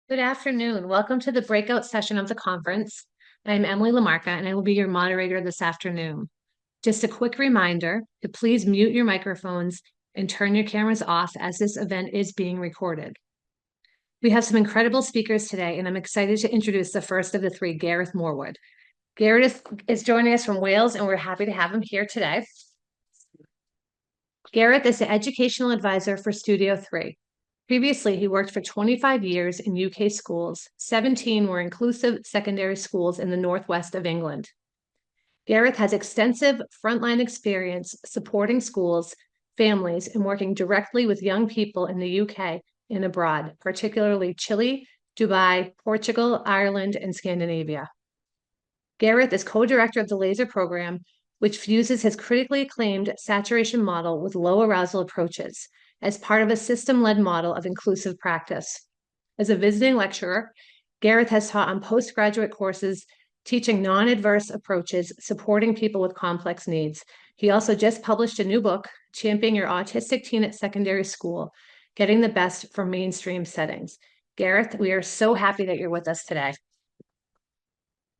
Good afternoon. Welcome to the breakout session of the conference. I'm Emily Lamarca, and I will be your moderator this afternoon. Just a quick reminder to please mute your microphones and turn your cameras off as this event is being recorded. We have some incredible speakers today, and I'm excited to introduce the first of the three, Gareth Morewood. Gareth is joining us from Wales, and we're happy to have him here today. Gareth is the educational advisor for Studio 3. Previously, he worked for 25 years in UK schools. 17 were inclusive secondary schools in the northwest of England. Gareth has extensive frontline experience supporting schools, families, and working directly with young people in the UK and abroad, particularly Chile, Dubai, Portugal, Ireland, and Scandinavia. Gareth is co-director of the LASER program, which fuses his critically acclaimed saturation model with low arousal approaches as part of a system-led model of inclusive practice. As a visiting lecturer, Gareth has taught on postgraduate courses teaching non-adverse approaches, supporting people with complex needs. He also just published a new book, Championing Your Autistic Teen at Secondary School, Getting the Best from Mainstream Settings. Gareth, we are so happy that you're with us today.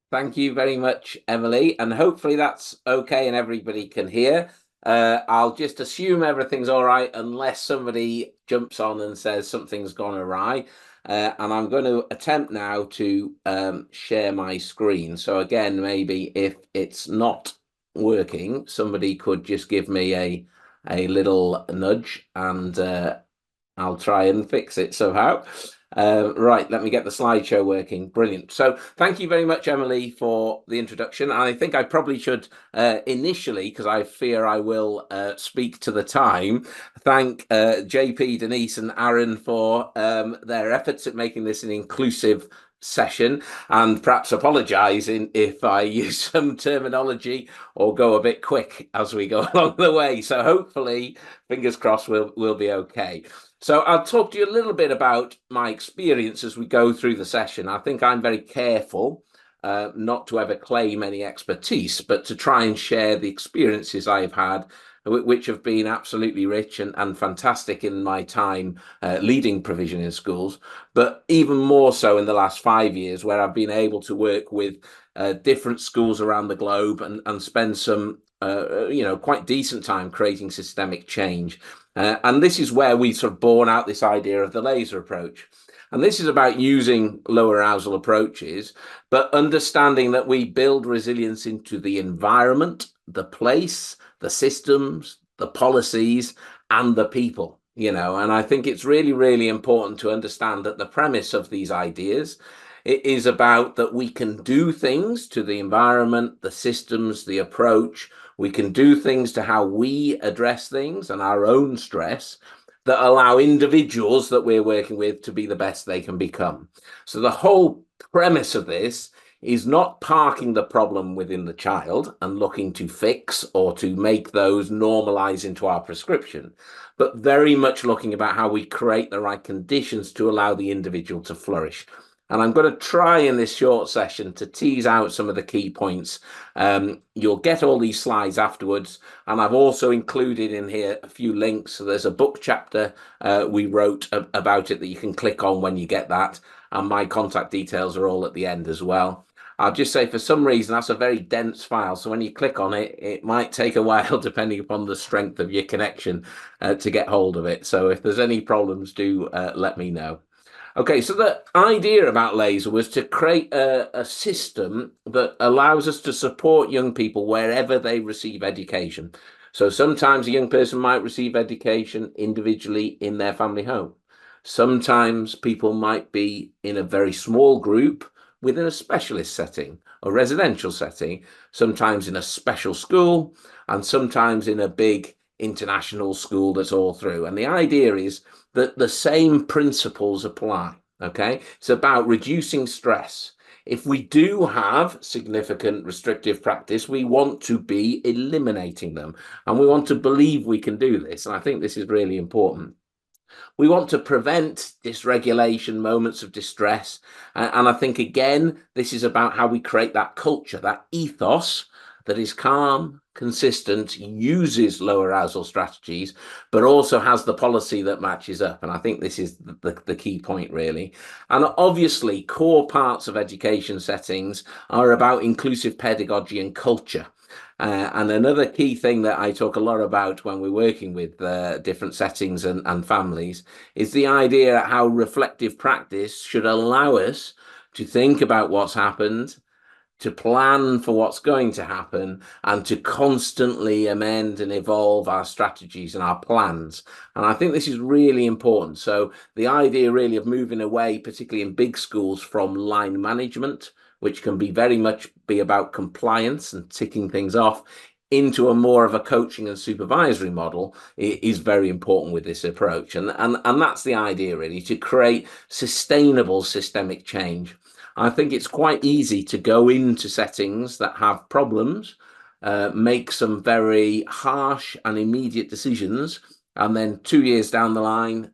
Thank you very much, Emily, and hopefully that's okay and everybody can hear. I'll just assume everything's all right unless somebody jumps on and says something's gone awry. And I'm going to attempt now to share my screen. So again, maybe if it's not working, somebody could just give me a little nudge and I'll try and fix it somehow. Right, let me get the slideshow working. Brilliant. So thank you very much, Emily, for the introduction. I think I probably should initially, because I fear I will speak to the time, thank JP, Denise and Aaron for their efforts at making this an inclusive session, and perhaps apologising if I use some terminology or go a bit quick as we go along the way. So hopefully, fingers crossed, we'll be okay. So I'll talk to you a little bit about my experience as we go through the session. I think I'm very careful not to ever claim any expertise, but to try and share the experiences I've had, which have been absolutely rich and fantastic in my time leading provision in schools, but even more so in the last 5 years, where I've been able to work with different schools around the globe and spend some quite decent time creating systemic change. And this is where we sort of born out this idea of the laser approach. And this is about using low arousal approaches, but understanding that we build resilience into the environment, the place, the systems, the policies, and the people, and I think it's really, really important to understand that the premise of these ideas it is about that we can do things to the environment, the systems, the approach. We can do things to how we address things and our own stress that allow individuals that we're working with to be the best they can become. So the whole premise of this is not parking the problem within the child and looking to fix or to make those normalize into our prescription, but very much looking about how we create the right conditions to allow the individual to flourish. And I'm going to try in this short session to tease out some of the key points. You'll get all these slides afterwards. And I've also included in here a few links. So there's a book chapter we wrote about it that you can click on when you get that. And my contact details are all at the end as well. I'll just say for some reason, that's a very dense file. So when you click on it, it might take a while, depending upon the strength of your connection, to get hold of it. So if there's any problems, do let me know. Okay, so the idea about laser was to create a system that allows us to support young people wherever they receive education. So sometimes a young person might receive education individually in their family home. Sometimes people might be in a very small group within a specialist setting or residential setting, sometimes in a special school, and sometimes in a big international school that's all through. And the idea is that the same principles apply, okay? It's about reducing stress. If we do have significant restrictive practice, we want to be eliminating them, and we want to believe we can do this. And I think this is really important. We want to prevent dysregulation, moments of distress. And I think, again, this is about how we create that culture, that ethos that is calm, consistent, uses low arousal strategies, but also has the policy that matches up. And I think this is the key point, really. And obviously, core parts of education settings are about inclusive pedagogy and culture. And another key thing that I talk a lot about when we're working with different settings and families is the idea how reflective practice should allow us to think about what's happened, to plan for what's going to happen, and to constantly amend and evolve our strategies and our plans. And I think this is really important. So the idea really of moving away, particularly in big schools, from line management, which can be very much be about compliance and ticking things off, into a more of a coaching and supervisory model is very important with this approach. And that's the idea, really, to create sustainable systemic change. I think it's quite easy to go into settings that have problems, make some very harsh and immediate decisions, and then 2 years down the line,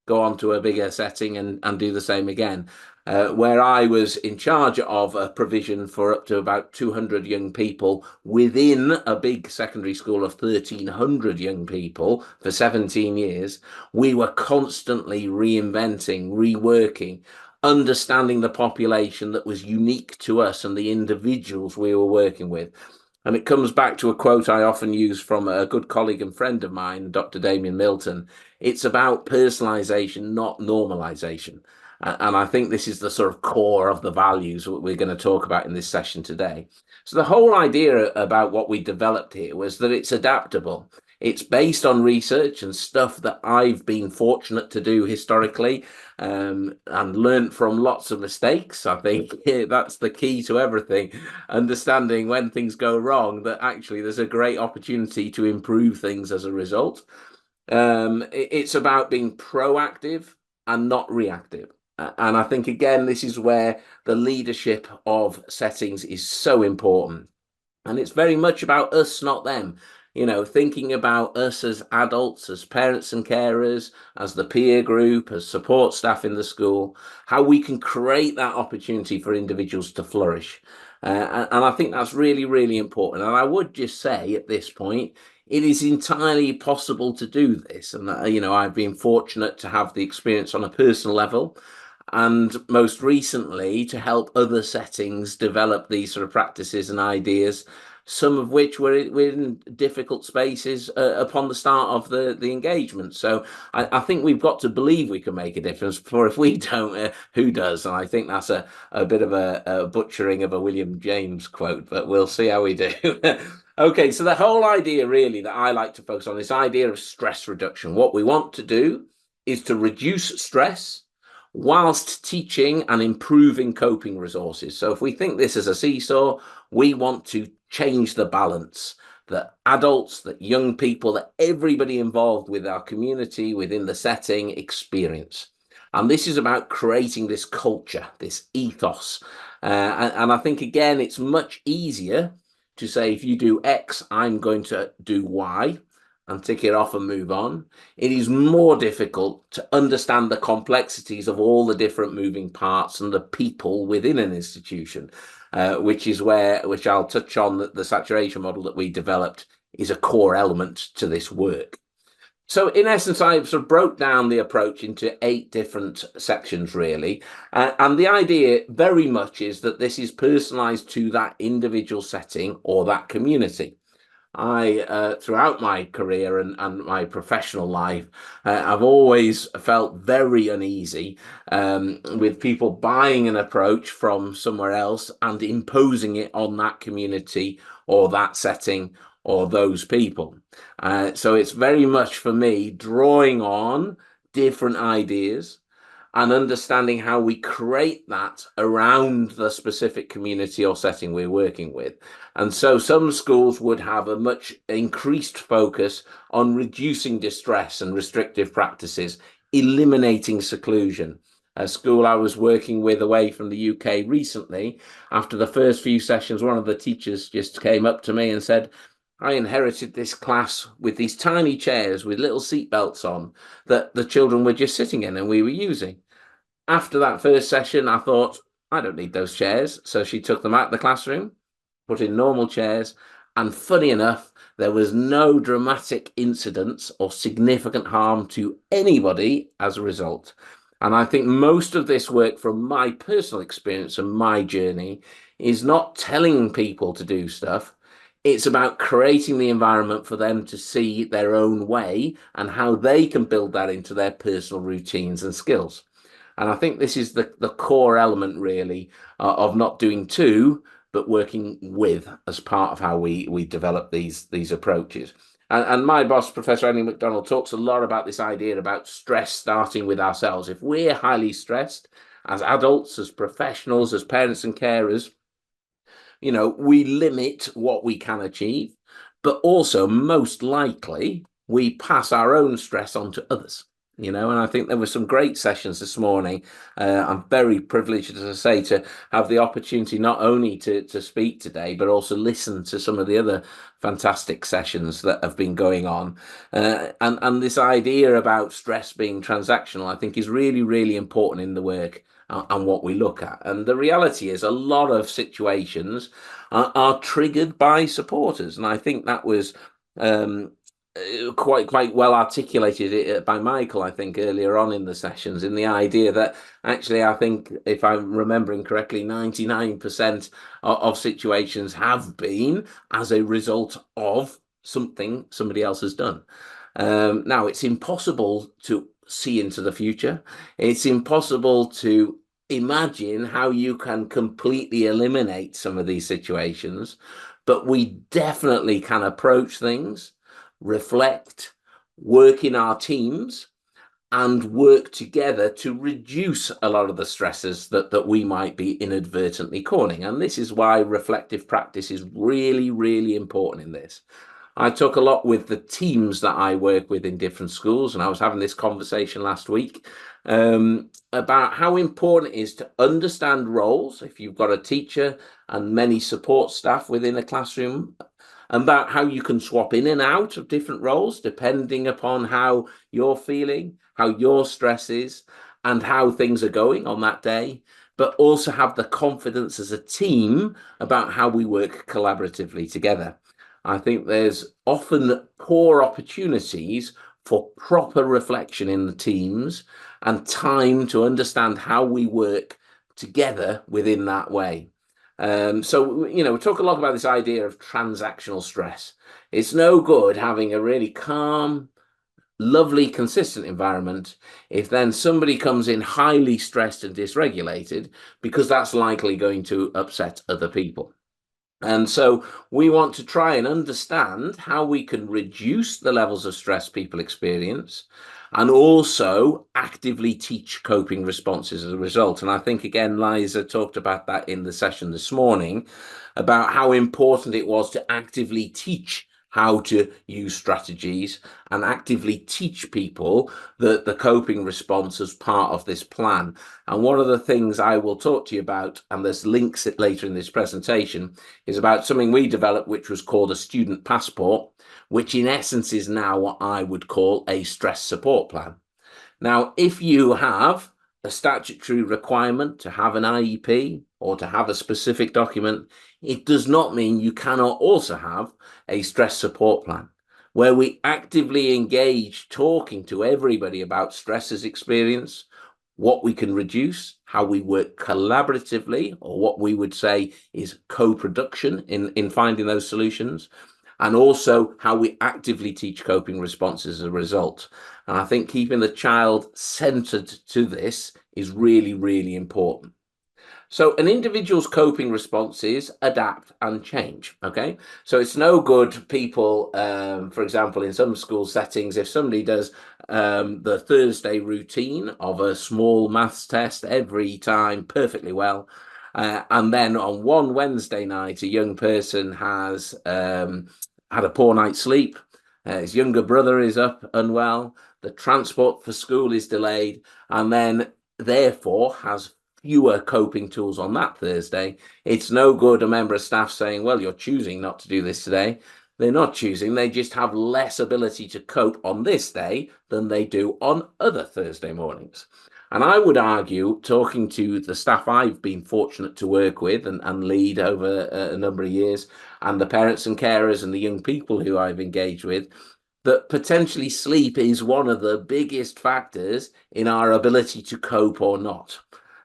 go on to a bigger setting and do the same again. Where I was in charge of a provision for up to about 200 young people within a big secondary school of 1,300 young people for 17 years, we were constantly reinventing, reworking, understanding the population that was unique to us and the individuals we were working with. And it comes back to a quote I often use from a good colleague and friend of mine, Dr. Damien Milton. It's about personalization, not normalization. And I think this is the sort of core of the values we're going to talk about in this session today. So the whole idea about what we developed here was that it's adaptable. It's based on research and stuff that I've been fortunate to do historically, and learned from lots of mistakes. I think that's the key to everything. Understanding when things go wrong, that actually there's a great opportunity to improve things as a result. It's about being proactive and not reactive. And I think, again, this is where the leadership of settings is so important. And it's very much about us, not them. Thinking about us as adults, as parents and carers, as the peer group, as support staff in the school, how we can create that opportunity for individuals to flourish. And I think that's really, really important. And I would just say at this point, it is entirely possible to do this. And, I've been fortunate to have the experience on a personal level, and most recently to help other settings develop these sort of practices and ideas, some of which were in difficult spaces upon the start of the engagement. So I think we've got to believe we can make a difference, for if we don't, who does? And I think that's a bit of a butchering of a William James quote, but we'll see how we do. Okay, so the whole idea really that I like to focus on, this idea of stress reduction. What we want to do is to reduce stress whilst teaching and improving coping resources. So if we think this as a seesaw, we want to change the balance that adults, that young people, that everybody involved with our community, within the setting, experience. And this is about creating this culture, this ethos. And I think, again, it's much easier to say, if you do X, I'm going to do Y, and tick it off and move on. It is more difficult to understand the complexities of all the different moving parts and the people within an institution, which I'll touch on, the saturation model that we developed is a core element to this work. So in essence, I sort of broke down the approach into 8 different sections, really. And the idea very much is that this is personalized to that individual setting or that community. I, throughout my career and my professional life, I've always felt very uneasy with people buying an approach from somewhere else and imposing it on that community or that setting or those people. So it's very much, for me, drawing on different ideas and understanding how we create that around the specific community or setting we're working with. And so some schools would have a much increased focus on reducing distress and restrictive practices, eliminating seclusion. A school I was working with away from the UK recently, after the first few sessions, one of the teachers just came up to me and said, I inherited this class with these tiny chairs with little seat belts on that the children were just sitting in and we were using. After that first session, I thought, I don't need those chairs. So she took them out of the classroom, put in normal chairs, And funny enough, there was no dramatic incidents or significant harm to anybody as a result. And I think most of this work, from my personal experience and my journey, is not telling people to do stuff. It's about creating the environment for them to see their own way and how they can build that into their personal routines and skills. And I think this is the core element, really, of not doing to, but working with, as part of how we develop these approaches. And my boss, Professor Annie McDonald, talks a lot about this idea about stress starting with ourselves. If we're highly stressed as adults, as professionals, as parents and carers, we limit what we can achieve, but also most likely we pass our own stress on to others. And I think there were some great sessions this morning. I'm very privileged, as I say, to have the opportunity not only to speak today, but also listen to some of the other fantastic sessions that have been going on. And this idea about stress being transactional, I think, is really, really important in the work and what we look at. And the reality is a lot of situations are triggered by supporters. And I think that was quite well articulated by Michael, I think, earlier on in the sessions, in the idea that actually, I think, if I'm remembering correctly, 99% of situations have been as a result of something somebody else has done. Now, it's impossible to see into the future. It's impossible to imagine how you can completely eliminate some of these situations, but we definitely can approach things, reflect, work in our teams, and work together to reduce a lot of the stresses that we might be inadvertently causing. And this is why reflective practice is really, really important in this. I talk a lot with the teams that I work with in different schools, and I was having this conversation last week about how important it is to understand roles. If you've got a teacher and many support staff within a classroom, about how you can swap in and out of different roles depending upon how you're feeling, how your stress is, and how things are going on that day, but also have the confidence as a team about how we work collaboratively together. I think there's often poor opportunities for proper reflection in the teams and time to understand how we work together within that way. So, we talk a lot about this idea of transactional stress. It's no good having a really calm, lovely, consistent environment if then somebody comes in highly stressed and dysregulated, because that's likely going to upset other people. And so we want to try and understand how we can reduce the levels of stress people experience and also actively teach coping responses as a result. And I think, again, Liza talked about that in the session this morning, about how important it was to actively teach how to use strategies and actively teach people the coping response as part of this plan. And one of the things I will talk to you about, and there's links later in this presentation, is about something we developed, which was called a student passport, which in essence is now what I would call a stress support plan. Now, if you have a statutory requirement to have an IEP or to have a specific document, it does not mean you cannot also have a stress support plan, where we actively engage talking to everybody about stress as experience, what we can reduce, how we work collaboratively, or what we would say is co-production in finding those solutions, and also how we actively teach coping responses as a result. And I think keeping the child centered to this is really, really important. So an individual's coping responses adapt and change, okay? So it's no good people, for example, in some school settings, if somebody does the Thursday routine of a small maths test every time perfectly well, and then on one Wednesday night, a young person has had a poor night's sleep, his younger brother is up unwell, the transport for school is delayed, and then therefore has fewer coping tools on that Thursday. It's no good a member of staff saying, well, you're choosing not to do this today. They're not choosing, they just have less ability to cope on this day than they do on other Thursday mornings. And I would argue, talking to the staff I've been fortunate to work with and lead over a number of years, and the parents and carers and the young people who I've engaged with, that potentially sleep is one of the biggest factors in our ability to cope or not.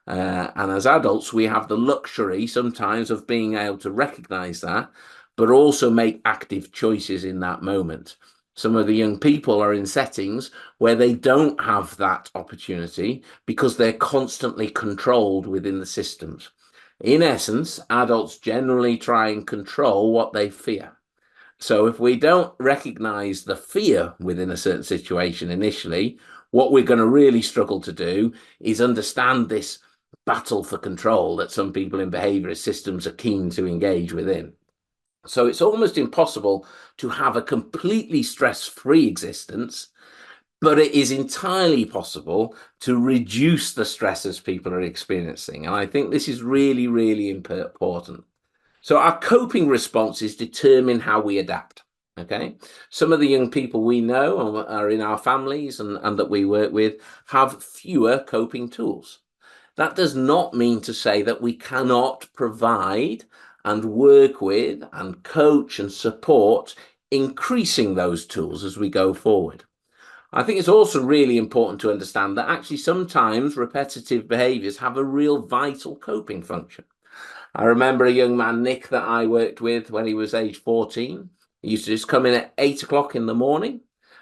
And as adults, we have the luxury sometimes of being able to recognize that, but also make active choices in that moment. Some of the young people are in settings where they don't have that opportunity because they're constantly controlled within the systems. In essence, adults generally try and control what they fear. So if we don't recognize the fear within a certain situation initially, what we're going to really struggle to do is understand this battle for control that some people in behaviorist systems are keen to engage within. So it's almost impossible to have a completely stress-free existence, but it is entirely possible to reduce the stresses people are experiencing. And I think this is really, really important. So our coping responses determine how we adapt. Okay. Some of the young people we know are in our families and that we work with have fewer coping tools. That does not mean to say that we cannot provide and work with and coach and support increasing those tools as we go forward. I think it's also really important to understand that actually sometimes repetitive behaviors have a real vital coping function. I remember a young man, Nick, that I worked with when he was age 14. He used to just come in at 8 o'clock in the morning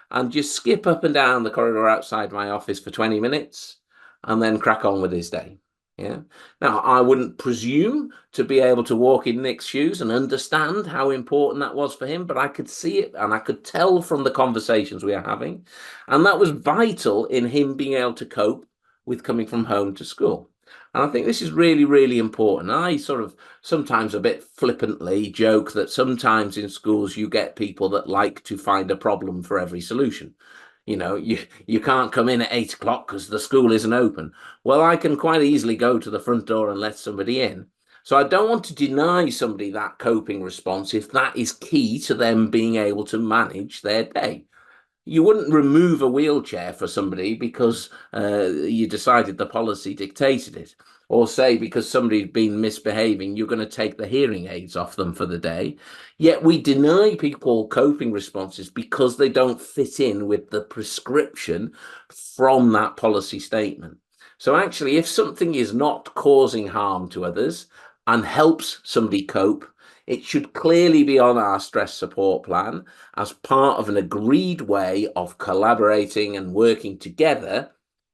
and just skip up and down the corridor outside my office for 20 minutes and then crack on with his day. Yeah. Now, I wouldn't presume to be able to walk in Nick's shoes and understand how important that was for him, but I could see it and I could tell from the conversations we are having. And that was vital in him being able to cope with coming from home to school. And I think this is really, really important. I sort of sometimes a bit flippantly joke that sometimes in schools you get people that like to find a problem for every solution. You know, you can't come in at 8 o'clock because the school isn't open. Well, I can quite easily go to the front door and let somebody in. So I don't want to deny somebody that coping response if that is key to them being able to manage their day. You wouldn't remove a wheelchair for somebody because you decided the policy dictated it, or say because somebody's been misbehaving, you're going to take the hearing aids off them for the day. Yet we deny people coping responses because they don't fit in with the prescription from that policy statement. So actually, if something is not causing harm to others and helps somebody cope, it should clearly be on our stress support plan as part of an agreed way of collaborating and working together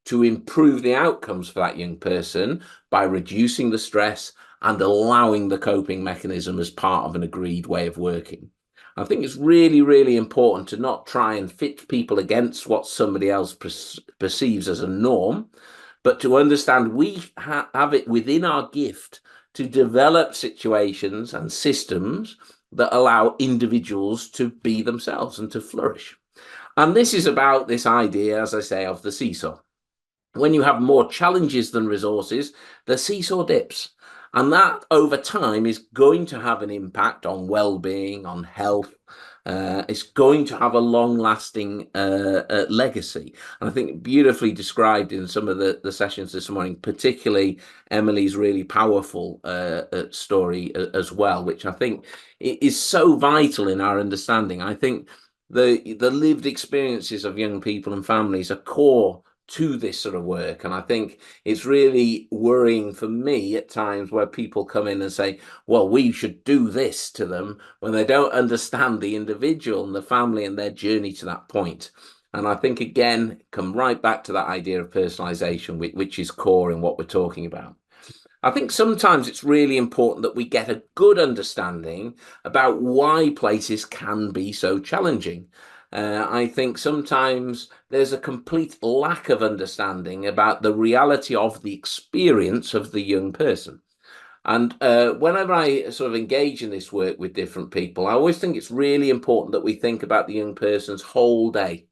to improve the outcomes for that young person by reducing the stress and allowing the coping mechanism as part of an agreed way of working. I think it's really, really important to not try and fit people against what somebody else perceives as a norm, but to understand we have it within our gift to develop situations and systems that allow individuals to be themselves and to flourish. And this is about this idea, as I say, of the seesaw. When you have more challenges than resources, the seesaw dips. And that over time is going to have an impact on well-being, on health. It's going to have a long-lasting legacy. And I think beautifully described in some of the sessions this morning, particularly Emily's really powerful story as well, which I think is so vital in our understanding. I think the lived experiences of young people and families are core to this sort of work. And I think it's really worrying for me at times where people come in and say, well, we should do this to them when they don't understand the individual and the family and their journey to that point. And I think, again, come right back to that idea of personalization, which is core in what we're talking about. I think sometimes it's really important that we get a good understanding about why places can be so challenging. I think sometimes there's a complete lack of understanding about the reality of the experience of the young person. And whenever I sort of engage in this work with different people, I always think it's really important that we think about the young person's whole day.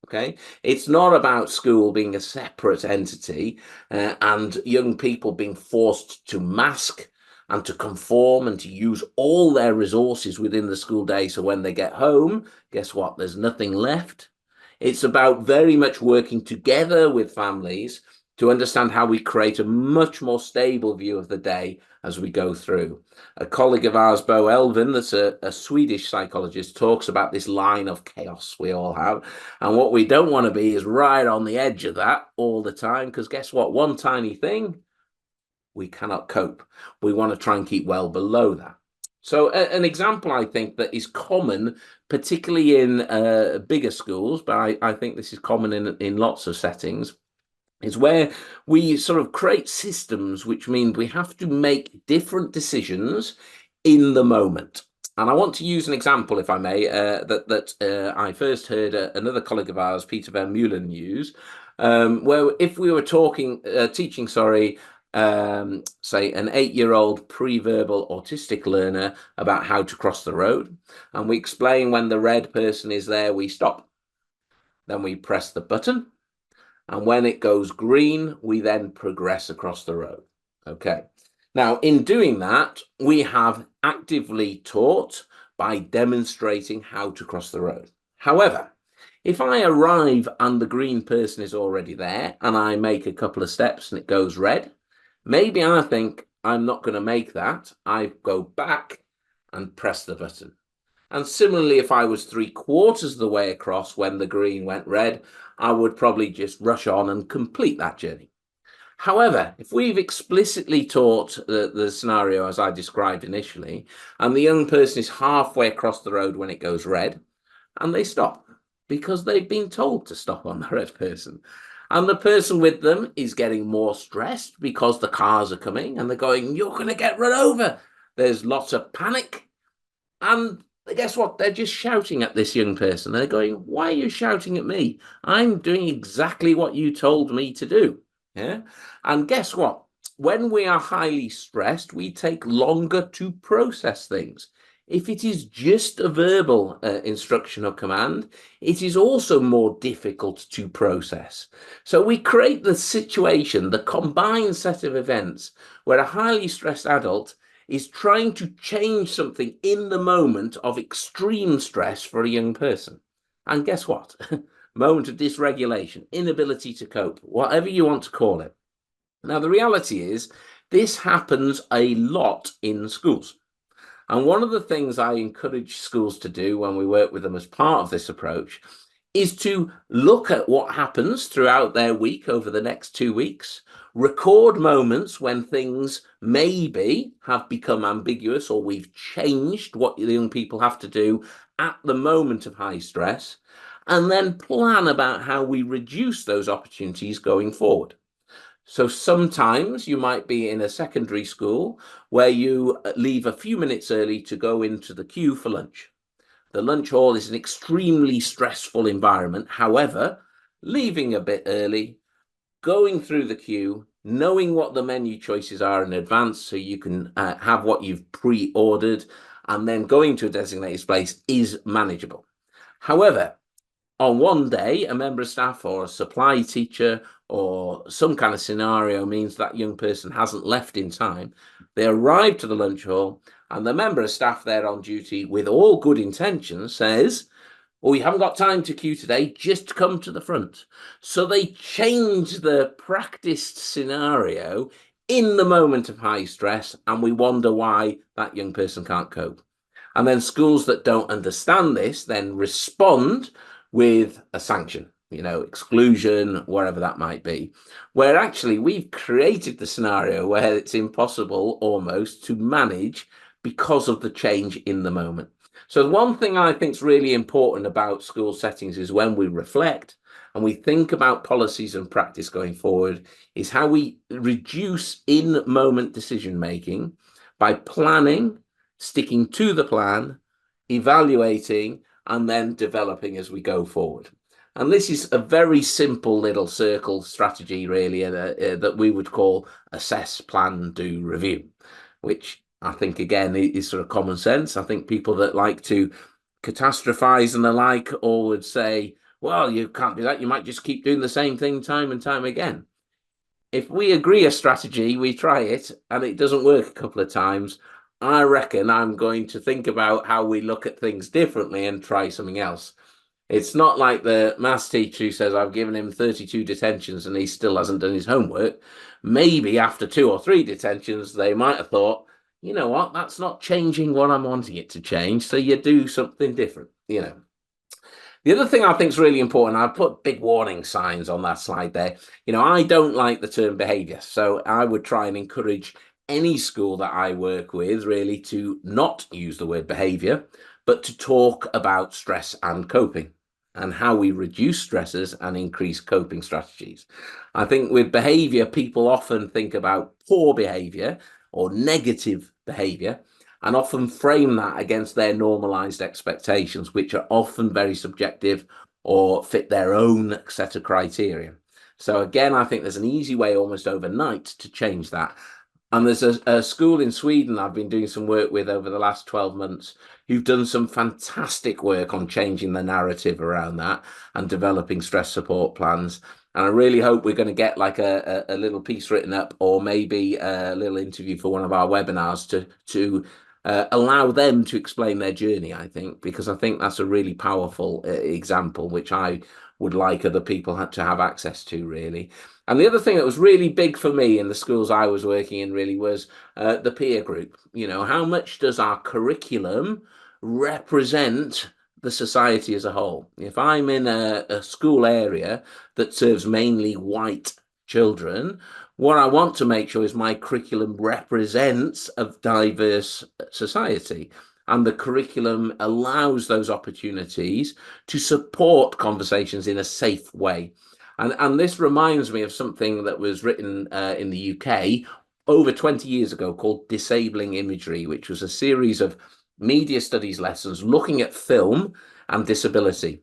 Okay, it's not about school being a separate entity and young people being forced to mask and to conform and to use all their resources within the school day. So when they get home, guess what? There's nothing left. It's about very much working together with families to understand how we create a much more stable view of the day as we go through. A colleague of ours, Bo Elvin, that's a Swedish psychologist, talks about this line of chaos we all have. And what we don't want to be is right on the edge of that all the time, because guess what? One tiny thing, we cannot cope. We want to try and keep well below that. So an example, I think, that is common, particularly in bigger schools, but I think this is common in lots of settings, is where we sort of create systems, which mean we have to make different decisions in the moment. And I want to use an example, if I may, that I first heard another colleague of ours, Peter Van Meulen, use, where if we were teaching, say an 8-year-old pre-verbal autistic learner about how to cross the road, and we explain when the red person is there, we stop. Then we press the button. And when it goes green, we then progress across the road. Okay. Now, in doing that, we have actively taught by demonstrating how to cross the road. However, if I arrive and the green person is already there and I make a couple of steps and it goes red, maybe I think I'm not going to make that. I go back and press the button. And similarly, if I was 3/4 of the way across when the green went red, I would probably just rush on and complete that journey. However, if we've explicitly taught the scenario as I described initially, and the young person is halfway across the road when it goes red, and they stop because they've been told to stop on the red person. And the person with them is getting more stressed because the cars are coming and they're going, "You're going to get run over." There's lots of panic. And guess what? They're just shouting at this young person. They're going, "Why are you shouting at me? I'm doing exactly what you told me to do." Yeah. And guess what? When we are highly stressed, we take longer to process things. If it is just a verbal instruction or command, it is also more difficult to process. So we create the situation, the combined set of events, where a highly stressed adult is trying to change something in the moment of extreme stress for a young person. And guess what? Moment of dysregulation, inability to cope, whatever you want to call it. Now, the reality is this happens a lot in schools. And one of the things I encourage schools to do when we work with them as part of this approach is to look at what happens throughout their week over the next 2 weeks, record moments when things maybe have become ambiguous or we've changed what the young people have to do at the moment of high stress, and then plan about how we reduce those opportunities going forward. So sometimes you might be in a secondary school where you leave a few minutes early to go into the queue for lunch. The lunch hall is an extremely stressful environment. However, leaving a bit early, going through the queue, knowing what the menu choices are in advance so you can have what you've pre-ordered, and then going to a designated place is manageable. However, on one day, a member of staff or a supply teacher or some kind of scenario means that young person hasn't left in time. They arrive to the lunch hall and the member of staff there on duty with all good intentions says, "Well, we haven't got time to queue today, just come to the front." So they change the practiced scenario in the moment of high stress, and we wonder why that young person can't cope. And then schools that don't understand this then respond with a sanction, exclusion, whatever that might be, where actually we've created the scenario where it's impossible almost to manage because of the change in the moment. So the one thing I think is really important about school settings is when we reflect and we think about policies and practice going forward is how we reduce in-moment decision-making by planning, sticking to the plan, evaluating, and then developing as we go forward. And this is a very simple little circle strategy, really, that we would call assess, plan, do, review, which I think, again, is sort of common sense. I think people that like to catastrophize and the like all would say, "Well, you can't do that. You might just keep doing the same thing time and time again." If we agree a strategy, we try it, and it doesn't work a couple of times, I reckon I'm going to think about how we look at things differently and try something else. It's not like the maths teacher who says, I've given him 32 detentions and he still hasn't done his homework. Maybe after 2 or 3 detentions, they might have thought, you know what, that's not changing what I'm wanting it to change. So you do something different, you know. The other thing I think is really important, I put big warning signs on that slide there. You know, I don't like the term behavior. So I would try and encourage any school that I work with really to not use the word behavior, but to talk about stress and coping and how we reduce stresses and increase coping strategies. I think with behavior, people often think about poor behavior or negative behavior, and often frame that against their normalized expectations, which are often very subjective or fit their own set of criteria. So again, I think there's an easy way almost overnight to change that. And there's a school in Sweden I've been doing some work with over the last 12 months who've done some fantastic work on changing the narrative around that and developing stress support plans. And I really hope we're going to get like a little piece written up or maybe a little interview for one of our webinars to allow them to explain their journey, I think, because I think that's a really powerful example, which I would like other people to have access to, really. And the other thing that was really big for me in the schools I was working in really was the peer group. You know, how much does our curriculum represent the society as a whole? If I'm in a school area that serves mainly white children, what I want to make sure is my curriculum represents a diverse society. And the curriculum allows those opportunities to support conversations in a safe way. And this reminds me of something that was written in the UK over 20 years ago called Disabling Imagery, which was a series of media studies lessons looking at film and disability.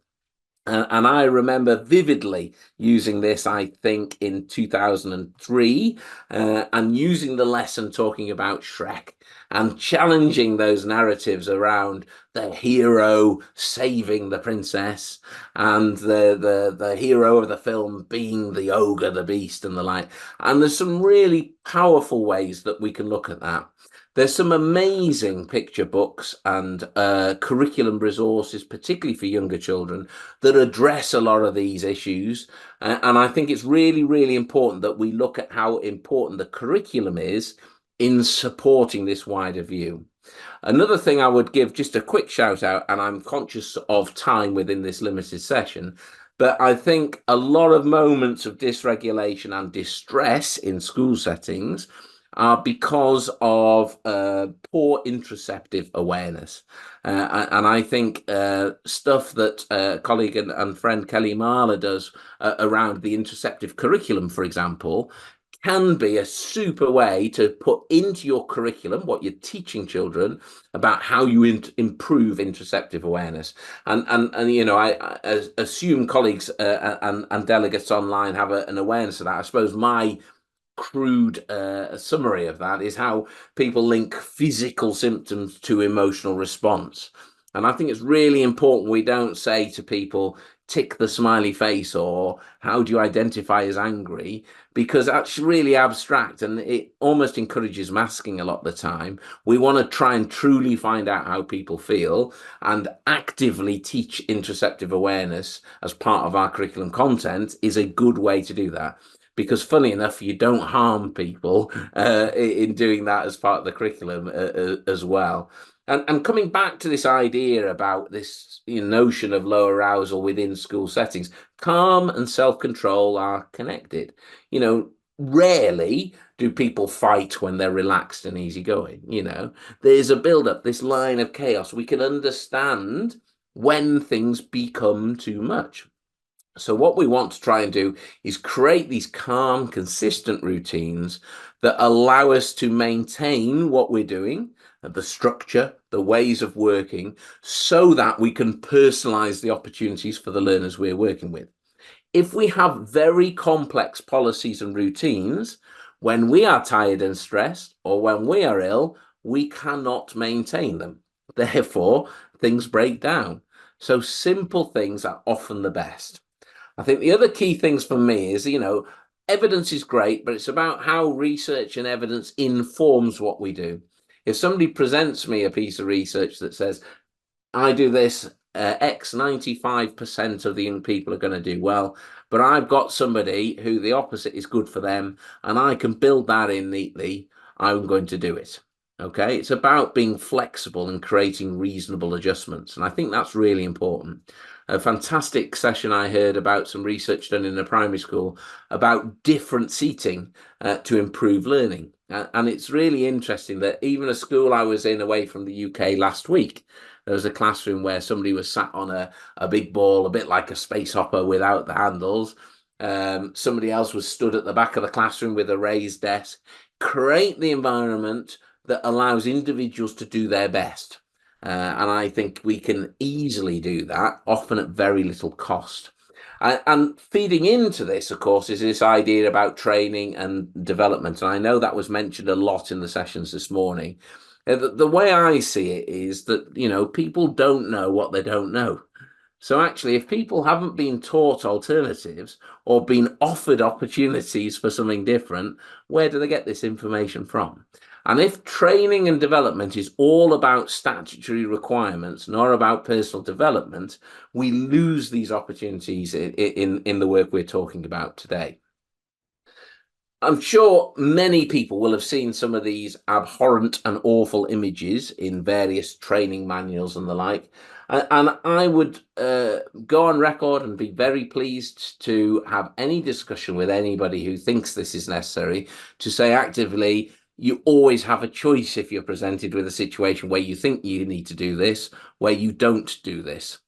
And I remember vividly using this, I think, in 2003, and using the lesson talking about Shrek and challenging those narratives around the hero saving the princess and the hero of the film being the ogre, the beast, and the like. And there's some really powerful ways that we can look at that. There's some amazing picture books and curriculum resources, particularly for younger children, that address a lot of these issues. And I think it's really, really important that we look at how important the curriculum is in supporting this wider view. Another thing I would give just a quick shout out, and I'm conscious of time within this limited session, but I think a lot of moments of dysregulation and distress in school settings are because of poor interoceptive awareness. And I think stuff that colleague and friend Kelly Marler does around the interoceptive curriculum, for example, can be a super way to put into your curriculum what you're teaching children about how you improve interoceptive awareness. And you know, I assume colleagues and delegates online have an awareness of that. I suppose my crude summary of that is how people link physical symptoms to emotional response. And I think it's really important we don't say to people, tick the smiley face or how do you identify as angry, because that's really abstract and it almost encourages masking a lot of the time. We want to try and truly find out how people feel and actively teach interoceptive awareness as part of our curriculum content is a good way to do that. Because funny enough, you don't harm people in doing that as part of the curriculum as well. And coming back to this idea about this notion of low arousal within school settings, calm and self-control are connected. You know, rarely do people fight when they're relaxed and easygoing. You know, there's a build-up, this line of chaos. We can understand when things become too much. So what we want to try and do is create these calm, consistent routines that allow us to maintain what we're doing, the structure, the ways of working, so that we can personalize the opportunities for the learners we're working with. If we have very complex policies and routines, when we are tired and stressed, or when we are ill, we cannot maintain them. Therefore, things break down. So simple things are often the best. I think the other key things for me is, you know, evidence is great, but it's about how research and evidence informs what we do. If somebody presents me a piece of research that says, I do this X 95% of the young people are going to do well, but I've got somebody who the opposite is good for them, and I can build that in neatly. I'm going to do it. Okay, it's about being flexible and creating reasonable adjustments, and I think that's really important. A fantastic session I heard about some research done in a primary school about different seating to improve learning. And it's really interesting that even a school I was in away from the UK last week, there was a classroom where somebody was sat on a big ball, a bit like a space hopper without the handles. Somebody else was stood at the back of the classroom with a raised desk. Create the environment that allows individuals to do their best. And I think we can easily do that, often at very little cost. And feeding into this, of course, is this idea about training and development. And I know that was mentioned a lot in the sessions this morning. The way I see it is that, people don't know what they don't know. So actually, if people haven't been taught alternatives or been offered opportunities for something different, where do they get this information from? And if training and development is all about statutory requirements, not about personal development, we lose these opportunities in the work we're talking about today. I'm sure many people will have seen some of these abhorrent and awful images in various training manuals and the like. And I would go on record and be very pleased to have any discussion with anybody who thinks this is necessary to say actively, you always have a choice if you're presented with a situation where you think you need to do this, where you don't do this.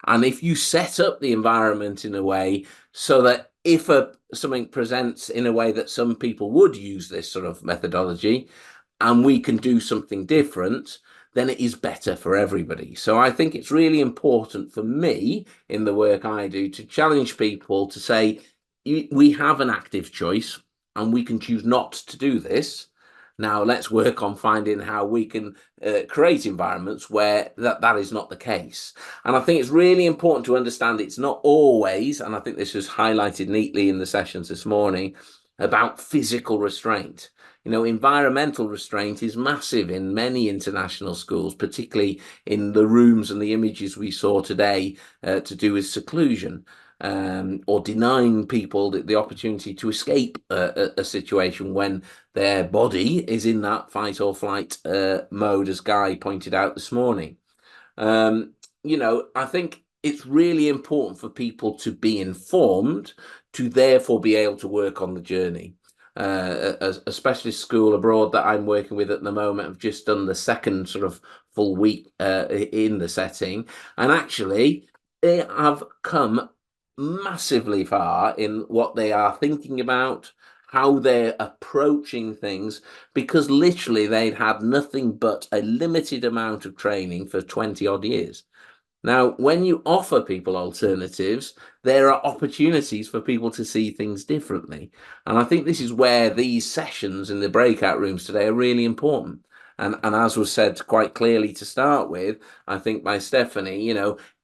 And if you set up the environment in a way so that if something presents in a way that some people would use this sort of methodology and we can do something different, then it is better for everybody. So I think it's really important for me in the work I do to challenge people to say, we have an active choice and we can choose not to do this. Now let's work on finding how we can create environments where that is not the case. And I think it's really important to understand it's not always, and I think this was highlighted neatly in the sessions this morning, about physical restraint. Environmental restraint is massive in many international schools, particularly in the rooms and the images we saw today to do with seclusion. Or denying people the opportunity to escape a situation when their body is in that fight or flight mode, as Guy pointed out this morning. I think it's really important for people to be informed, to therefore be able to work on the journey. A specialist school abroad that I'm working with at the moment have just done the second sort of full week in the setting, and actually they have come massively far in what they are thinking about, how they're approaching things, because literally they'd had nothing but a limited amount of training for 20 odd years. Now, when you offer people alternatives, there are opportunities for people to see things differently. And I think this is where these sessions in the breakout rooms today are really important. And as was said quite clearly to start with, I think by Stephanie,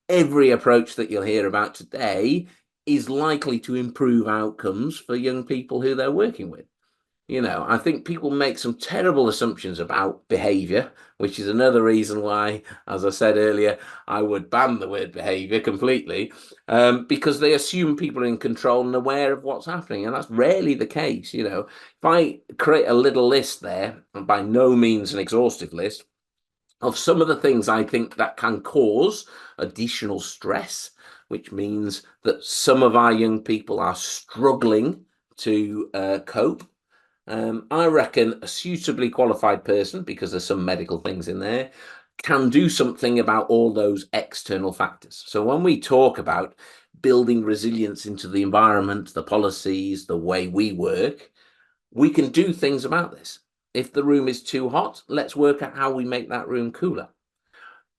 every approach that you'll hear about today is likely to improve outcomes for young people who they're working with. I think people make some terrible assumptions about behavior, which is another reason why, as I said earlier, I would ban the word behavior completely, because they assume people are in control and aware of what's happening. And that's rarely the case. If I create a little list there, and by no means an exhaustive list, of some of the things I think that can cause additional stress, which means that some of our young people are struggling to cope. I reckon a suitably qualified person, because there's some medical things in there, can do something about all those external factors. So when we talk about building resilience into the environment, the policies, the way we work, we can do things about this. If the room is too hot, let's work out how we make that room cooler.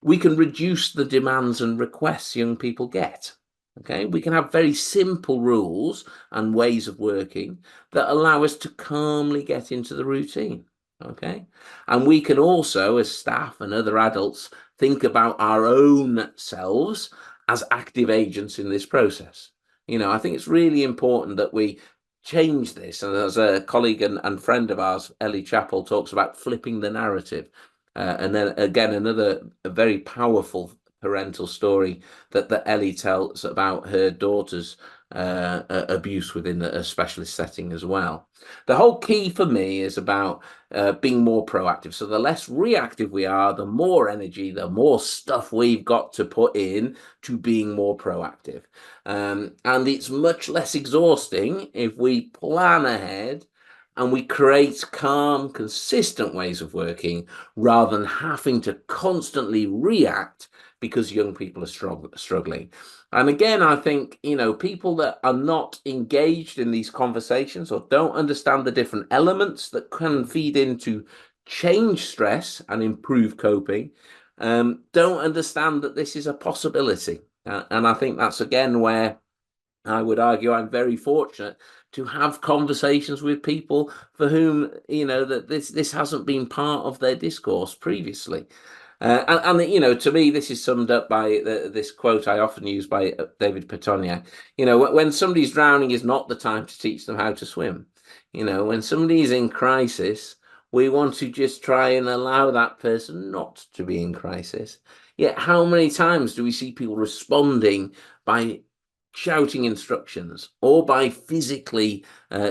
We can reduce the demands and requests young people get. Okay, we can have very simple rules and ways of working that allow us to calmly get into the routine. Okay, and we can also, as staff and other adults, think about our own selves as active agents in this process. I think it's really important that we change this. And as a colleague and friend of ours, Ellie Chappell, talks about flipping the narrative. And then again, another very powerful parental story that Ellie tells about her daughter's abuse within a specialist setting as well. The whole key for me is about being more proactive. So the less reactive we are, the more energy, the more stuff we've got to put in to being more proactive. And it's much less exhausting if we plan ahead and we create calm, consistent ways of working rather than having to constantly react because young people are struggling. And again, I think, people that are not engaged in these conversations or don't understand the different elements that can feed into change stress and improve coping, don't understand that this is a possibility. And I think that's, again, where I would argue I'm very fortunate to have conversations with people for whom, that this hasn't been part of their discourse previously. To me, this is summed up by this quote I often use by David Petoniak. When somebody's drowning is not the time to teach them how to swim. When somebody is in crisis, we want to just try and allow that person not to be in crisis. Yet, how many times do we see people responding by shouting instructions or by physically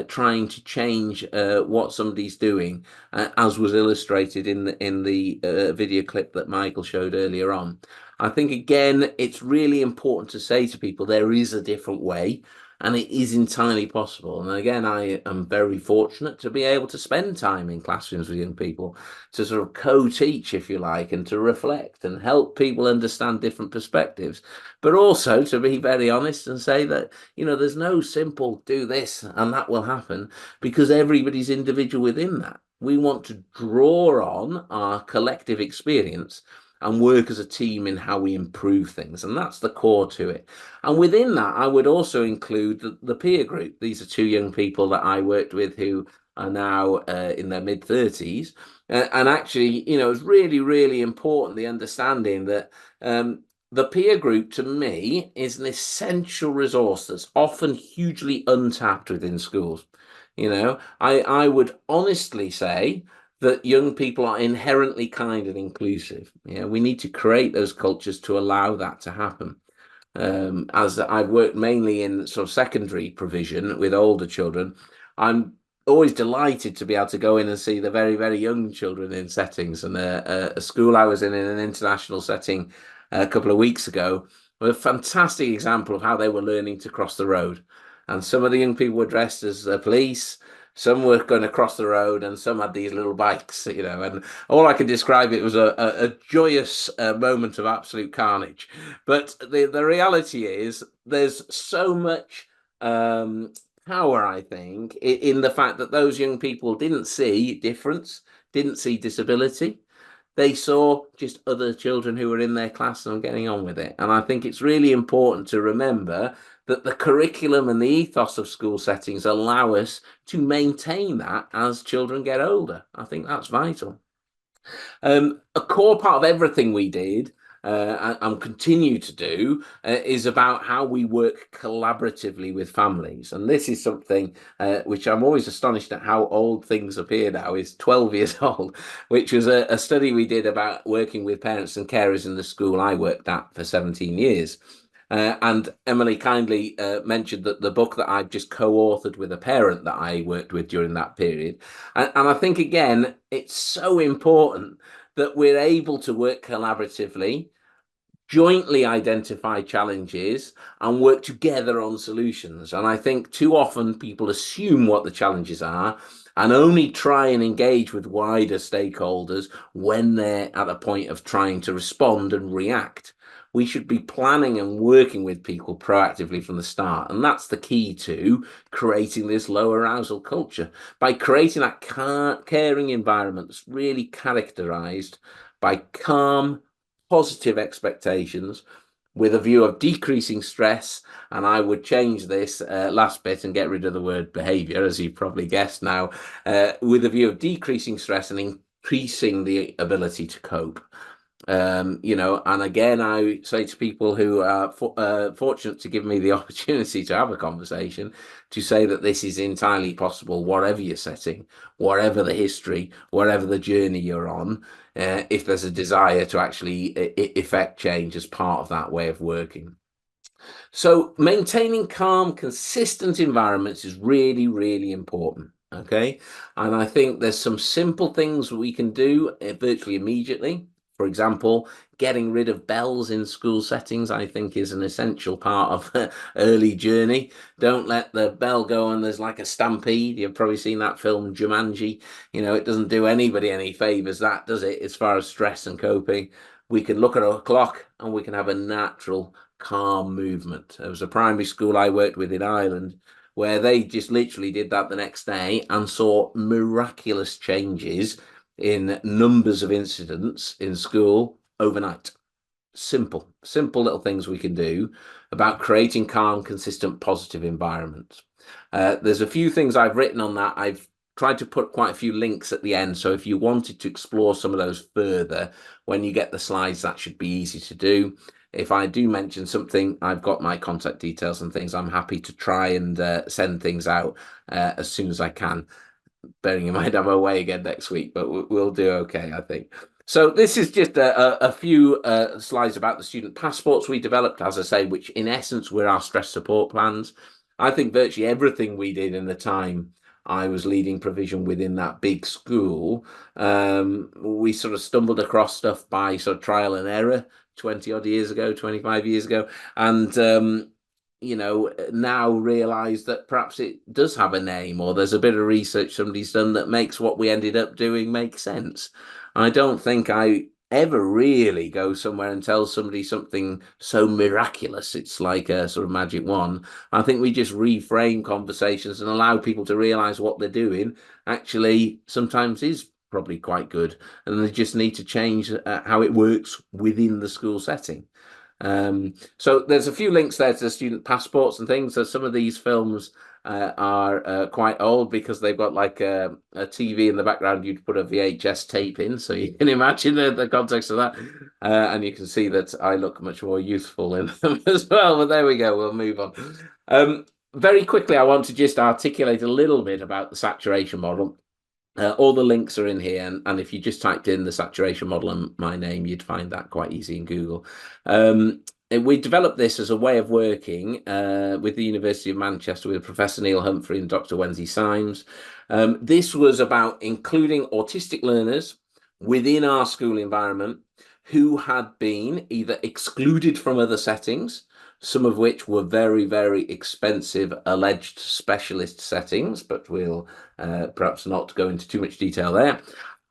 trying to change what somebody's doing, as was illustrated in the video clip that Michael showed earlier on? I think, again, it's really important to say to people there is a different way, and it is entirely possible. And again, I am very fortunate to be able to spend time in classrooms with young people, to sort of co-teach, if you like, and to reflect and help people understand different perspectives, but also to be very honest and say that, there's no simple do this and that will happen, because everybody's individual within that. We want to draw on our collective experience and work as a team in how we improve things. And that's the core to it. And within that, I would also include the peer group. These are two young people that I worked with who are now in their mid-30s. And actually, it's really, really important, the understanding that the peer group, to me, is an essential resource that's often hugely untapped within schools. I would honestly say that young people are inherently kind and inclusive. We need to create those cultures to allow that to happen. As I've worked mainly in sort of secondary provision with older children, I'm always delighted to be able to go in and see the very, very young children in settings. And a school I was in an international setting a couple of weeks ago was a fantastic example of how they were learning to cross the road. And some of the young people were dressed as police, some were going to cross the road, and some had these little bikes, and all I can describe, it was a joyous moment of absolute carnage. But the reality is there's so much power, I think, in the fact that those young people didn't see difference, didn't see disability. They saw just other children who were in their class and getting on with it. And I think it's really important to remember that the curriculum and the ethos of school settings allow us to maintain that as children get older. I think that's vital. A core part of everything we did and continue to do is about how we work collaboratively with families. And this is something which I'm always astonished at how old things appear now, is 12 years old, which was a study we did about working with parents and carers in the school I worked at for 17 years. And Emily kindly mentioned that the book that I've just co-authored with a parent that I worked with during that period. And I think, again, it's so important that we're able to work collaboratively, jointly identify challenges, and work together on solutions. And I think too often people assume what the challenges are and only try and engage with wider stakeholders when they're at a point of trying to respond and react. We should be planning and working with people proactively from the start. And that's the key to creating this low arousal culture, by creating that caring environment that's really characterized by calm, positive expectations with a view of decreasing stress. And I would change this last bit and get rid of the word behavior, as you've probably guessed now, with a view of decreasing stress and increasing the ability to cope. And again, I say to people who are fortunate to give me the opportunity to have a conversation, to say that this is entirely possible, whatever your setting, whatever the history, whatever the journey you're on, if there's a desire to actually effect change as part of that way of working. So maintaining calm, consistent environments is really, really important. Okay. And I think there's some simple things we can do virtually immediately. For example, getting rid of bells in school settings, I think, is an essential part of early journey. Don't let the bell go and there's like a stampede. You've probably seen that film Jumanji. It doesn't do anybody any favors, that does it, as far as stress and coping. We can look at a clock and we can have a natural calm movement. There was a primary school I worked with in Ireland where they just literally did that the next day and saw miraculous changes in numbers of incidents in school overnight. Simple little things we can do about creating calm, consistent, positive environments. There's a few things I've written on that. I've tried to put quite a few links at the end. So if you wanted to explore some of those further, when you get the slides, that should be easy to do. If I do mention something, I've got my contact details and things. I'm happy to try and send things out as soon as I can. Bearing in mind I'm away again next week, but we'll do okay, I think. So this is just a few slides about the student passports we developed, as I say, which in essence were our stress support plans. I think virtually everything we did in the time I was leading provision within that big school, we sort of stumbled across stuff by sort of trial and error 20 odd years ago, 25 years ago. And now realize that perhaps it does have a name, or there's a bit of research somebody's done that makes what we ended up doing make sense. I don't think I ever really go somewhere and tell somebody something so miraculous it's like a sort of magic wand. I think we just reframe conversations and allow people to realize what they're doing actually sometimes is probably quite good, and they just need to change how it works within the school setting. So there's a few links there to the student passports and things. So some of these films are quite old because they've got like a TV in the background. You'd put a VHS tape in, so you can imagine the context of that. And you can see that I look much more youthful in them as well. But there we go. We'll move on. Very quickly, I want to just articulate a little bit about the saturation model. All the links are in here, and if you just typed in the saturation model and my name, you'd find that quite easy in Google. And we developed this as a way of working with the University of Manchester with Professor Neil Humphrey and Dr. Wendy Symes. This was about including autistic learners within our school environment who had been either excluded from other settings, some of which were very, very expensive alleged specialist settings, but we'll perhaps not go into too much detail there.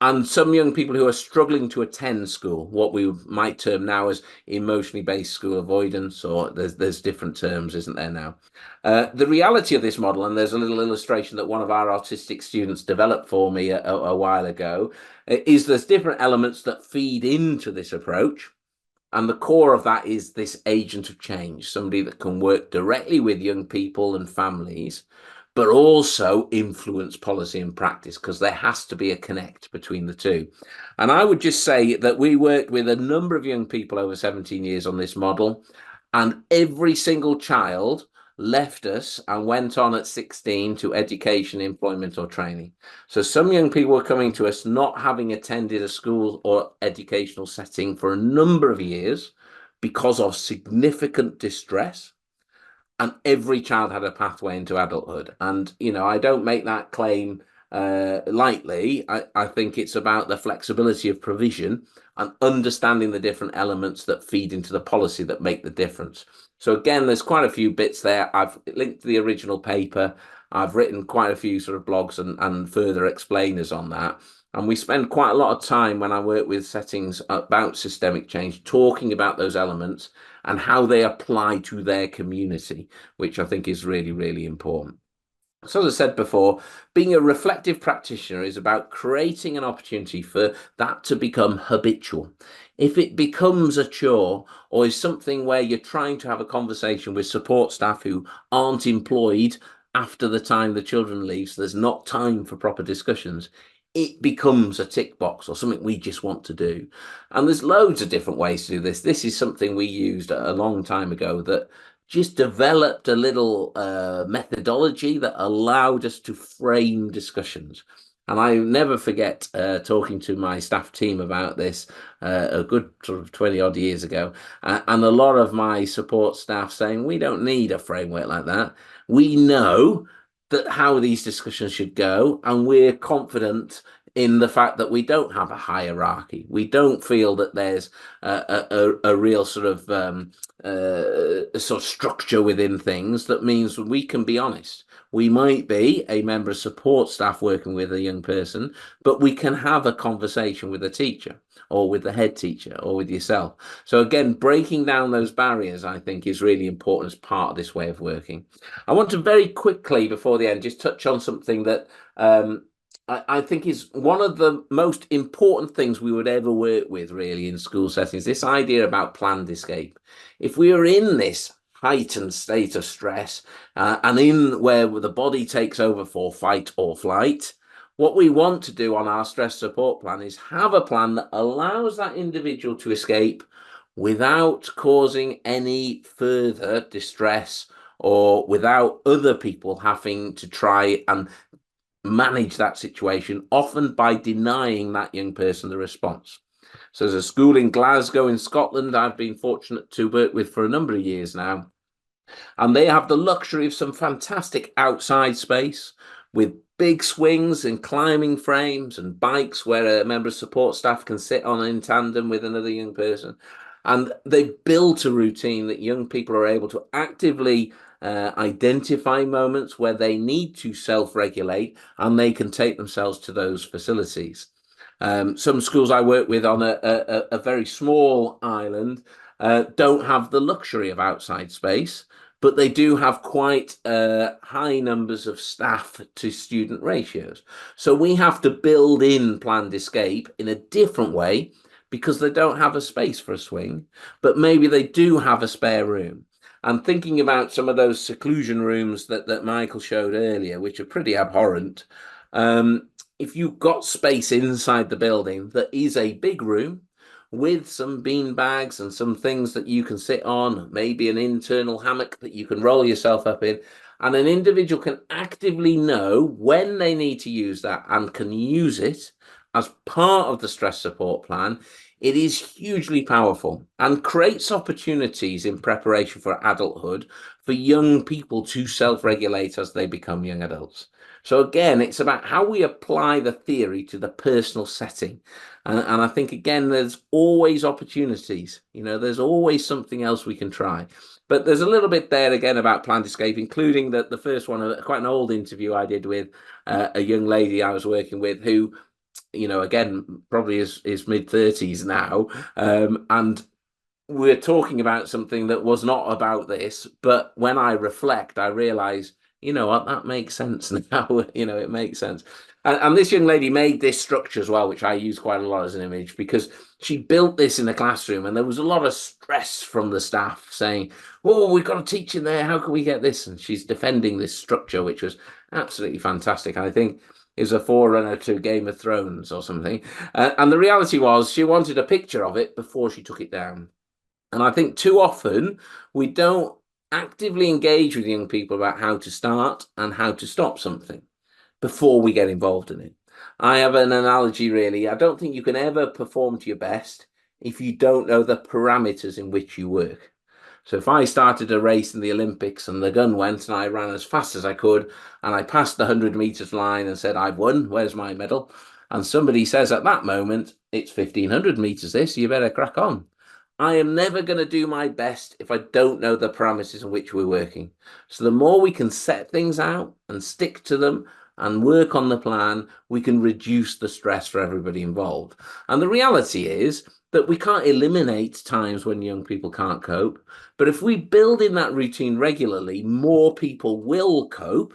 And some young people who are struggling to attend school, what we might term now as emotionally based school avoidance, or there's different terms, isn't there now? The reality of this model, and there's a little illustration that one of our autistic students developed for me a while ago, is there's different elements that feed into this approach. And the core of that is this agent of change, somebody that can work directly with young people and families, but also influence policy and practice, because there has to be a connect between the two. And I would just say that we worked with a number of young people over 17 years on this model, and every single child left us and went on at 16 to education, employment, or training. So some young people were coming to us not having attended a school or educational setting for a number of years because of significant distress. And every child had a pathway into adulthood. And, I don't make that claim lightly. I think it's about the flexibility of provision and understanding the different elements that feed into the policy that make the difference. So again, there's quite a few bits there. I've linked to the original paper. I've written quite a few sort of blogs and further explainers on that. And we spend quite a lot of time when I work with settings about systemic change, talking about those elements and how they apply to their community, which I think is really, really important. So as I said before, being a reflective practitioner is about creating an opportunity for that to become habitual. If it becomes a chore or is something where you're trying to have a conversation with support staff who aren't employed after the time the children leave, so there's not time for proper discussions, it becomes a tick box or something we just want to do. And there's loads of different ways to do this. This is something we used a long time ago that just developed a little methodology that allowed us to frame discussions. And I never forget talking to my staff team about this a good sort of 20 odd years ago. And a lot of my support staff saying, we don't need a framework like that. We know that how these discussions should go, and we're confident in the fact that we don't have a hierarchy. We don't feel that there's a real sort of structure within things. That means we can be honest. We might be a member of support staff working with a young person, but we can have a conversation with a teacher or with the head teacher or with yourself. So again, breaking down those barriers, I think, is really important as part of this way of working. I want to very quickly, before the end, just touch on something that I think is one of the most important things we would ever work with, really, in school settings, this idea about planned escape. If we are in this heightened state of stress and in where the body takes over for fight or flight, what we want to do on our stress support plan is have a plan that allows that individual to escape without causing any further distress or without other people having to try and manage that situation, often by denying that young person the response. So there's a school in Glasgow in Scotland I've been fortunate to work with for a number of years now. And they have the luxury of some fantastic outside space with big swings and climbing frames and bikes where a member of support staff can sit on in tandem with another young person. And they've built a routine that young people are able to actively identify moments where they need to self-regulate, and they can take themselves to those facilities. Some schools I work with on a very small island don't have the luxury of outside space, but they do have quite high numbers of staff to student ratios. So we have to build in planned escape in a different way because they don't have a space for a swing, but maybe they do have a spare room. And thinking about some of those seclusion rooms that Michael showed earlier, which are pretty abhorrent, if you've got space inside the building that is a big room with some bean bags and some things that you can sit on, maybe an internal hammock that you can roll yourself up in, and an individual can actively know when they need to use that and can use it as part of the stress support plan, it is hugely powerful and creates opportunities in preparation for adulthood for young people to self-regulate as they become young adults. So again, it's about how we apply the theory to the personal setting. And I think, again, there's always opportunities. There's always something else we can try. But there's a little bit there, again, about planned escape, including the first one, quite an old interview I did with a young lady I was working with who, again, probably is mid-30s now. And we're talking about something that was not about this. But when I reflect, I realise, what, that makes sense now. It makes sense. And this young lady made this structure as well, which I use quite a lot as an image, because she built this in the classroom and there was a lot of stress from the staff saying, oh, we've got a teacher there, how can we get this? And she's defending this structure, which was absolutely fantastic. I think it was a forerunner to Game of Thrones or something. And the reality was she wanted a picture of it before she took it down. And I think too often we don't actively engage with young people about how to start and how to stop something before we get involved in it. I have an analogy, really. I don't think you can ever perform to your best if you don't know the parameters in which you work. So if I started a race in the Olympics and the gun went and I ran as fast as I could and I passed the 100 meters line and said, I've won, where's my medal? And somebody says at that moment, it's 1500 meters this, you better crack on. I am never going to do my best if I don't know the parameters in which we're working. So the more we can set things out and stick to them and work on the plan, we can reduce the stress for everybody involved. And the reality is that we can't eliminate times when young people can't cope. But if we build in that routine regularly, more people will cope.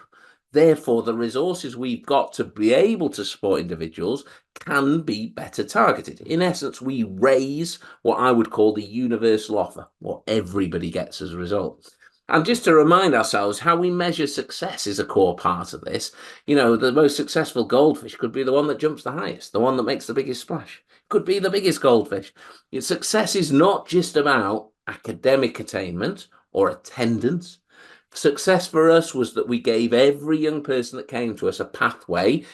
Therefore, the resources we've got to be able to support individuals can be better targeted. In essence, we raise what I would call the universal offer, what everybody gets as a result. And just to remind ourselves, how we measure success is a core part of this. You know, the most successful goldfish could be the one that jumps the highest, the one that makes the biggest splash. Could be the biggest goldfish. Success is not just about academic attainment or attendance. Success for us was that we gave every young person that came to us a pathway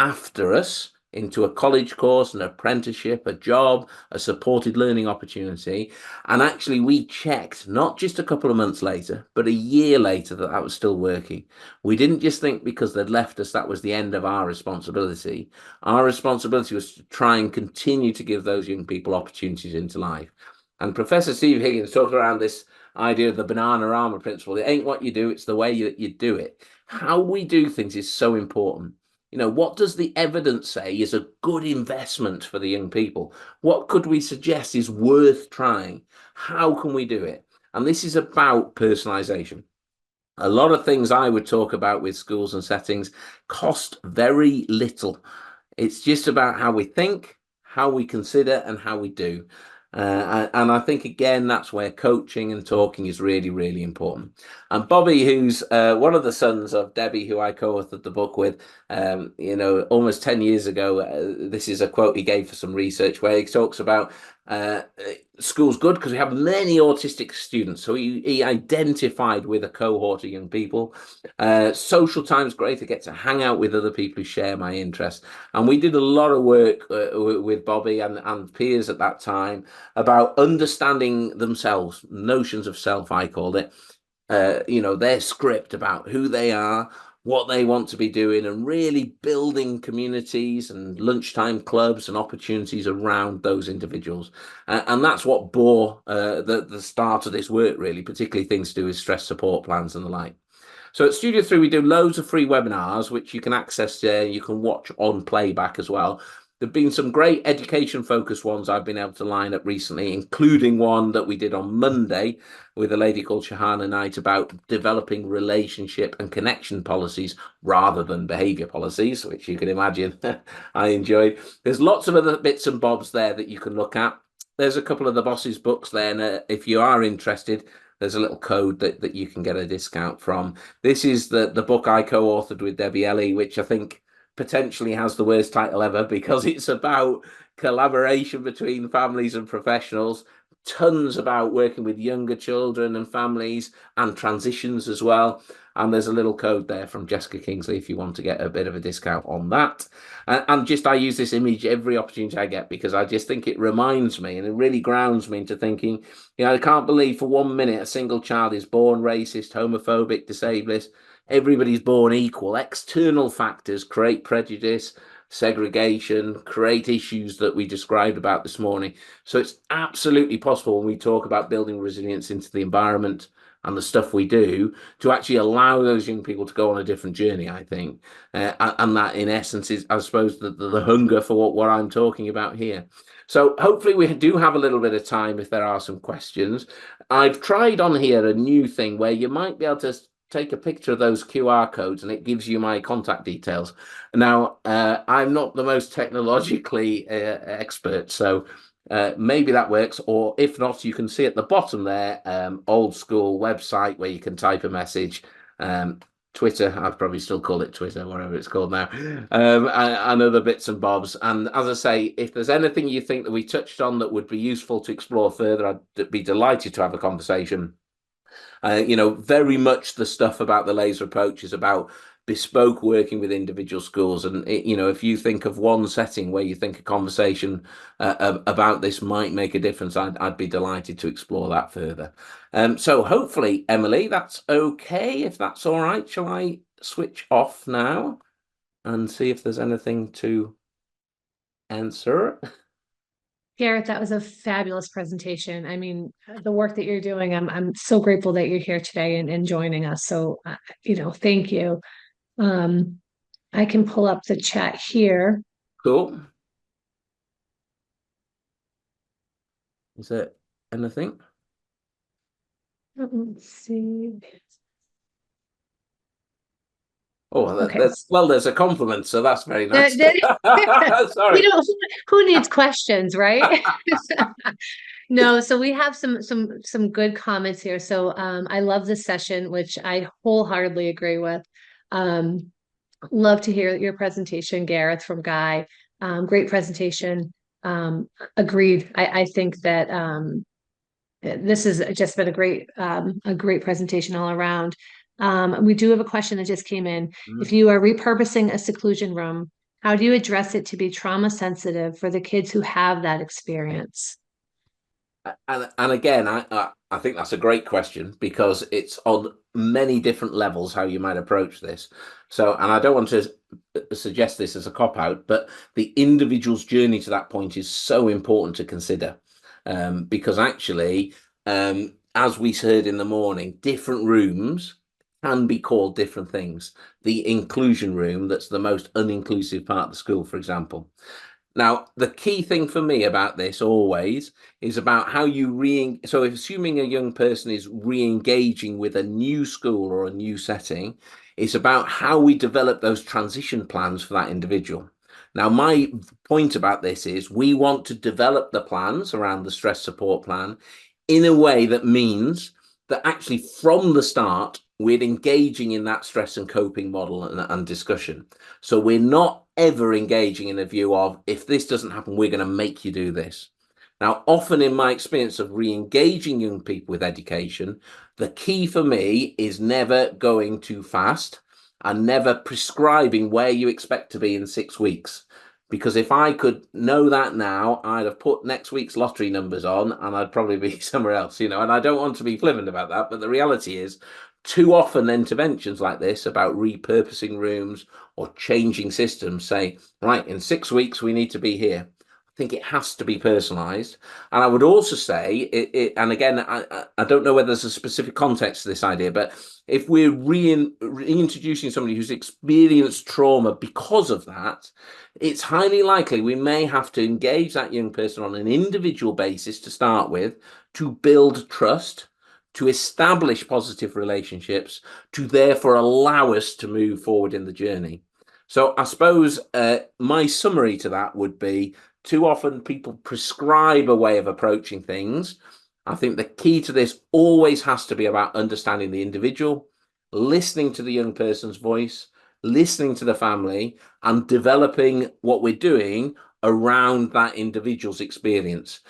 after us into a college course, an apprenticeship, a job, a supported learning opportunity. And actually, we checked not just a couple of months later, but a year later that that was still working. We didn't just think because they'd left us that was the end of our responsibility. Our responsibility was to try and continue to give those young people opportunities into life. And Professor Steve Higgins talked around this idea of the banana armor principle. It ain't what you do, it's the way you do it. How we do things is so important. You know, what does the evidence say is a good investment for the young people? What could we suggest is worth trying? How can we do it? And this is about personalization. A lot of things I would talk about with schools and settings cost very little. It's just about how we think, how we consider, and how we do. And I think, again, that's where coaching and talking is really, really important. And Bobby, who's one of the sons of Debbie, who I co-authored the book with, you know, almost 10 years ago, this is a quote he gave for some research where he talks about school's good because we have many autistic students. So he identified with a cohort of young people. Social time's great. I get to hang out with other people who share my interests. And we did a lot of work with Bobby and peers at that time about understanding themselves, notions of self, I called it, you know, their script about who they are, what they want to be doing, and really building communities and lunchtime clubs and opportunities around those individuals. And that's what bore the start of this work, really, particularly things to do with stress support plans and the like. So at Studio 3, we do loads of free webinars, which you can access there. You can watch on playback as well. There've been some great education-focused ones I've been able to line up recently, including one that we did on Monday with a lady called Shahana Knight about developing relationship and connection policies rather than behavior policies, which you can imagine I enjoyed. There's lots of other bits and bobs there that you can look at. There's a couple of the boss's books there, and if you are interested, there's a little code that you can get a discount from. This is the book I co-authored with Debbie Ellie, which I think potentially has the worst title ever because it's about collaboration between families and professionals, tons about working with younger children and families and transitions as well. And there's a little code there from Jessica Kingsley if you want to get a bit of a discount on that. And just I use this image every opportunity I get because I just think it reminds me and it really grounds me into thinking, you know, I can't believe for 1 minute a single child is born racist, homophobic, disabled. Everybody's born equal. External factors create prejudice, segregation, create issues that we described about this morning. So it's absolutely possible when we talk about building resilience into the environment and the stuff we do to actually allow those young people to go on a different journey, I think. And that, in essence, is, I suppose, the hunger for what I'm talking about here. So hopefully we do have a little bit of time if there are some questions. I've tried on here a new thing where you might be able to take a picture of those QR codes and it gives you my contact details. Now, I'm not the most technologically expert, so maybe that works, or if not, you can see at the bottom there, old school website where you can type a message. Twitter, I'd probably still call it Twitter, whatever it's called now, and other bits and bobs. And as I say, if there's anything you think that we touched on that would be useful to explore further, I'd be delighted to have a conversation. You know, very much the stuff about the laser approach is about bespoke working with individual schools. And, you know, if you think of one setting where you think a conversation about this might make a difference, I'd be delighted to explore that further. So hopefully, Emily, that's okay. If that's all right, shall I switch off now and see if there's anything to answer? Gareth, that was a fabulous presentation. I mean, the work that you're doing, I'm so grateful that you're here today and joining us. So, you know, thank you. I can pull up the chat here. Cool. Is there anything? Let's see. Oh, Okay. there's a compliment, so that's very nice. We Sorry. don't, who needs questions, right? No, so we have some good comments here. So I love this session, which I wholeheartedly agree with. Um, love to hear your presentation, Gareth from Guy. Great presentation. Agreed. I think that this has just been a great presentation all around. We do have a question that just came in. If you are repurposing a seclusion room, how do you address it to be trauma sensitive for the kids who have that experience? And again, I think that's a great question because it's on many different levels how you might approach this. So, and I don't want to suggest this as a cop out, but the individual's journey to that point is so important to consider, because actually, as we heard in the morning, different rooms can be called different things. The inclusion room, that's the most uninclusive part of the school, for example. Now, the key thing for me about this always is about how you so assuming a young person is re-engaging with a new school or a new setting, it's about how we develop those transition plans for that individual. Now, my point about this is we want to develop the plans around the stress support plan in a way that means that actually from the start, we're engaging in that stress and coping model and discussion. So we're not ever engaging in a view of, if this doesn't happen, we're going to make you do this. Now, often in my experience of re-engaging young people with education, the key for me is never going too fast and never prescribing where you expect to be in 6 weeks. Because if I could know that now, I'd have put next week's lottery numbers on and I'd probably be somewhere else, and I don't want to be flippant about that. But the reality is, too often interventions like this about repurposing rooms or changing systems say, right, in 6 weeks, we need to be here. I think it has to be personalized. And I would also say, and again, I don't know whether there's a specific context to this idea, but if we're reintroducing somebody who's experienced trauma because of that, it's highly likely we may have to engage that young person on an individual basis to start with to build trust, to establish positive relationships, to therefore allow us to move forward in the journey. So I suppose my summary to that would be, too often people prescribe a way of approaching things. I think the key to this always has to be about understanding the individual, listening to the young person's voice, listening to the family, and developing what we're doing around that individual's experience.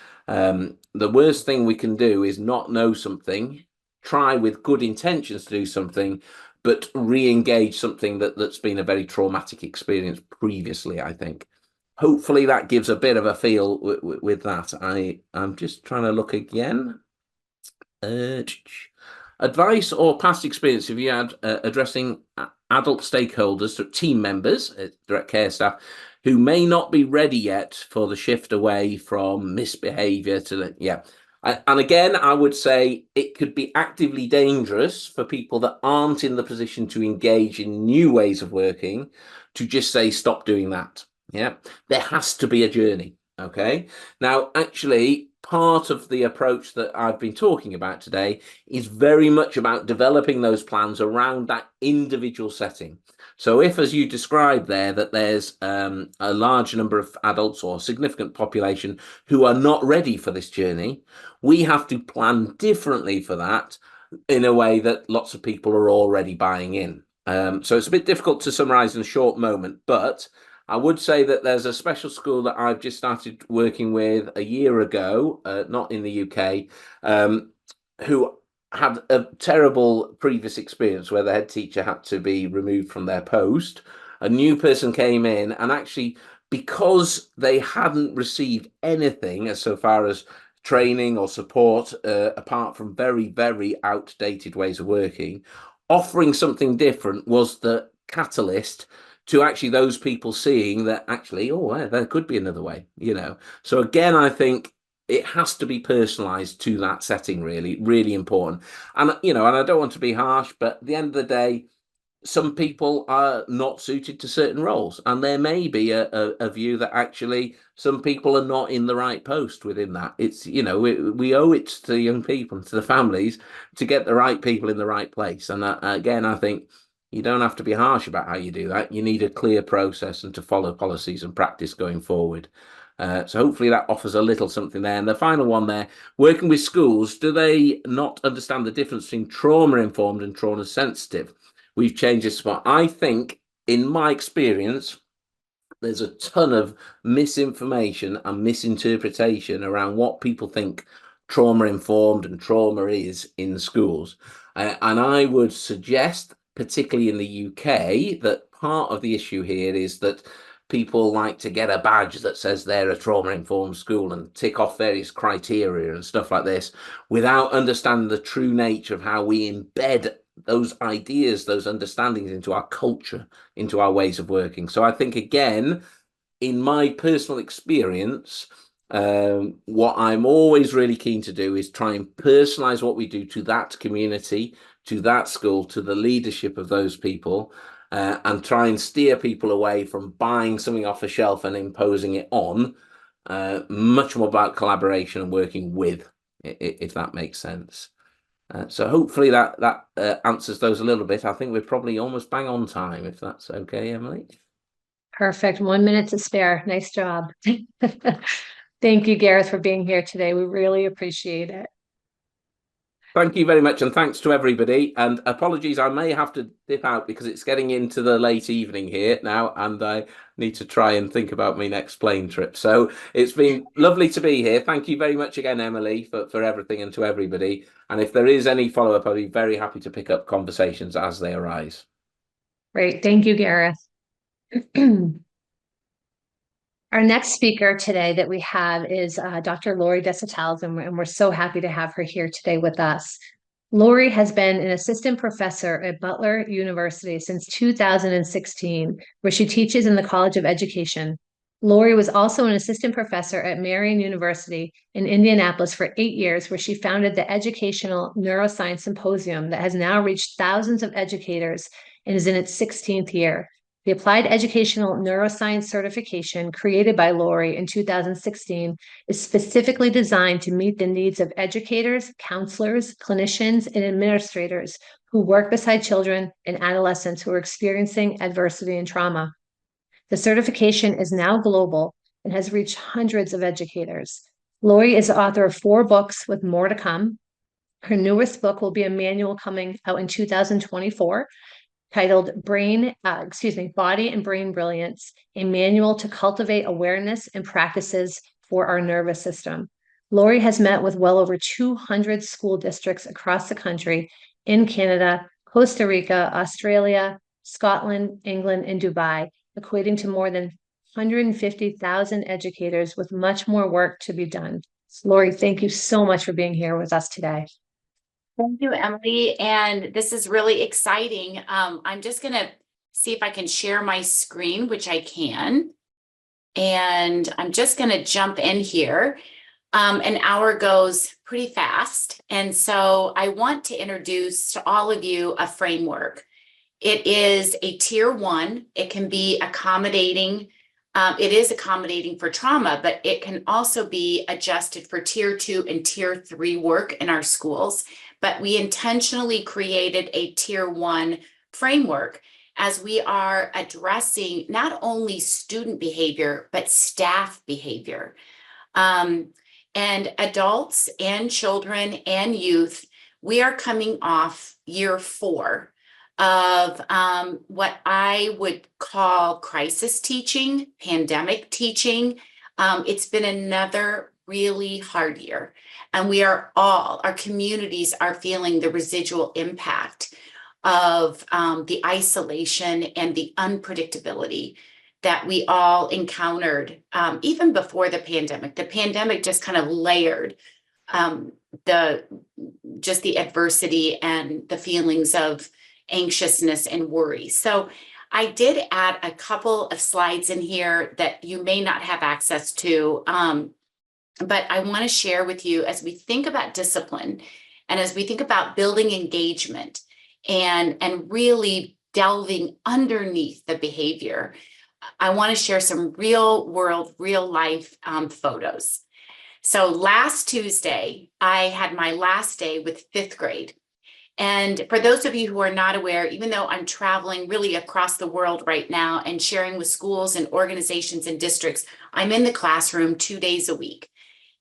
The worst thing we can do is not know something, try with good intentions to do something, but re-engage something that's been a very traumatic experience previously, I think. Hopefully that gives a bit of a feel with that. I'm just trying to look again. Advice or past experience have you had addressing adult stakeholders, so team members, direct care staff, who may not be ready yet for the shift away from misbehavior to the, and again, I would say it could be actively dangerous for people that aren't in the position to engage in new ways of working to just say, stop doing that. Yeah, there has to be a journey. Okay. Now, actually, part of the approach that I've been talking about today is very much about developing those plans around that individual setting. So if, as you described there, that there's a large number of adults or significant population who are not ready for this journey, we have to plan differently for that in a way that lots of people are already buying in. So it's a bit difficult to summarize in a short moment, but I would say that there's a special school that I've just started working with a year ago, not in the UK, who had a terrible previous experience where the head teacher had to be removed from their post. A new person came in, and actually, because they hadn't received anything as so far as training or support, apart from very, very outdated ways of working, offering something different was the catalyst to actually those people seeing that actually, oh, there could be another way, So again, I think it has to be personalized to that setting, really, really important. And, and I don't want to be harsh, but at the end of the day, some people are not suited to certain roles. And there may be a view that actually some people are not in the right post within that. It's, we owe it to young people and to the families to get the right people in the right place. And again, I think you don't have to be harsh about how you do that. You need a clear process and to follow policies and practice going forward. So hopefully that offers a little something there. And the final one there, working with schools, do they not understand the difference between trauma-informed and trauma-sensitive? We've changed this one. I think, in my experience, there's a ton of misinformation and misinterpretation around what people think trauma-informed and trauma is in schools. And I would suggest, particularly in the UK, that part of the issue here is that people like to get a badge that says they're a trauma-informed school and tick off various criteria and stuff like this without understanding the true nature of how we embed those ideas, those understandings into our culture, into our ways of working. So I think, again, in my personal experience, what I'm always really keen to do is try and personalize what we do to that community, to that school, to the leadership of those people, and try and steer people away from buying something off a shelf and imposing it on. Much more about collaboration and working with, if that makes sense. So hopefully that answers those a little bit. I think we're probably almost bang on time, if that's okay, Emily. Perfect. 1 minute to spare. Nice job. Thank you, Gareth, for being here today. We really appreciate it. Thank you very much, and thanks to everybody. And apologies, I may have to dip out because it's getting into the late evening here now, and I need to try and think about my next plane trip. So it's been lovely to be here. Thank you very much again, Emily, for everything, and to everybody. And if there is any follow-up, I'll be very happy to pick up conversations as they arise. Great. Thank you, Gareth. Our next speaker today that we have is Dr. Lori Desautels, and we're so happy to have her here today with us. Lori has been an assistant professor at Butler University since 2016, where she teaches in the College of Education. Lori was also an assistant professor at Marian University in Indianapolis for 8 years, where she founded the Educational Neuroscience Symposium that has now reached thousands of educators and is in its 16th year. The Applied Educational Neuroscience certification created by Lori in 2016 is specifically designed to meet the needs of educators, counselors, clinicians, and administrators who work beside children and adolescents who are experiencing adversity and trauma. The certification is now global and has reached hundreds of educators. Lori is the author of 4 books with more to come. Her newest book will be a manual coming out in 2024. Titled Body and Brain Brilliance, a manual to cultivate awareness and practices for our nervous system. Lori has met with well over 200 school districts across the country in Canada, Costa Rica, Australia, Scotland, England, and Dubai, equating to more than 150,000 educators with much more work to be done. Lori, thank you so much for being here with us today. Thank you, Emily. And this is really exciting. I'm just going to see if I can share my screen, which I can. And I'm just going to jump in here. An hour goes pretty fast. And so I want to introduce to all of you a framework. It is a tier 1. It can be accommodating. It is accommodating for trauma, but it can also be adjusted for tier 2 and tier 3 work in our schools. But we intentionally created a tier 1 framework as we are addressing not only student behavior, but staff behavior. And adults and children and youth, we are coming off year 4 of what I would call crisis teaching, pandemic teaching. It's been another really hard year. And we are all, our communities are feeling the residual impact of the isolation and the unpredictability that we all encountered even before the pandemic. The pandemic just kind of layered the adversity and the feelings of anxiousness and worry. So I did add a couple of slides in here that you may not have access to. But I want to share with you as we think about discipline and as we think about building engagement and really delving underneath the behavior, I want to share some real world, real life photos. So last Tuesday, I had my last day with 5th grade. And for those of you who are not aware, even though I'm traveling really across the world right now and sharing with schools and organizations and districts, I'm in the classroom 2 days a week.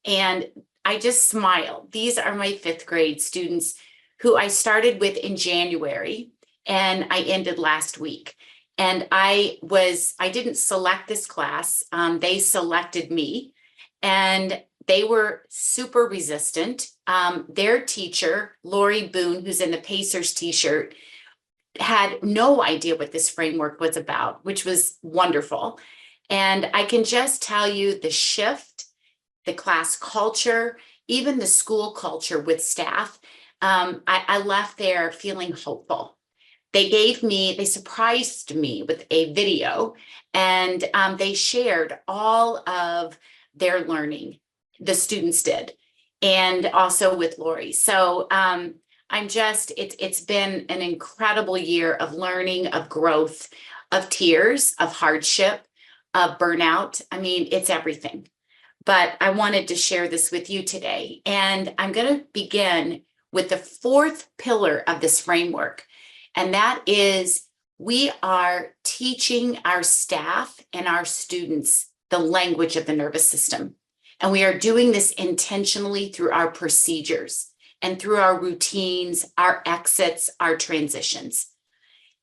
And I just smile. These are my 5th grade students who I started with in January and I ended last week. And I didn't select this class. They selected me and they were super resistant. Their teacher, Lori Boone, who's in the Pacers t-shirt, had no idea what this framework was about, which was wonderful. And I can just tell you the shift, the class culture, even the school culture with staff. I left there feeling hopeful. They surprised me with a video and they shared all of their learning, the students did, and also with Lori. So it's been an incredible year of learning, of growth, of tears, of hardship, of burnout. I mean, it's everything. But I wanted to share this with you today. And I'm going to begin with the 4th pillar of this framework. And that is, we are teaching our staff and our students the language of the nervous system. And we are doing this intentionally through our procedures and through our routines, our exits, our transitions.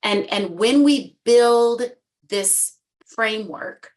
And when we build this framework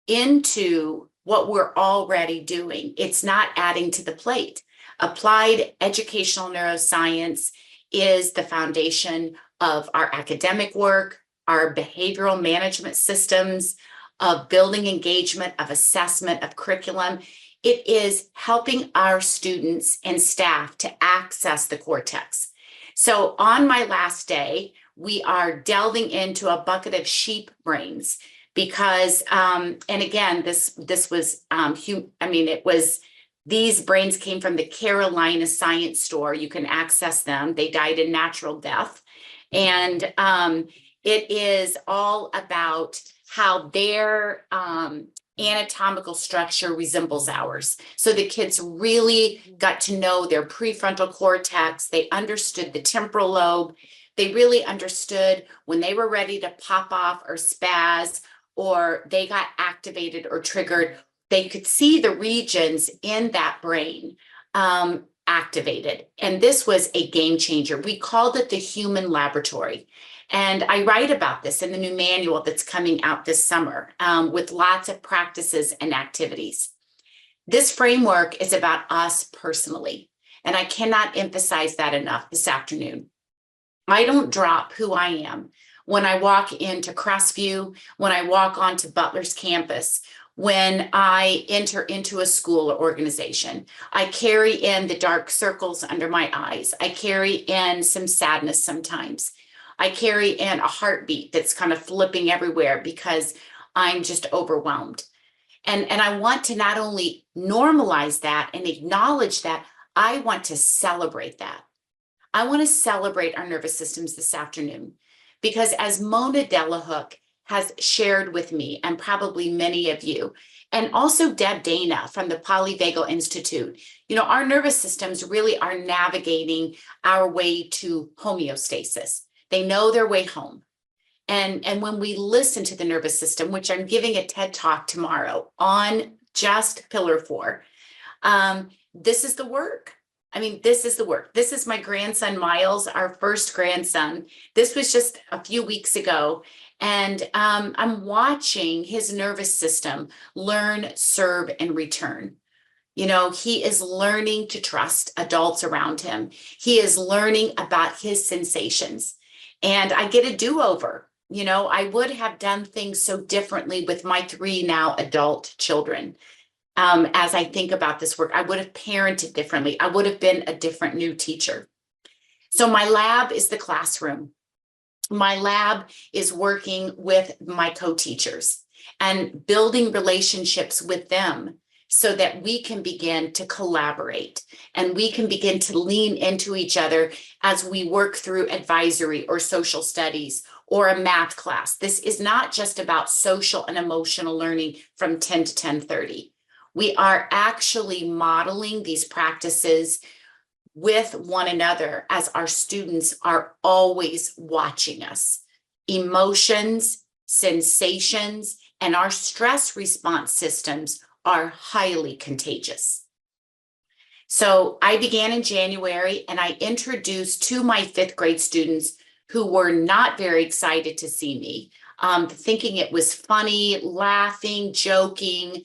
into what we're already doing, it's not adding to the plate. Applied educational neuroscience is the foundation of our academic work, our behavioral management systems, of building engagement, of assessment, of curriculum. It is helping our students and staff to access the cortex. So on my last day, we are delving into a bucket of sheep brains because, and again, these brains came from the Carolina Science Store. You can access them. They died a natural death. And it is all about how their anatomical structure resembles ours. So the kids really got to know their prefrontal cortex. They understood the temporal lobe. They really understood when they were ready to pop off or spaz, or they got activated or triggered. They could see the regions in that brain activated. And this was a game changer. We called it the human laboratory. And I write about this in the new manual that's coming out this summer with lots of practices and activities. This framework is about us personally. And I cannot emphasize that enough this afternoon. I don't drop who I am when I walk into Crestview, when I walk onto Butler's campus, when I enter into a school or organization. I carry in the dark circles under my eyes. I carry in some sadness sometimes. I carry in a heartbeat that's kind of flipping everywhere because I'm just overwhelmed. And I want to not only normalize that and acknowledge that, I want to celebrate that. I want to celebrate our nervous systems this afternoon because, as Mona Delahook has shared with me, and probably many of you, and also Deb Dana from the Polyvagal Institute, our nervous systems really are navigating our way to homeostasis. They know their way home. And when we listen to the nervous system, which I'm giving a TED Talk tomorrow on just Pillar 4, this is the work. I mean, this is the work. This is my grandson, Miles, our first grandson. This was just a few weeks ago. And I'm watching his nervous system learn, serve, and return. He is learning to trust adults around him. He is learning about his sensations. And I get a do-over. I would have done things so differently with my 3 now adult children. As I think about this work, I would have parented differently. I would have been a different new teacher. So my lab is the classroom. My lab is working with my co-teachers and building relationships with them so that we can begin to collaborate and we can begin to lean into each other as we work through advisory or social studies or a math class. This is not just about social and emotional learning from 10 to 10:30. We are actually modeling these practices with one another as our students are always watching us. Emotions, sensations, and our stress response systems are highly contagious. So I began in January, and I introduced to my 5th grade students who were not very excited to see me, thinking it was funny, laughing, joking.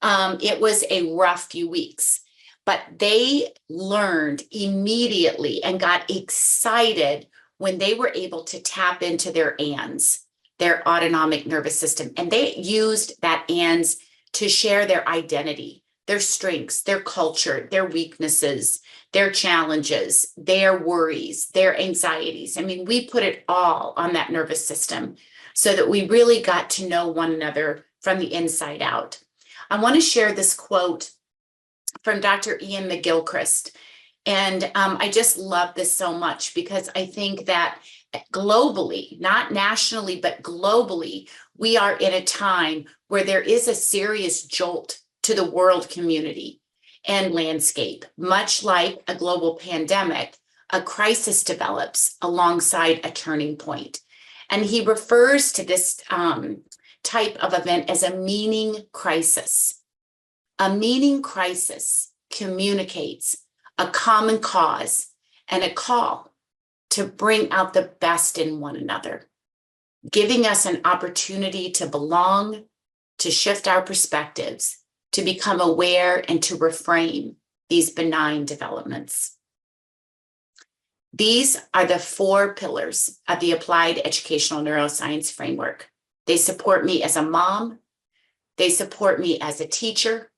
It was a rough few weeks, but they learned immediately and got excited when they were able to tap into their ANS, their autonomic nervous system. And they used that ANS to share their identity, their strengths, their culture, their weaknesses, their challenges, their worries, their anxieties. I mean, we put it all on that nervous system so that we really got to know one another from the inside out. I want to share this quote from Dr. Ian McGilchrist. And I just love this so much because I think that globally, not nationally, but globally, we are in a time where there is a serious jolt to the world community and landscape. Much like a global pandemic, a crisis develops alongside a turning point. And he refers to this type of event as a meaning crisis. A meaning crisis communicates a common cause and a call to bring out the best in one another, giving us an opportunity to belong, to shift our perspectives, to become aware, and to reframe these benign developments. These are the 4 pillars of the applied educational neuroscience framework. They support me as a mom. They support me as a teacher,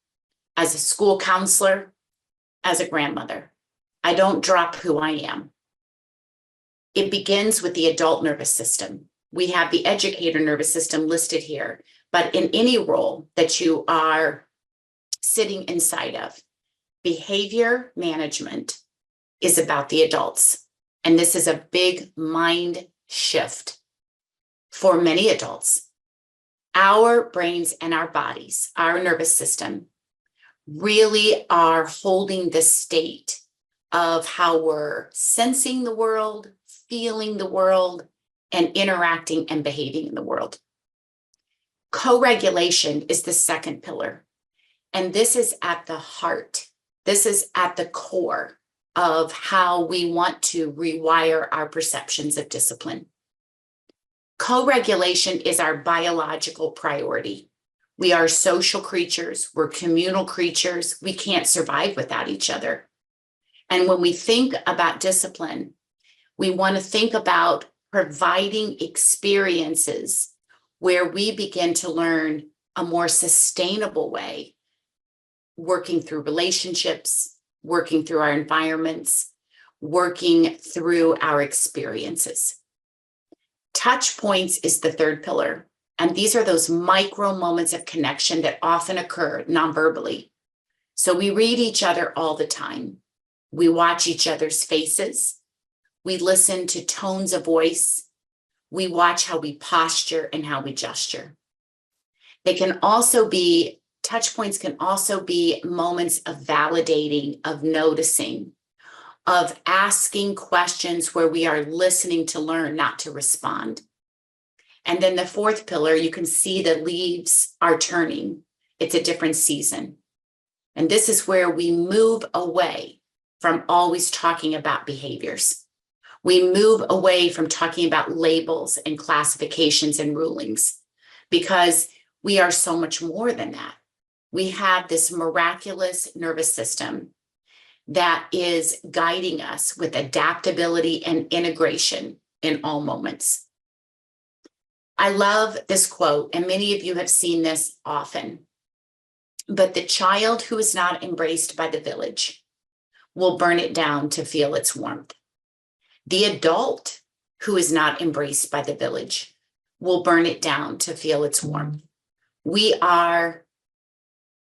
as a school counselor, as a grandmother. I don't drop who I am. It begins with the adult nervous system. We have the educator nervous system listed here, but in any role that you are sitting inside of, behavior management is about the adults. And this is a big mind shift for many adults. Our brains and our bodies, our nervous system, really are holding the state of how we're sensing the world, feeling the world, and interacting and behaving in the world. Co-regulation is the second pillar. And this is at the heart. This is at the core of how we want to rewire our perceptions of discipline. Co-regulation is our biological priority. We are social creatures. We're communal creatures. We can't survive without each other. And when we think about discipline, we want to think about providing experiences where we begin to learn a more sustainable way, working through relationships, working through our environments, working through our experiences. Touch points is the third pillar. And these are those micro moments of connection that often occur non-verbally. So we read each other all the time. We watch each other's faces. We listen to tones of voice. We watch how we posture and how we gesture. They can also be, touch points can also be moments of validating, of noticing, of asking questions where we are listening to learn, not to respond. And then the fourth pillar, you can see the leaves are turning. It's a different season. And this is where we move away from always talking about behaviors. We move away from talking about labels and classifications and rulings because we are so much more than that. We have this miraculous nervous system that is guiding us with adaptability and integration in all moments. I love this quote, and many of you have seen this often, but the child who is not embraced by the village will burn it down to feel its warmth. The adult who is not embraced by the village will burn it down to feel its warmth. We are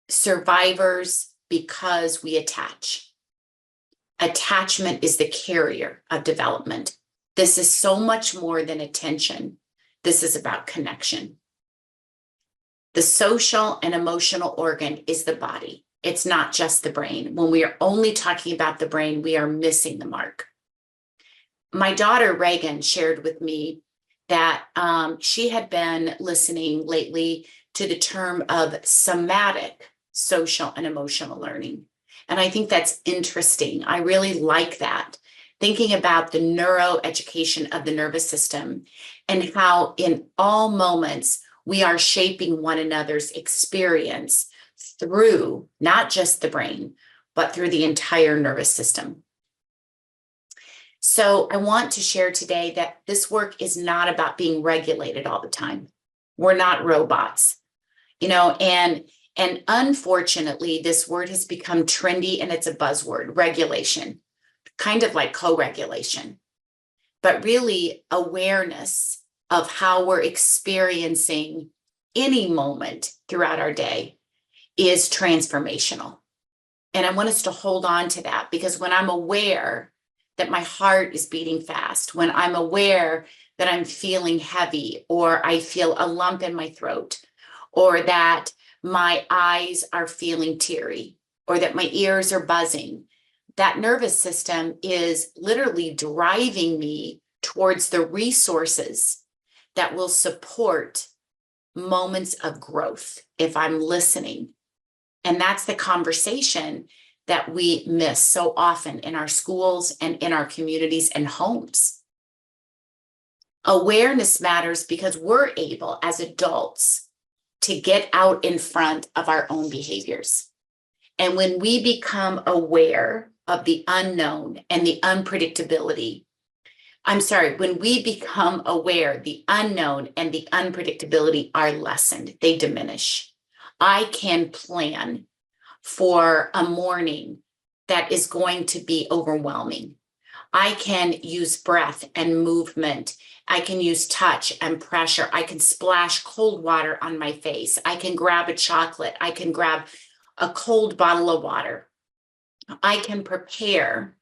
survivors because we attach. Attachment is the carrier of development. This is so much more than attention. This is about connection. The social and emotional organ is the body. It's not just the brain. When we are only talking about the brain, we are missing the mark. My daughter, Reagan, shared with me that she had been listening lately to the term of somatic social and emotional learning. And I think that's interesting. I really like that. Thinking about the neuroeducation of the nervous system and how in all moments we are shaping one another's experience through not just the brain, but through the entire nervous system. So I want to share today that this work is not about being regulated all the time. We're not robots, and unfortunately, this word has become trendy and it's a buzzword, regulation, kind of like co-regulation, but really awareness of how we're experiencing any moment throughout our day is transformational. And I want us to hold on to that, because when I'm aware that my heart is beating fast, when I'm aware that I'm feeling heavy, or I feel a lump in my throat, or that my eyes are feeling teary, or that my ears are buzzing, that nervous system is literally driving me towards the resources that will support moments of growth if I'm listening. And that's the conversation that we miss so often in our schools and in our communities and homes. Awareness matters because we're able as adults to get out in front of our own behaviors. And when we become aware of the unknown and the unpredictability, when we become aware, the unknown and the unpredictability are lessened, they diminish. I can plan for a morning that is going to be overwhelming. I can use breath and movement. I can use touch and pressure. I can splash cold water on my face. I can grab a chocolate. I can grab a cold bottle of water. I can prepare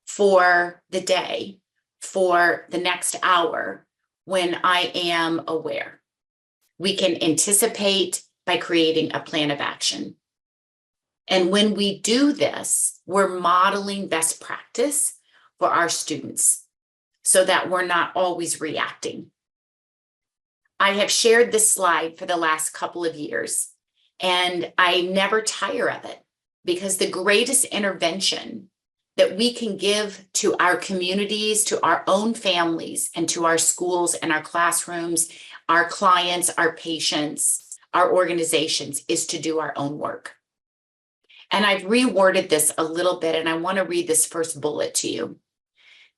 for the day, for the next hour when I am aware. We can anticipate by creating a plan of action. And when we do this, we're modeling best practice for our students so that we're not always reacting. I have shared this slide for the last couple of years, and I never tire of it, because the greatest intervention that we can give to our communities, to our own families, and to our schools and our classrooms, our clients, our patients, our organizations, is to do our own work. And I've reworded this a little bit, and I want to read this first bullet to you.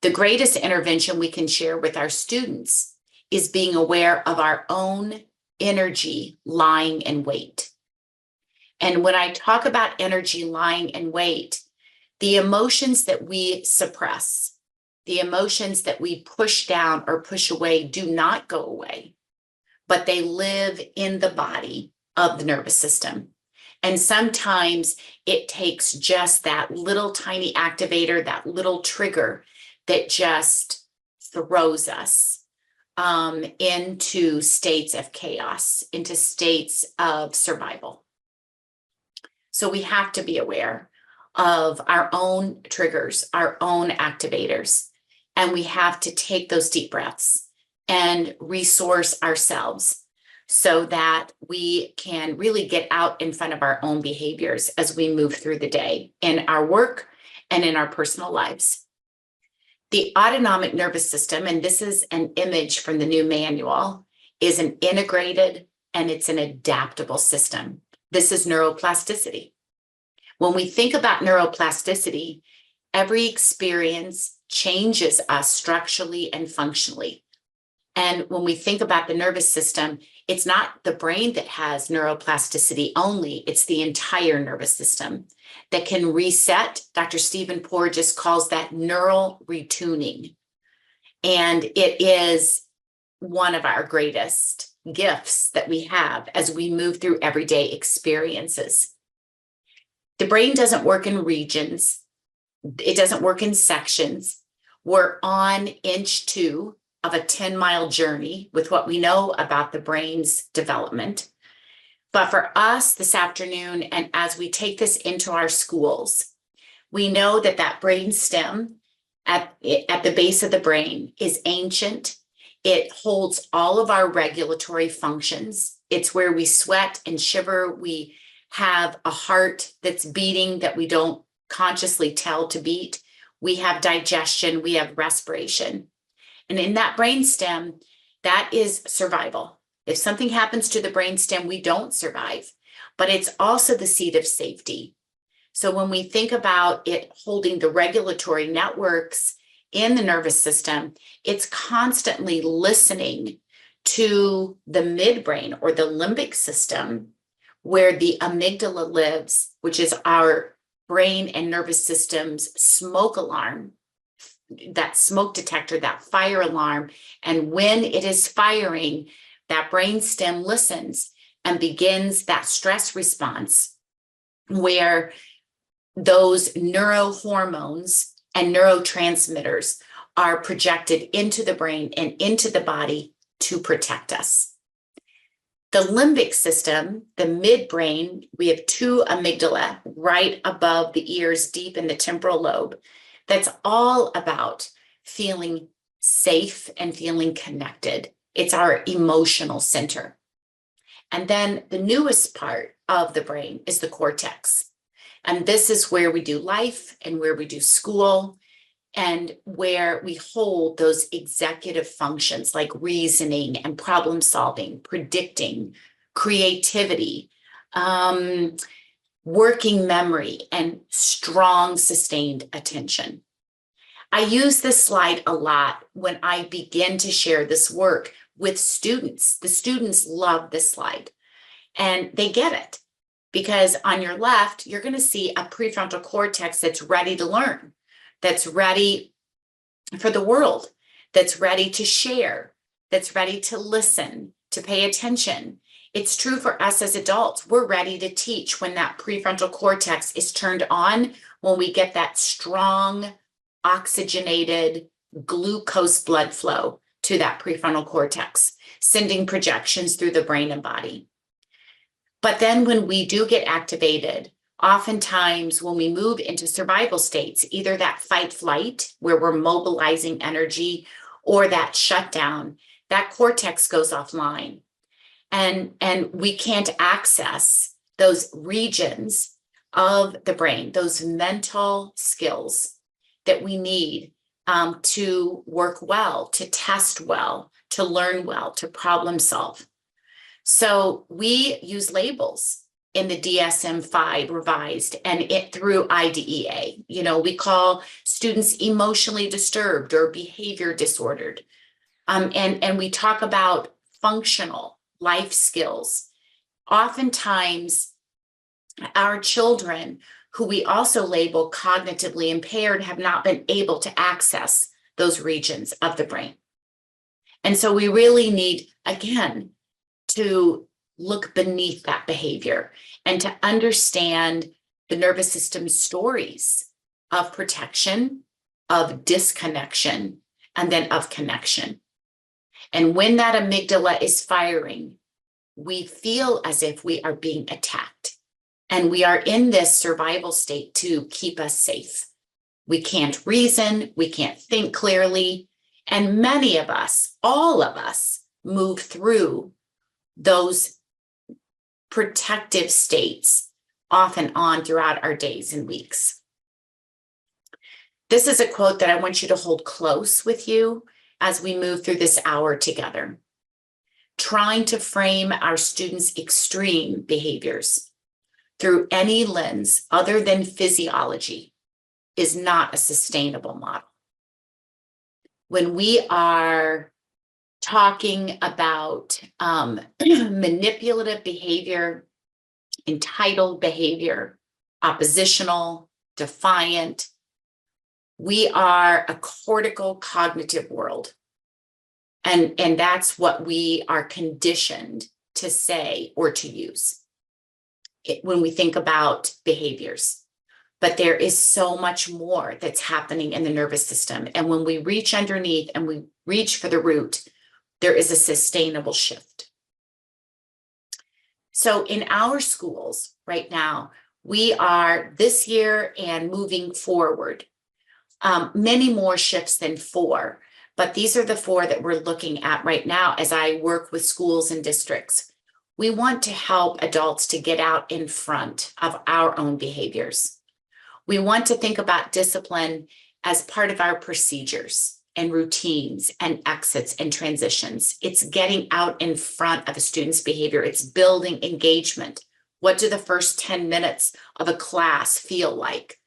The greatest intervention we can share with our students is being aware of our own energy lying in wait. And when I talk about energy lying in wait, the emotions that we suppress, the emotions that we push down or push away, do not go away, but they live in the body of the nervous system. And sometimes it takes just that little tiny activator, that little trigger that just throws us into states of chaos, into states of survival. So we have to be aware of our own triggers, our own activators, and we have to take those deep breaths and resource ourselves so that we can really get out in front of our own behaviors as we move through the day in our work and in our personal lives. The autonomic nervous system, and this is an image from the new manual, is an integrated and it's an adaptable system. This is neuroplasticity. When we think about neuroplasticity, every experience changes us structurally and functionally. And when we think about the nervous system, it's not the brain that has neuroplasticity only, it's the entire nervous system that can reset. Dr. Stephen Poore just calls that neural retuning. And it is one of our greatest gifts that we have as we move through everyday experiences. The brain doesn't work in regions. It doesn't work in sections. We're on inch 2 of a 10-mile journey with what we know about the brain's development. But for us this afternoon, and as we take this into our schools, we know that that brain stem at the base of the brain is ancient. It holds all of our regulatory functions. It's where we sweat and shiver. We have a heart that's beating that we don't consciously tell to beat. We have digestion, we have respiration. And in that brainstem, that is survival. If something happens to the brainstem, we don't survive, but it's also the seat of safety. So when we think about it holding the regulatory networks in the nervous system, it's constantly listening to the midbrain or the limbic system, where the amygdala lives, which is our brain and nervous system's smoke alarm, that smoke detector, that fire alarm. And when it is firing, that brain stem listens and begins that stress response, where those neurohormones and neurotransmitters are projected into the brain and into the body to protect us. The limbic system, the midbrain, we have two amygdala right above the ears, deep in the temporal lobe. That's all about feeling safe and feeling connected. It's our emotional center. And then the newest part of the brain is the cortex. And this is where we do life and where we do school and where we hold those executive functions like reasoning and problem solving, predicting, creativity, working memory, and strong sustained attention. I use this slide a lot when I begin to share this work with students. The students love this slide and they get it, because on your left, you're going to see a prefrontal cortex that's ready to learn, that's ready for the world, that's ready to share, that's ready to listen, to pay attention. It's true for us as adults. We're ready to teach when that prefrontal cortex is turned on, when we get that strong, oxygenated glucose blood flow to that prefrontal cortex, sending projections through the brain and body. But then when we do get activated, oftentimes when we move into survival states, either that fight flight where we're mobilizing energy, or that shutdown, that cortex goes offline. And we can't access those regions of the brain, those mental skills that we need to work well, to test well, to learn well, to problem solve. So we use labels in the DSM-5 revised and it through IDEA. You know, we call students emotionally disturbed or behavior disordered. And we talk about functional life skills. Oftentimes, our children, who we also label cognitively impaired, have not been able to access those regions of the brain. And so we really need, again, to look beneath that behavior and to understand the nervous system's stories of protection, of disconnection, and then of connection. And when that amygdala is firing, we feel as if we are being attacked. And we are in this survival state to keep us safe. We can't reason, we can't think clearly. And many of us, all of us, move through those protective states off and on throughout our days and weeks. This is a quote that I want you to hold close with you as we move through this hour together. Trying to frame our students' extreme behaviors through any lens other than physiology is not a sustainable model. When we are talking about manipulative behavior, entitled behavior, oppositional, defiant, we are a cortical cognitive world. And that's what we are conditioned to say or to use when we think about behaviors. But there is so much more that's happening in the nervous system. And when we reach underneath and we reach for the root, there is a sustainable shift. So in our schools right now, we are this year and moving forward, many more shifts than 4, but these are the 4 that we're looking at right now as I work with schools and districts. We want to help adults to get out in front of our own behaviors. We want to think about discipline as part of our procedures and routines and exits and transitions. It's getting out in front of a student's behavior. It's building engagement. What do the first 10 minutes of a class feel like?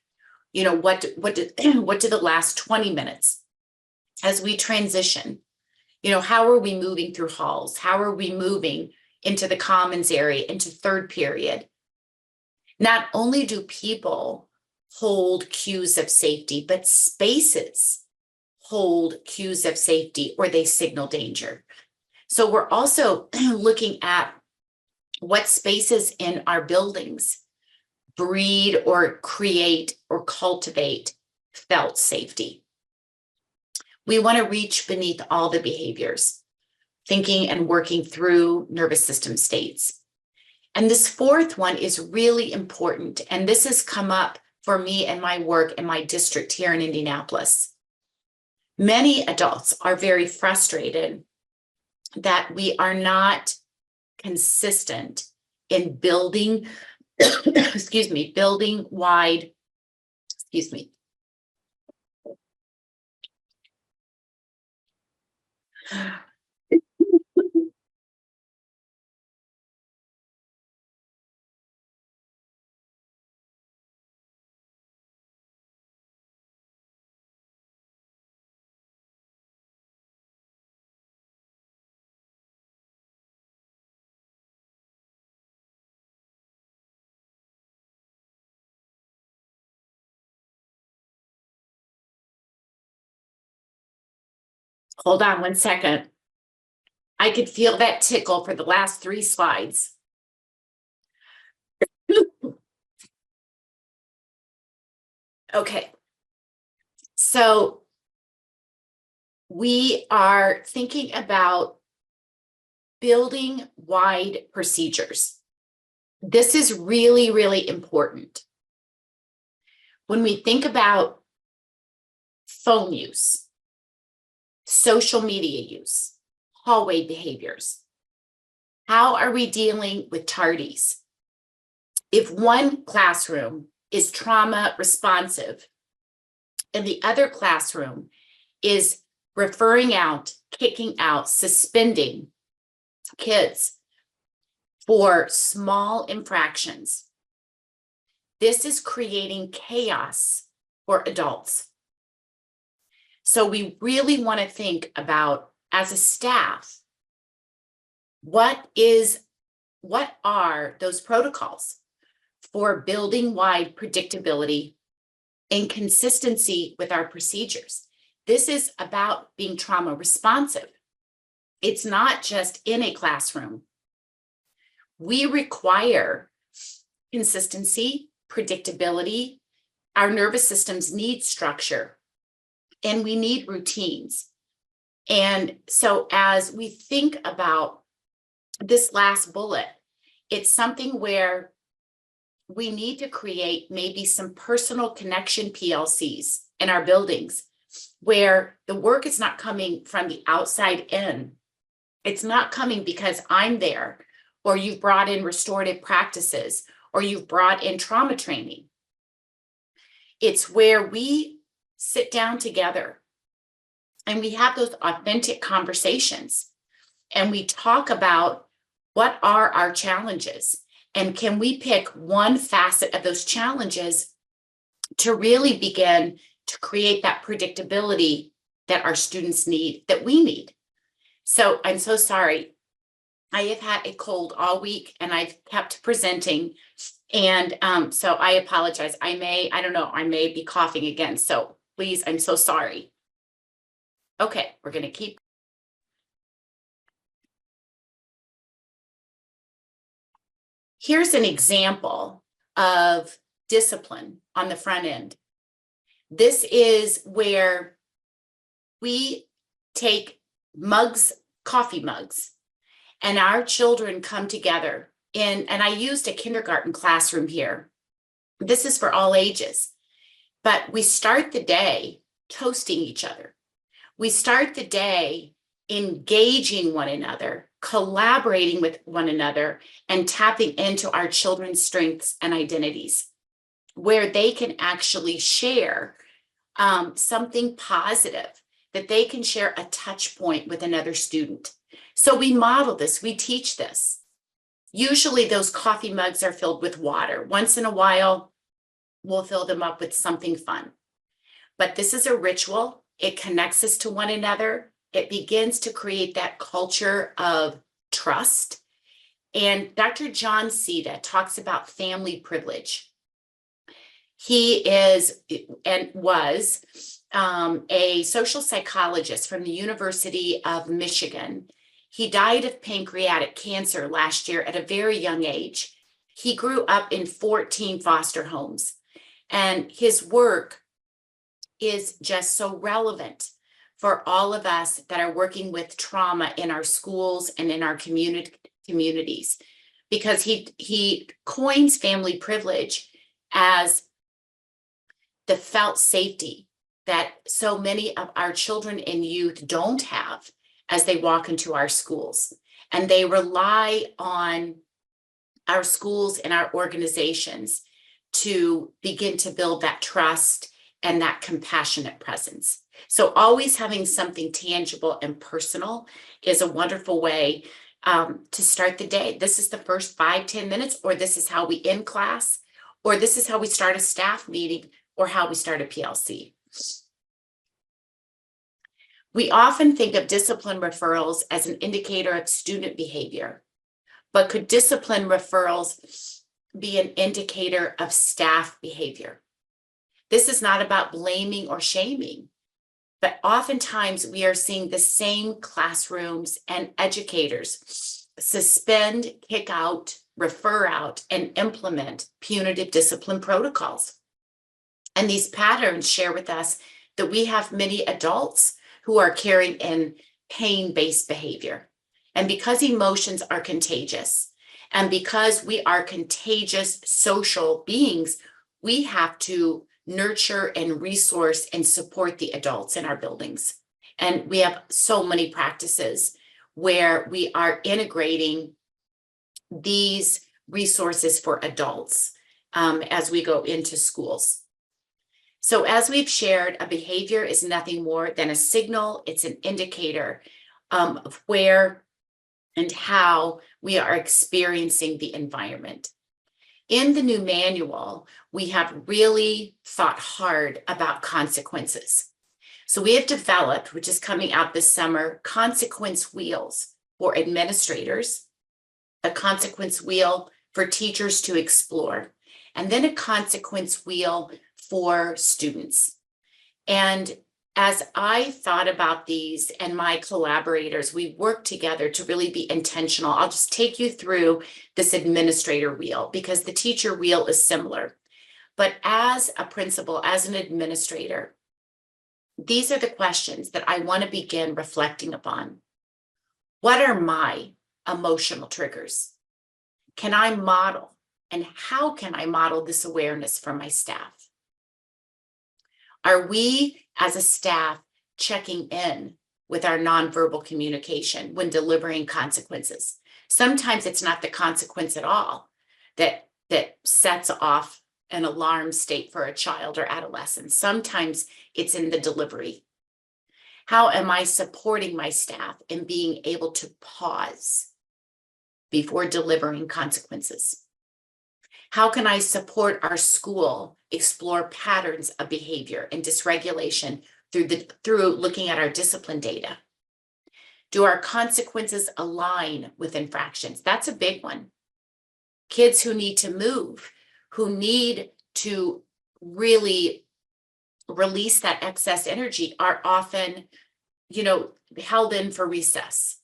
You know, what do the last 20 minutes as we transition? You know, how are we moving through halls? How are we moving into the commons area, into third period? Not only do people hold cues of safety, but spaces hold cues of safety or they signal danger. So we're also looking at what spaces in our buildings breed or create or cultivate felt safety. We want to reach beneath all the behaviors, thinking and working through nervous system states. And this 4th one is really important. And this has come up for me and my work in my district here in Indianapolis. Many adults are very frustrated that we are not consistent in building, building wide, Hold on 1 second. I could feel that tickle for the last 3 slides. Okay. So we are thinking about building wide procedures. This is really, really important. When we think about phone use, social media use, hallway behaviors, how are we dealing with tardies? If one classroom is trauma responsive and the other classroom is referring out, kicking out, suspending kids for small infractions, this is creating chaos for adults. So we really want to think about, as a staff, what are those protocols for building wide predictability and consistency with our procedures? This is about being trauma responsive. It's not just in a classroom. We require consistency, predictability. Our nervous systems need structure, and we need routines. And so as we think about this last bullet, it's something where we need to create maybe some personal connection PLCs in our buildings, where the work is not coming from the outside in. It's not coming because I'm there, or you've brought in restorative practices, or you've brought in trauma training. It's where we sit down together and we have those authentic conversations, and we talk about what are our challenges, and can we pick one facet of those challenges to really begin to create that predictability that our students need, that we need. So I'm so sorry. I have had a cold all week and I've kept presenting. And so I apologize. I may be coughing again. So please, I'm so sorry. Okay, we're going to keep. Here's an example of discipline on the front end. This is where we take mugs, coffee mugs, and our children come together and I used a kindergarten classroom here. This is for all ages, but we start the day toasting each other. We start the day engaging one another, collaborating with one another, and tapping into our children's strengths and identities, where they can actually share something positive, that they can share a touch point with another student. So we model this, we teach this. Usually those coffee mugs are filled with water. Once in a while, we'll fill them up with something fun. But this is a ritual. It connects us to one another. It begins to create that culture of trust. And Dr. John Sita talks about family privilege. He is and was a social psychologist from the University of Michigan. He died of pancreatic cancer last year at a very young age. He grew up in 14 foster homes, and his work is just so relevant for all of us that are working with trauma in our schools and in our communities, because he coins family privilege as the felt safety that so many of our children and youth don't have as they walk into our schools. And they rely on our schools and our organizations to begin to build that trust and that compassionate presence. So always having something tangible and personal is a wonderful way to start the day. This is the first 5-10 minutes, or this is how we end class, or this is how we start a staff meeting, or how we start a PLC. We often think of discipline referrals as an indicator of student behavior, but could discipline referrals be an indicator of staff behavior? This is not about blaming or shaming, but oftentimes we are seeing the same classrooms and educators suspend, kick out, refer out, and implement punitive discipline protocols. And these patterns share with us that we have many adults who are carrying in pain-based behavior. And because emotions are contagious, and because we are contagious social beings, we have to nurture and resource and support the adults in our buildings. And we have so many practices where we are integrating these resources for adults as we go into schools. So as we've shared, a behavior is nothing more than a signal. It's an indicator of where and how we are experiencing the environment. In the new manual, we have really thought hard about consequences. So we have developed, which is coming out this summer, consequence wheels for administrators, a consequence wheel for teachers to explore, and then a consequence wheel for students. And as I thought about these, and my collaborators, we worked together to really be intentional. I'll just take you through this administrator wheel, because the teacher wheel is similar. But as a principal, as an administrator, these are the questions that I want to begin reflecting upon. What are my emotional triggers? Can I model, and how can I model this awareness for my staff? Are we as a staff checking in with our nonverbal communication when delivering consequences? Sometimes it's not the consequence at all that sets off an alarm state for a child or adolescent. Sometimes it's in the delivery. How am I supporting my staff in being able to pause before delivering consequences? How can I support our school explore patterns of behavior and dysregulation through looking at our discipline data? Do our consequences align with infractions? That's a big one. Kids who need to move, who need to really release that excess energy, are often, held in for recess.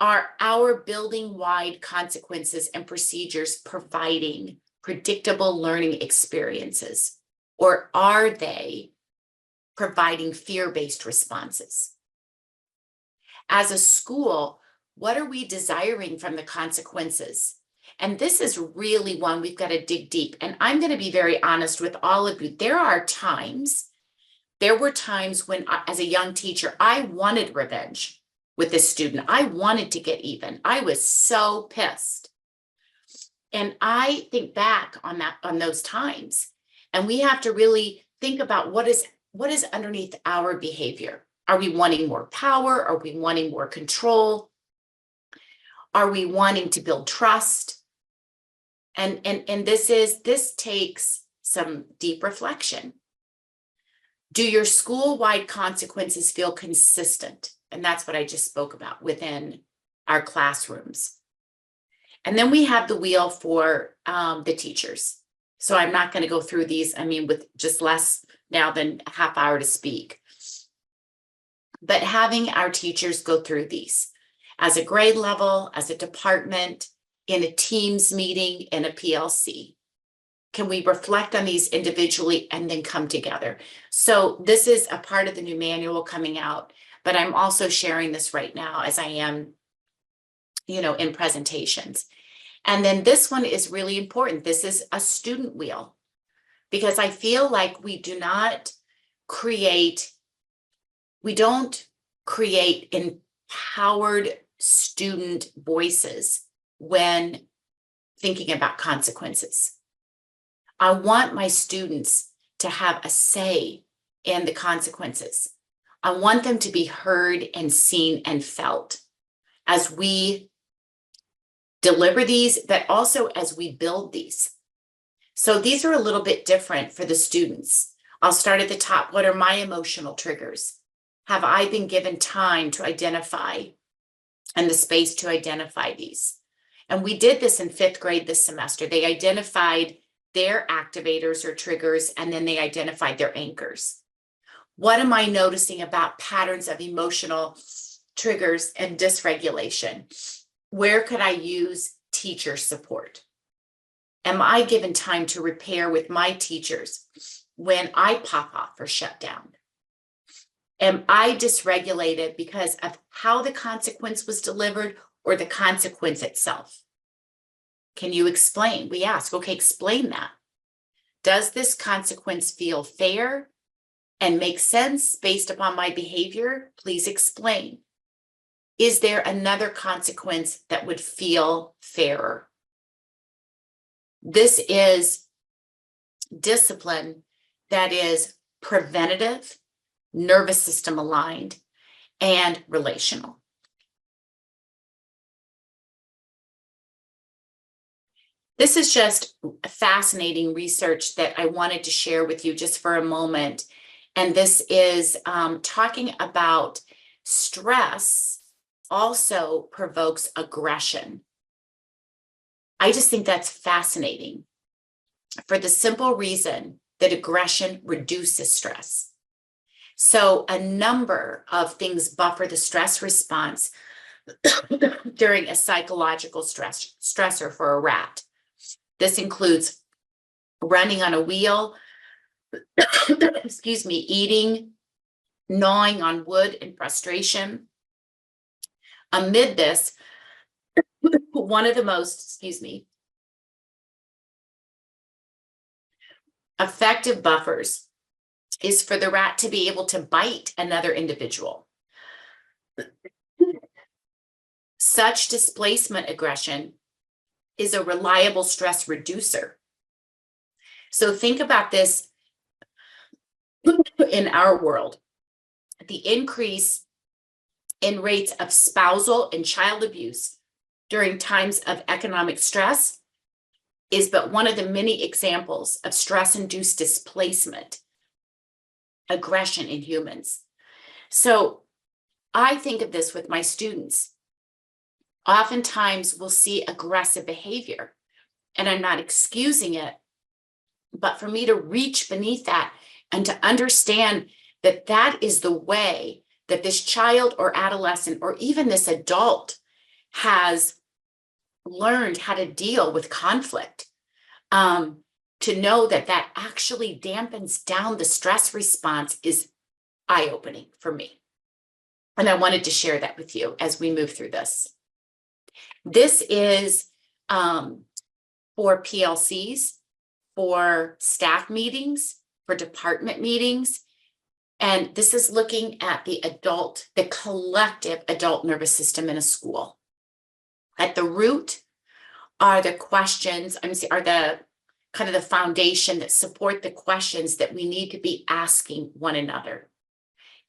Are our building-wide consequences and procedures providing predictable learning experiences, or are they providing fear-based responses? As a school, What are we desiring from the consequences? And this is really one we've got to dig deep. And I'm going to be very honest with all of you. There were times when, as a young teacher, I wanted revenge with this student. I wanted to get even. I was so pissed. And I think back on those times, and we have to really think about what is underneath our behavior. Are we wanting more power? Are we wanting more control? Are we wanting to build trust? And this takes some deep reflection. Do your school-wide consequences feel consistent? And that's what I just spoke about within our classrooms. And then we have the wheel for the teachers. So I'm not going to go through these, with just less now than a half hour to speak. But having our teachers go through these as a grade level, as a department, in a Teams meeting, in a PLC. Can we reflect on these individually and then come together? So this is a part of the new manual coming out, but I'm also sharing this right now as I am, in presentations. And then this one is really important. This is a student wheel, because I feel like we don't create empowered student voices when thinking about consequences. I want my students to have a say in the consequences. I want them to be heard and seen and felt as we deliver these, but also as we build these. So these are a little bit different for the students. I'll start at the top. What are my emotional triggers? Have I been given time to identify and the space to identify these? And we did this in 5th grade this semester. They identified their activators or triggers, and then they identified their anchors. What am I noticing about patterns of emotional triggers and dysregulation? Where could I use teacher support? Am I given time to repair with my teachers when I pop off or shut down? Am I dysregulated because of how the consequence was delivered or the consequence itself? Can you explain? We ask, okay, explain that. Does this consequence feel fair and make sense based upon my behavior? Please explain. Is there another consequence that would feel fairer? This is discipline that is preventative, nervous system aligned, and relational. This is just fascinating research that I wanted to share with you just for a moment. And this is talking about stress also provokes aggression. I just think that's fascinating for the simple reason that aggression reduces stress. So a number of things buffer the stress response during a psychological stressor for a rat. This includes running on a wheel, eating, gnawing on wood in frustration. Amid this, one of the most, effective buffers is for the rat to be able to bite another individual. Such displacement aggression is a reliable stress reducer. So think about this in our world. The increase in rates of spousal and child abuse during times of economic stress is but one of the many examples of stress-induced displacement, aggression in humans. So I think of this with my students. Oftentimes we'll see aggressive behavior, and I'm not excusing it, but for me to reach beneath that and to understand that that is the way that this child or adolescent or even this adult has learned how to deal with conflict, to know that that actually dampens down the stress response is eye-opening for me. And I wanted to share that with you as we move through this. This is for PLCs, for staff meetings, for department meetings. And this is looking at the collective adult nervous system in a school. At the root are the questions, are the kind of the foundation that support the questions that we need to be asking one another.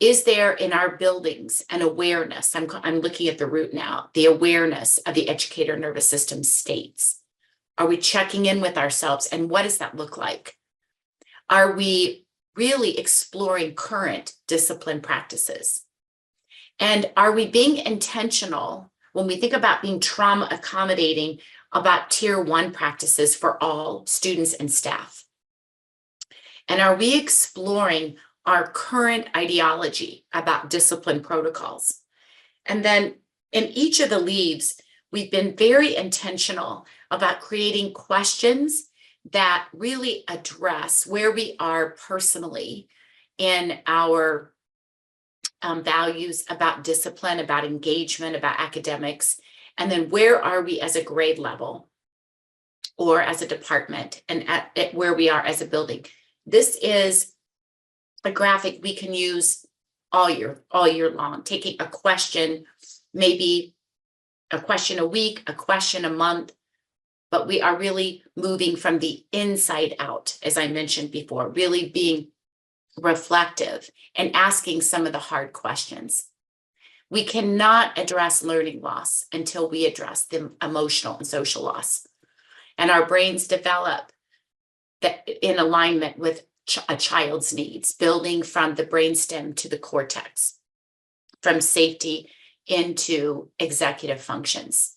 Is there in our buildings an awareness? I'm looking at the root now, the awareness of the educator nervous system states. Are we checking in with ourselves? And what does that look like? Are we really exploring current discipline practices? And are we being intentional when we think about being trauma accommodating about tier 1 practices for all students and staff? And are we exploring our current ideology about discipline protocols? And then in each of the leaves, we've been very intentional about creating questions that really address where we are personally in our values about discipline, about engagement, about academics, and then where are we as a grade level or as a department, and at where we are as a building. This is a graphic we can use all year long, taking a question, maybe a question a week, a question a month, but we are really moving from the inside out, as I mentioned before, really being reflective and asking some of the hard questions. We cannot address learning loss until we address the emotional and social loss. And our brains develop that in alignment with a child's needs, building from the brainstem to the cortex, from safety into executive functions.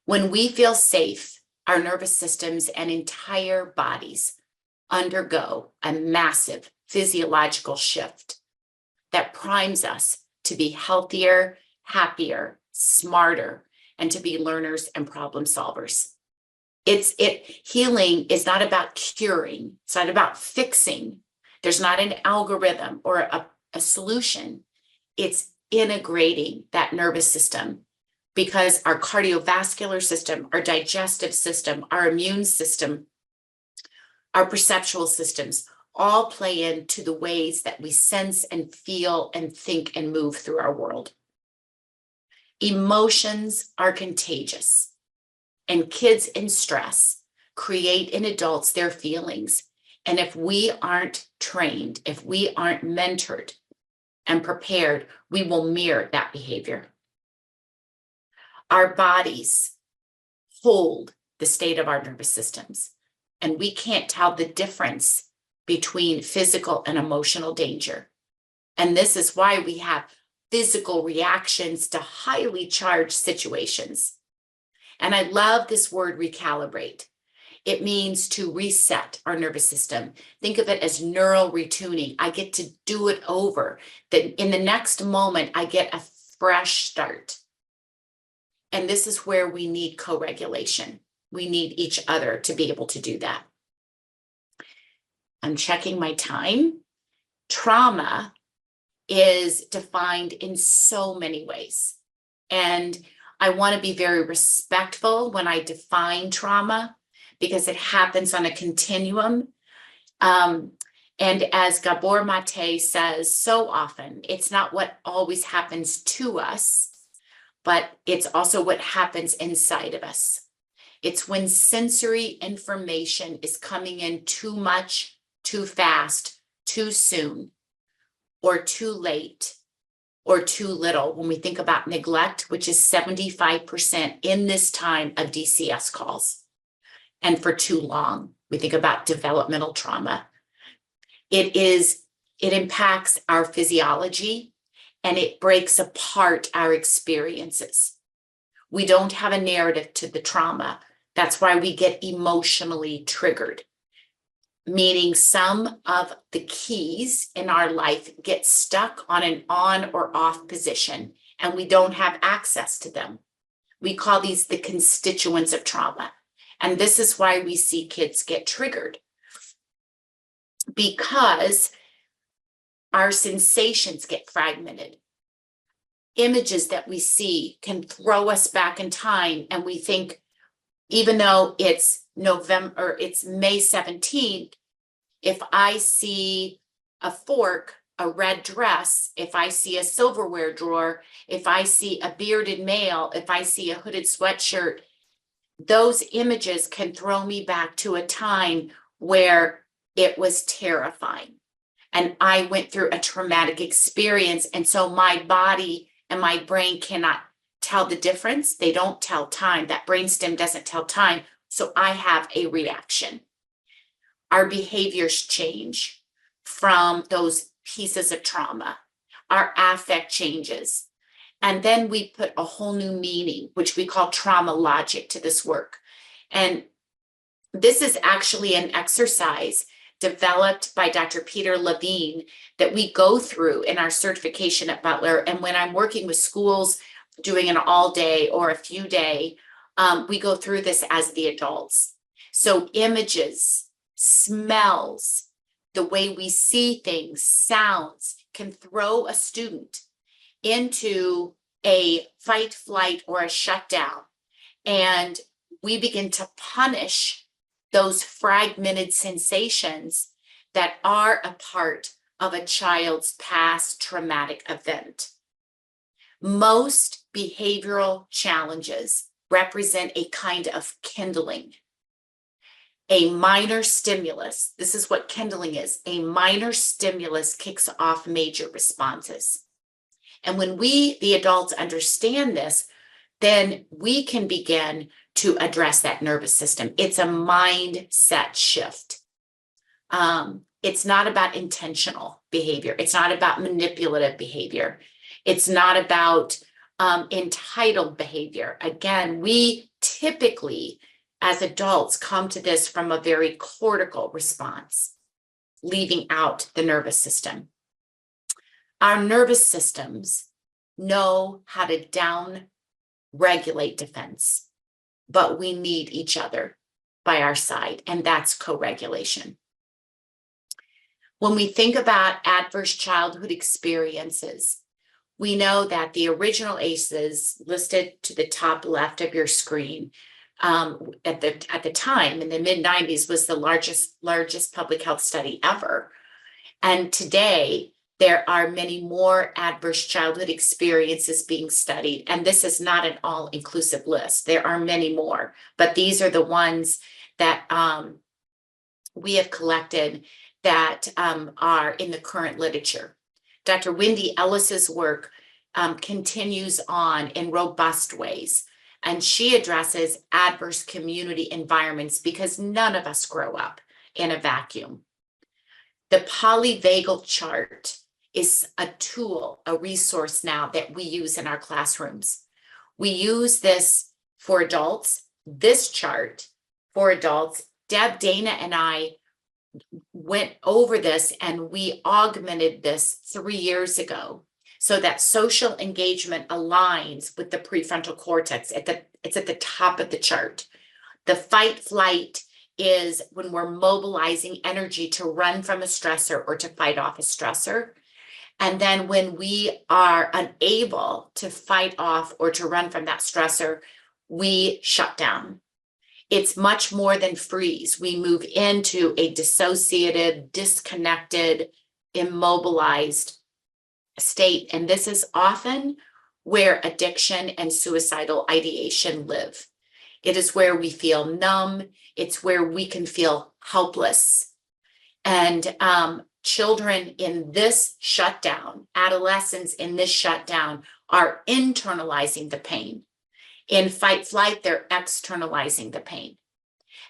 When we feel safe, our nervous systems and entire bodies undergo a massive physiological shift that primes us to be healthier, happier, smarter, and to be learners and problem solvers. Healing is not about curing. It's not about fixing. There's not an algorithm or a solution. It's integrating that nervous system, because our cardiovascular system, our digestive system, our immune system, our perceptual systems all play into the ways that we sense and feel and think and move through our world. Emotions are contagious, and kids in stress create in adults their feelings. And if we aren't trained, if we aren't mentored and prepared, we will mirror that behavior. Our bodies hold the state of our nervous systems, and we can't tell the difference between physical and emotional danger. And this is why we have physical reactions to highly charged situations. And I love this word recalibrate. It means to reset our nervous system. Think of it as neural retuning. I get to do it over. That in the next moment, I get a fresh start. And this is where we need co-regulation. We need each other to be able to do that. I'm checking my time. Trauma is defined in so many ways. And I want to be very respectful when I define trauma, because it happens on a continuum. And as Gabor Mate says so often, it's not what always happens to us, but it's also what happens inside of us. It's when sensory information is coming in too much, too fast, too soon, or too late, or too little. When we think about neglect, which is 75% in this time of DCS calls, and for too long, we think about developmental trauma. It impacts our physiology, and it breaks apart our experiences. We don't have a narrative to the trauma. That's why we get emotionally triggered, meaning some of the keys in our life get stuck on an on or off position, and we don't have access to them. We call these the constituents of trauma. And this is why we see kids get triggered, because our sensations get fragmented. images that we see can throw us back in time, and we think, even though it's November or it's May 17th, if I see a fork, a red dress, if I see a silverware drawer, if I see a bearded male, if I see a hooded sweatshirt, those images can throw me back to a time where it was terrifying. And I went through a traumatic experience. And so my body and my brain cannot tell the difference. They don't tell time. That brainstem doesn't tell time. So I have a reaction. Our behaviors change from those pieces of trauma. Our affect changes. And then we put a whole new meaning, which we call trauma logic, to this work. And this is actually an exercise developed by Dr. Peter Levine that we go through in our certification at Butler. And when I'm working with schools doing an all day or a few day, we go through this as the adults. So images, smells, the way we see things, sounds can throw a student into a fight, flight, or a shutdown. And we begin to punish those fragmented sensations that are a part of a child's past traumatic event. Most behavioral challenges represent a kind of kindling. A minor stimulus, this is what kindling is, a minor stimulus kicks off major responses. And when we, the adults, understand this, then we can begin to address that nervous system. It's a mindset shift. It's not about intentional behavior. It's not about manipulative behavior. It's not about entitled behavior. Again, we typically, as adults, come to this from a very cortical response, leaving out the nervous system. Our nervous systems know how to down-regulate defense, but we need each other by our side, and that's co-regulation. When we think about adverse childhood experiences, we know that the original ACEs listed to the top left of your screen at the time in the mid-90s was the largest public health study ever. And today, there are many more adverse childhood experiences being studied, and this is not an all-inclusive list. There are many more, but these are the ones that we have collected that are in the current literature. Dr. Wendy Ellis's work continues on in robust ways, and she addresses adverse community environments because none of us grow up in a vacuum. The polyvagal chart is a tool, a resource now that we use in our classrooms. We use this for adults, this chart for adults. Deb, Dana, and I went over this and we augmented this 3 years ago so that social engagement aligns with the prefrontal cortex. It's at the top of the chart. The fight flight is when we're mobilizing energy to run from a stressor or to fight off a stressor. And then when we are unable to fight off or to run from that stressor, we shut down. It's much more than freeze. We move into a dissociative, disconnected, immobilized state. And this is often where addiction and suicidal ideation live. It is where we feel numb. It's where we can feel helpless. And children in this shutdown, adolescents in this shutdown, are internalizing the pain. In fight flight, they're externalizing the pain.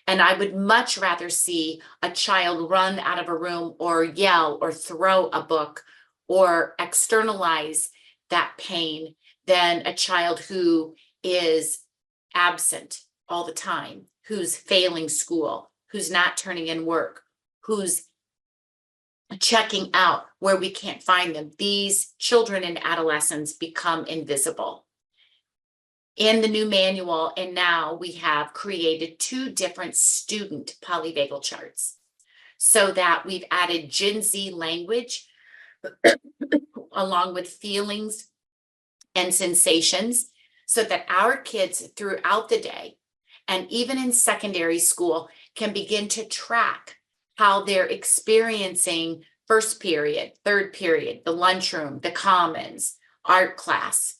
And I would much rather see a child run out of a room or yell or throw a book or externalize that pain than a child who is absent all the time, who's failing school, who's not turning in work, who's checking out where we can't find them. These children and adolescents become invisible. In the new manual, and now we have created 2 different student polyvagal charts so that we've added Gen Z language along with feelings and sensations so that our kids throughout the day and even in secondary school can begin to track how they're experiencing first period, third period, the lunchroom, the commons, art class.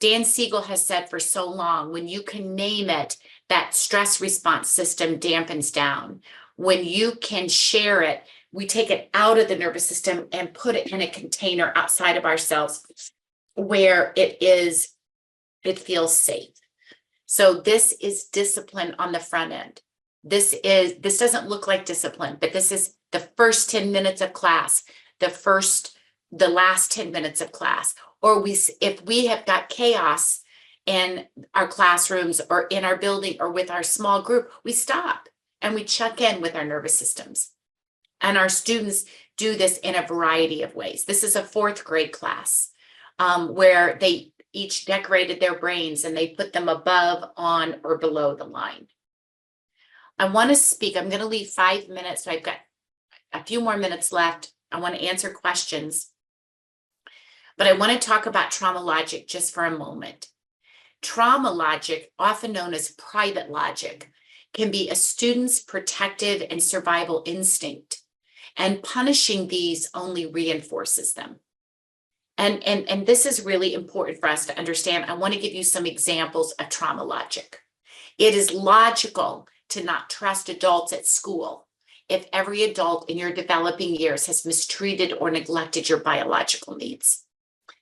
Dan Siegel has said for so long, when you can name it, that stress response system dampens down. When you can share it, we take it out of the nervous system and put it in a container outside of ourselves where it feels safe. So this is discipline on the front end. This doesn't look like discipline, but this is the first 10 minutes of class, the last 10 minutes of class. Or if we have got chaos in our classrooms or in our building or with our small group, we stop and we check in with our nervous systems. And our students do this in a variety of ways. This is a 4th grade class where they each decorated their brains and they put them above, on, or below the line. I want to speak. I'm going to leave 5 minutes, so I've got a few more minutes left. I want to answer questions. But I want to talk about trauma logic just for a moment. Trauma logic, often known as private logic, can be a student's protective and survival instinct, and punishing these only reinforces them. And this is really important for us to understand. I want to give you some examples of trauma logic. It is logical to not trust adults at school if every adult in your developing years has mistreated or neglected your biological needs.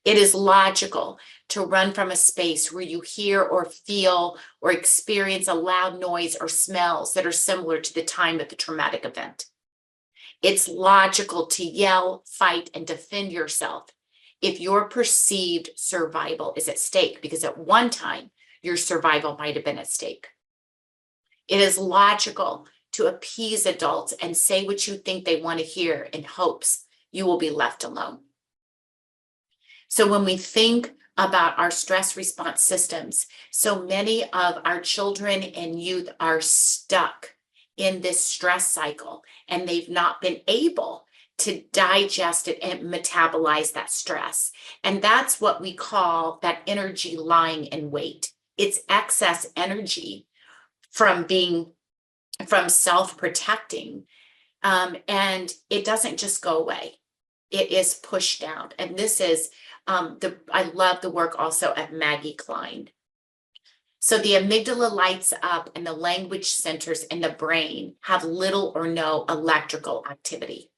It is logical to run from a space where you hear or feel or experience a loud noise or smells that are similar to the time of the traumatic event. It's logical to yell, fight, and defend yourself if your perceived survival is at stake, because at one time your survival might have been at stake. It is logical to appease adults and say what you think they want to hear in hopes you will be left alone. So when we think about our stress response systems, so many of our children and youth are stuck in this stress cycle, and they've not been able to digest it and metabolize that stress. And that's what we call that energy lying in wait. It's excess energy from self-protecting. And it doesn't just go away. It is pushed down. And this is, I love the work also of Maggie Klein. So the amygdala lights up and the language centers in the brain have little or no electrical activity.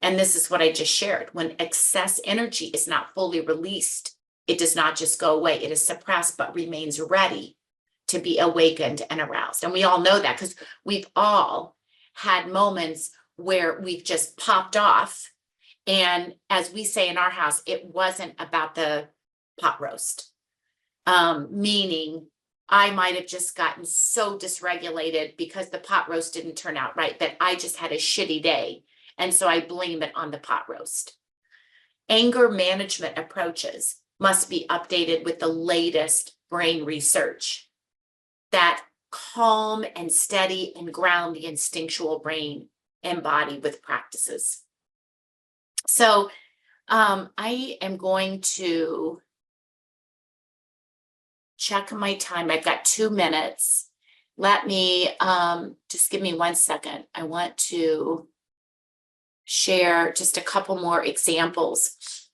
And this is what I just shared. When excess energy is not fully released, it does not just go away. It is suppressed, but remains ready to be awakened and aroused. And we all know that because we've all had moments where we've just popped off. And as we say in our house, it wasn't about the pot roast, meaning I might have just gotten so dysregulated because the pot roast didn't turn out right, that I just had a shitty day. And so I blame it on the pot roast. Anger management approaches must be updated with the latest brain research that calm and steady and ground the instinctual brain and body with practices. So I am going to check my time. I've got 2 minutes. Let me just give me 1 second. I want to share just a couple more examples.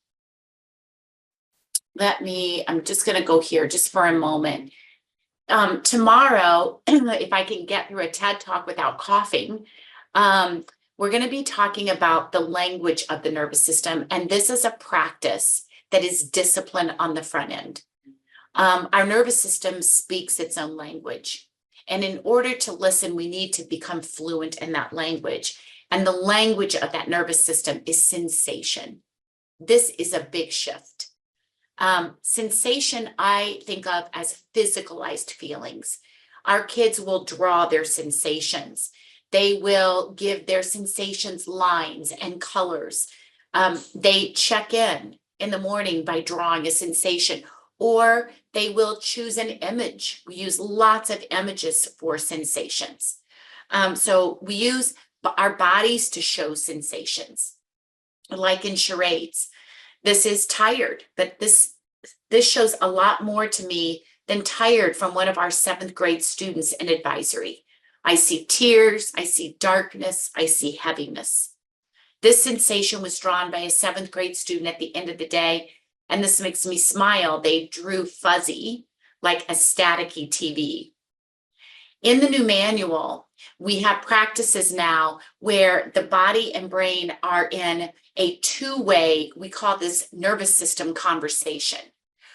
I'm just going to go here just for a moment. Tomorrow, if I can get through a TED Talk without coughing, we're going to be talking about the language of the nervous system. And this is a practice that is discipline on the front end. Our nervous system speaks its own language. And in order to listen, we need to become fluent in that language. And the language of that nervous system is sensation. This is a big shift. Sensation, I think of as physicalized feelings. Our kids will draw their sensations. They will give their sensations lines and colors. They check in the morning by drawing a sensation, or they will choose an image. We use lots of images for sensations. So we use our bodies to show sensations, like in charades. This is tired, but this this shows a lot more to me than tired from one of our 7th grade students in advisory. I see tears, I see darkness, I see heaviness. This sensation was drawn by a 7th grade student at the end of the day, and this makes me smile. They drew fuzzy, like a staticky TV. In the new manual, we have practices now where the body and brain are in a two-way, we call this nervous system conversation.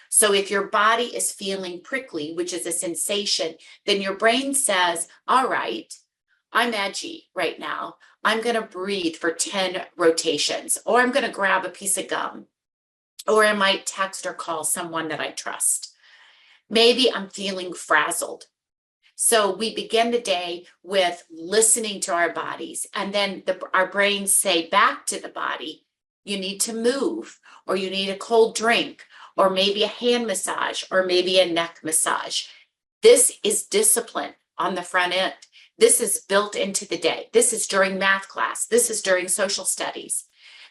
So if your body is feeling prickly, which is a sensation, then your brain says, all right, I'm edgy right now. I'm going to breathe for 10 rotations, or I'm going to grab a piece of gum, or I might text or call someone that I trust. Maybe I'm feeling frazzled. So we begin the day with listening to our bodies, and then our brains say back to the body, you need to move, or you need a cold drink, or maybe a hand massage, or maybe a neck massage. This is discipline on the front end. This is built into the day. This is during math class. This is during social studies.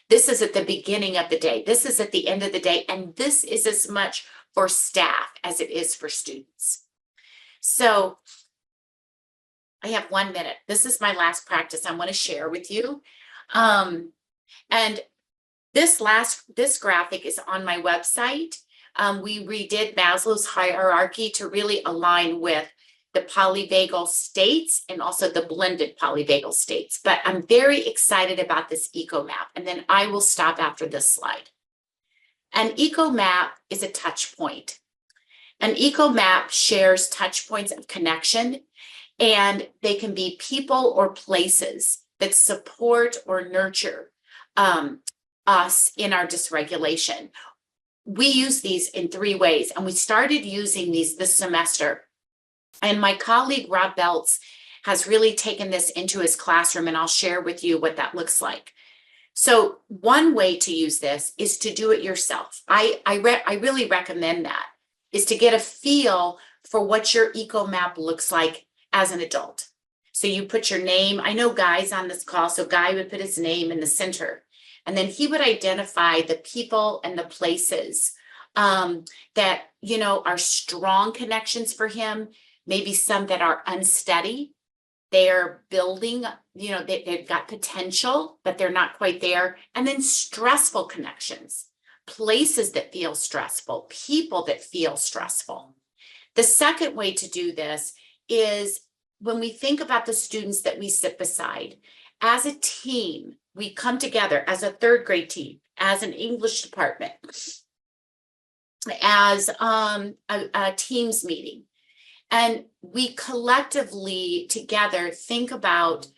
This is at the beginning of the day. This is at the end of the day. And this is as much for staff as it is for students. So I have 1 minute. This is my last practice I want to share with you. And this graphic is on my website. We redid Maslow's hierarchy to really align with the polyvagal states and also the blended polyvagal states. But I'm very excited about this eco map, and then I will stop after this slide. An eco map is a touch point. An eco map shares touch points of connection, and they can be people or places that support or nurture us in our dysregulation. We use these in 3 ways, and we started using these this semester. And my colleague, Rob Belts, has really taken this into his classroom, and I'll share with you what that looks like. So one way to use this is to do it yourself. I really recommend that, is to get a feel for what your eco map looks like as an adult. So you put your name. I know Guy's on this call, so Guy would put his name in the center. And then he would identify the people and the places that, you know, are strong connections for him, maybe some that are unsteady. They're building, you know, they've got potential, but they're not quite there. And then stressful connections, places that feel stressful, people that feel stressful. The second way to do this is when we think about the students that we sit beside, as a team, we come together as a 3rd grade team, as an English department, as a teams meeting. And we collectively together think about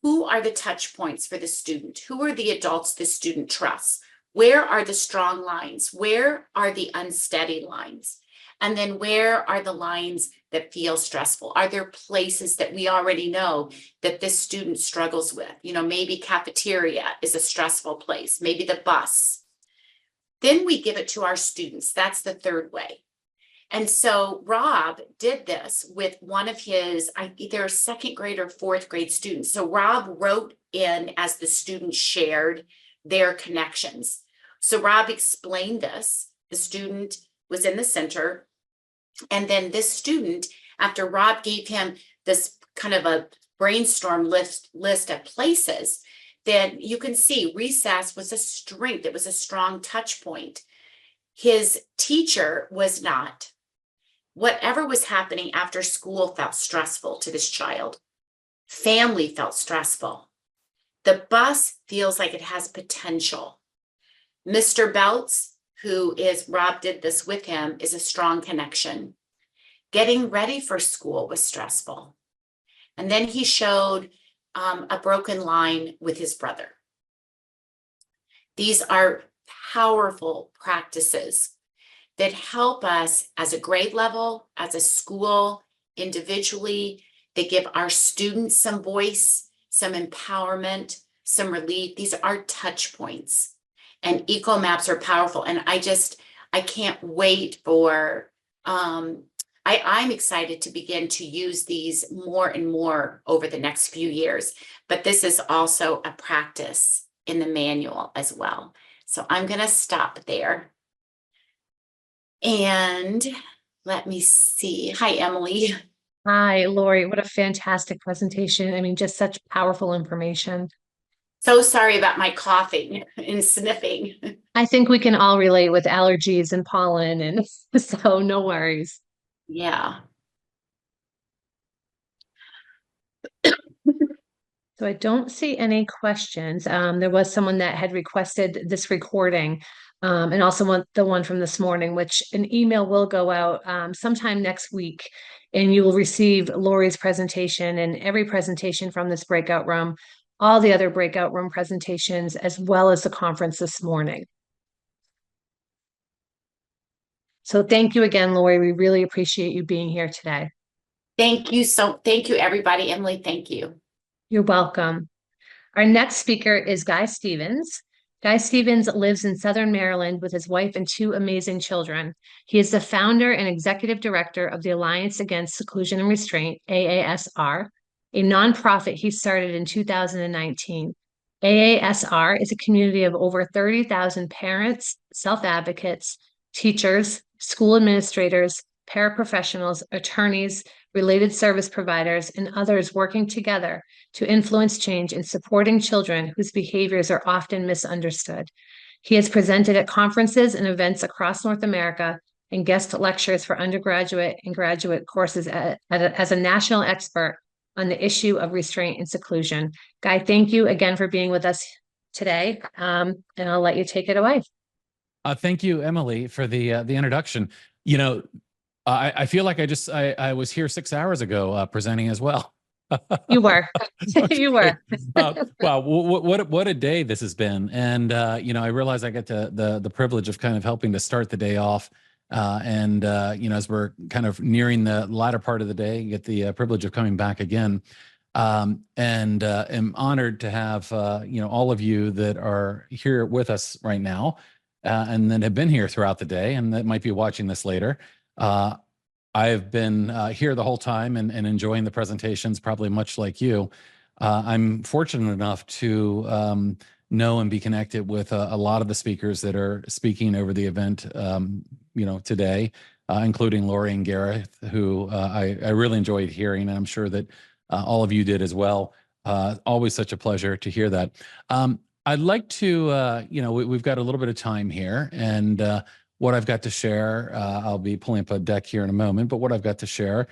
who are the touch points for the student, who are the adults the student trusts, where are the strong lines, where are the unsteady lines, and then where are the lines that feel stressful? Are there places that we already know that this student struggles with? You know, maybe cafeteria is a stressful place, maybe the bus. Then we give it to our students. That's the 3rd way. And so Rob did this with one of his, either a 2nd grade or 4th grade students. So Rob wrote in as the students shared their connections. So Rob explained this. The student was in the center. And then this student, after Rob gave him this kind of a brainstorm list of places, then you can see recess was a strength. It was a strong touch point. His teacher was not. Whatever was happening after school felt stressful to this child. Family felt stressful. The bus feels like it has potential. Mr. Belts, who is, Rob did this with him, is a strong connection. Getting ready for school was stressful. And then he showed a broken line with his brother. These are powerful practices that help us as a grade level, as a school, individually. They give our students some voice, some empowerment, some relief. These are touch points, and eco maps are powerful. And I can't wait for, I'm excited to begin to use these more and more over the next few years, but this is also a practice in the manual as well. So I'm going to stop there. And let me see. Hi, Emily. Hi, Lori. What a fantastic presentation. I mean, just such powerful information. So sorry about my coughing and sniffing. I think we can all relate with allergies and pollen, and so no worries. Yeah. So I don't see any questions. There was someone that had requested this recording, and also the one from this morning, which an email will go out sometime next week, and you will receive Lori's presentation and every presentation from this breakout room, all the other breakout room presentations, as well as the conference this morning. So thank you again, Lori. We really appreciate you being here today. Thank you everybody. Emily, thank you. You're welcome. Our next speaker is Guy Stevens. Guy Stevens lives in Southern Maryland with his wife and two amazing children. He is the founder and executive director of the Alliance Against Seclusion and Restraint, AASR, a nonprofit he started in 2019. AASR is a community of over 30,000 parents, self-advocates, teachers, school administrators, paraprofessionals, attorneys, related service providers, and others working together to influence change in supporting children whose behaviors are often misunderstood. He has presented at conferences and events across North America and guest lectures for undergraduate and graduate courses as a national expert on the issue of restraint and seclusion. Guy, thank you again for being with us today, and I'll let you take it away. Thank you, Emily, for the introduction. You know, I feel like I was here 6 hours ago presenting as well. You were. You were. Wow, what a day this has been. And you know, I realize I get the privilege of kind of helping to start the day off. And you know, as we're kind of nearing the latter part of the day, get the privilege of coming back again. And am honored to have you know, all of you that are here with us right now, and that have been here throughout the day, and that might be watching this later. I've been here the whole time and enjoying the presentations, probably much like you. I'm fortunate enough to know and be connected with a lot of the speakers that are speaking over the event, you know, today, including Lori and Gareth, who I really enjoyed hearing, and I'm sure that all of you did as well. Always such a pleasure to hear that. I'd like to, you know, we've got a little bit of time here, and what I've got to share, I'll be pulling up a deck here in a moment, but what I've got to share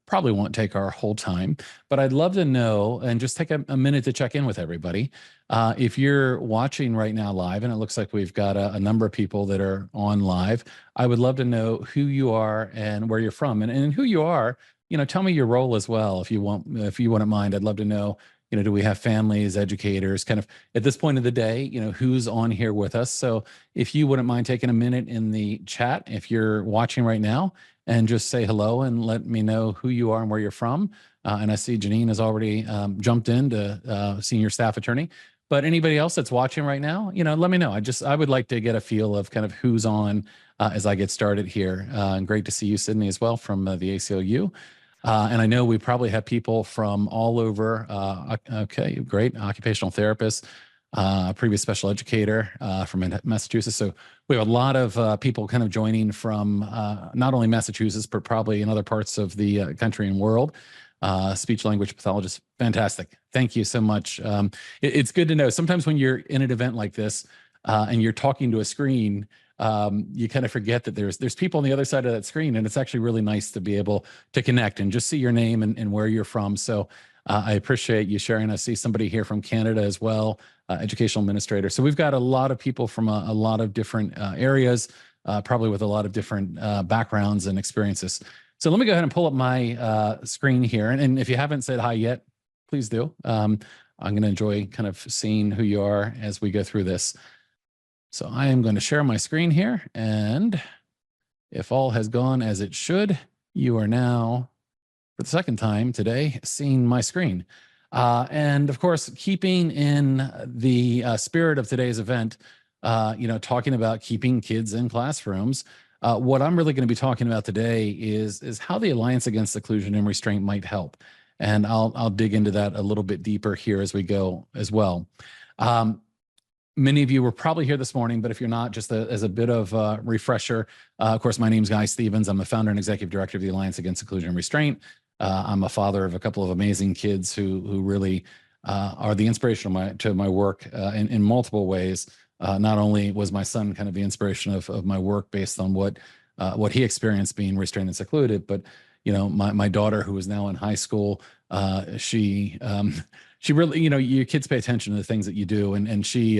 probably won't take our whole time, but I'd love to know, and just take a minute to check in with everybody. If you're watching right now live, and it looks like we've got a number of people that are on live, I would love to know who you are and where you're from, and who you are, you know, tell me your role as well, if you wouldn't mind. I'd love to know, you know, do we have families, educators, kind of at this point of the day, you know, who's on here with us? So if you wouldn't mind taking a minute in the chat, if you're watching right now, and just say hello and let me know who you are and where you're from. And I see Janine has already jumped in to senior staff attorney. But anybody else that's watching right now, you know, let me know. I would like to get a feel of kind of who's on as I get started here. And great to see you, Sydney, as well, from the ACLU. And I know we probably have people from all over. Okay, great. Occupational therapist, previous special educator from Massachusetts. So we have a lot of people kind of joining from not only Massachusetts, but probably in other parts of the country and world. Speech language pathologist, fantastic. Thank you so much. It's good to know. Sometimes when you're in an event like this and you're talking to a screen, you kind of forget that there's people on the other side of that screen, and it's actually really nice to be able to connect and just see your name and where you're from. So I appreciate you sharing. I see somebody here from Canada as well, educational administrator. So we've got a lot of people from a lot of different areas, probably with a lot of different backgrounds and experiences. So let me go ahead and pull up my screen here. And if you haven't said hi yet, please do. I'm going to enjoy kind of seeing who you are as we go through this. So I am going to share my screen here, and if all has gone as it should, you are now, for the second time today, seeing my screen. And of course, keeping in the spirit of today's event, you know, talking about keeping kids in classrooms, what I'm really going to be talking about today is how the Alliance Against Seclusion and Restraint might help. And I'll dig into that a little bit deeper here as we go as well. Many of you were probably here this morning, but if you're not, just as a bit of a refresher, of course, my name is Guy Stevens. I'm a founder and executive director of the Alliance Against Seclusion and Restraint. I'm a father of a couple of amazing kids who really are the inspiration to my work in multiple ways. Not only was my son kind of the inspiration of my work based on what he experienced being restrained and secluded, but my daughter, who is now in high school, she really, your kids pay attention to the things that you do, and she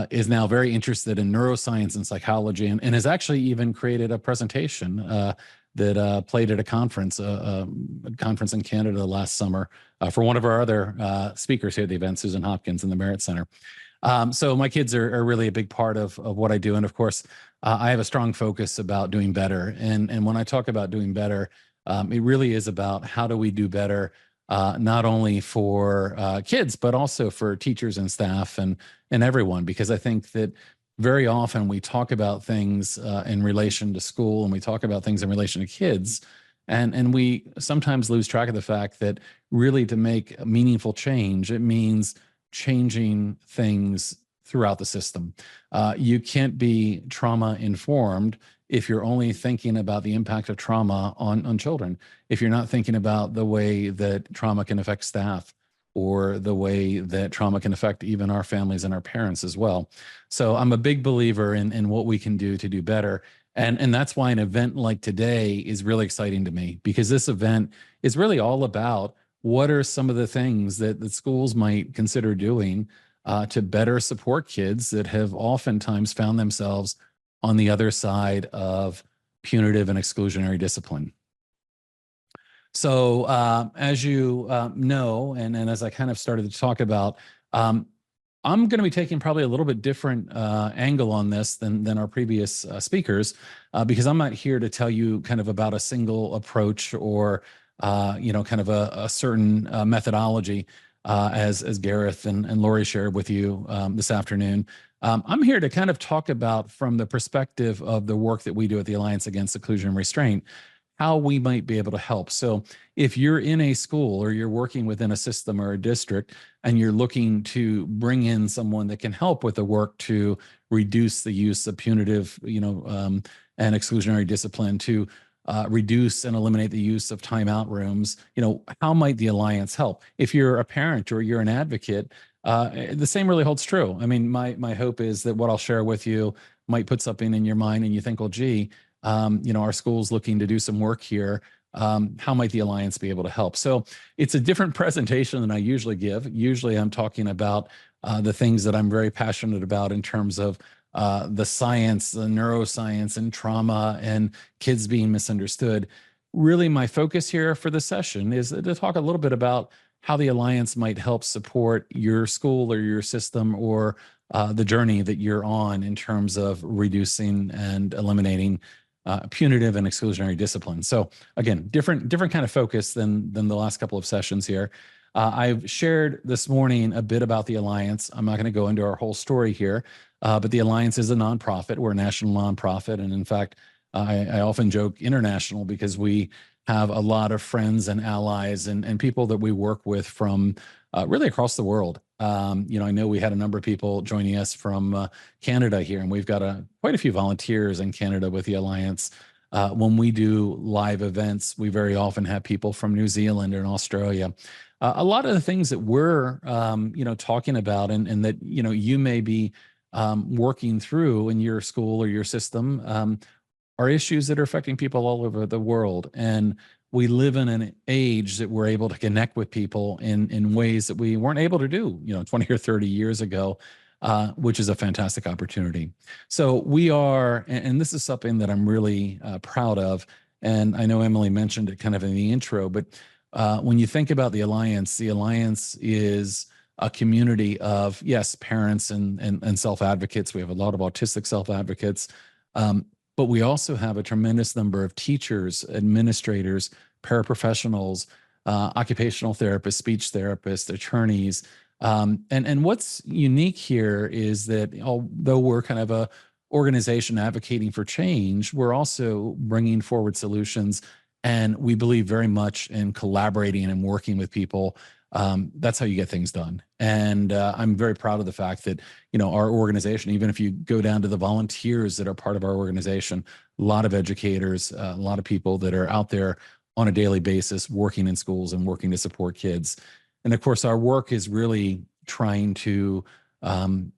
is now very interested in neuroscience and psychology, and has actually even created a presentation that played at a conference in Canada last summer for one of our other speakers here at the event, Susan Hopkins in the Merit Center. So my kids are really a big part of what I do. And of course, I have a strong focus about doing better. And when I talk about doing better, it really is about how do we do better, not only for kids, but also for teachers and staff and everyone, because I think that very often we talk about things in relation to school, and we talk about things in relation to kids, and we sometimes lose track of the fact that really to make a meaningful change, it means changing things throughout the system. You can't be trauma informed if you're only thinking about the impact of trauma on children, if you're not thinking about the way that trauma can affect staff, or the way that trauma can affect even our families and our parents as well. So I'm a big believer in what we can do to do better. And that's why an event like today is really exciting to me, because this event is really all about what are some of the things that the schools might consider doing to better support kids that have oftentimes found themselves on the other side of punitive and exclusionary discipline. So as you know, and as I kind of started to talk about, I'm going to be taking probably a little bit different angle on this than our previous speakers, because I'm not here to tell you kind of about a single approach or kind of a certain methodology, as Gareth and Lori shared with you this afternoon. I'm here to kind of talk about, from the perspective of the work that we do at the Alliance Against Seclusion and Restraint, how we might be able to help. So if you're in a school or you're working within a system or a district and you're looking to bring in someone that can help with the work to reduce the use of punitive, and exclusionary discipline, to reduce and eliminate the use of timeout rooms, how might the Alliance help? If you're a parent or you're an advocate, the same really holds true. I mean, my hope is that what I'll share with you might put something in your mind and you think, well, gee, our school's looking to do some work here. How might the Alliance be able to help? So it's a different presentation than I usually give. Usually I'm talking about the things that I'm very passionate about in terms of the science, the neuroscience, and trauma, and kids being misunderstood. Really, my focus here for the session is to talk a little bit about how the Alliance might help support your school or your system, or the journey that you're on in terms of reducing and eliminating punitive and exclusionary discipline. So again, different kind of focus than the last couple of sessions here. I've shared this morning a bit about the Alliance. I'm not going to go into our whole story here, but the Alliance is a nonprofit. We're a national nonprofit. And in fact, I often joke international, because we have a lot of friends and allies and people that we work with from really across the world. I know we had a number of people joining us from Canada here, and we've got quite a few volunteers in Canada with the Alliance. When we do live events, we very often have people from New Zealand and Australia. A lot of the things that we're, talking about and that, you may be working through in your school or your system are issues that are affecting people all over the world. And we live in an age that we're able to connect with people in ways that we weren't able to do, 20 or 30 years ago, which is a fantastic opportunity. So we are, and this is something that I'm really proud of. And I know Emily mentioned it kind of in the intro, but when you think about the Alliance is a community of, yes, parents and self-advocates. We have a lot of autistic self-advocates, but we also have a tremendous number of teachers, administrators, paraprofessionals, occupational therapists, speech therapists, attorneys. And what's unique here is that although we're kind of a organization advocating for change, we're also bringing forward solutions. And we believe very much in collaborating and working with people That's how you get things done. And I'm very proud of the fact that, you know, our organization, even if you go down to the volunteers that are part of our organization, a lot of educators, a lot of people that are out there on a daily basis working in schools and working to support kids. And of course, our work is really trying to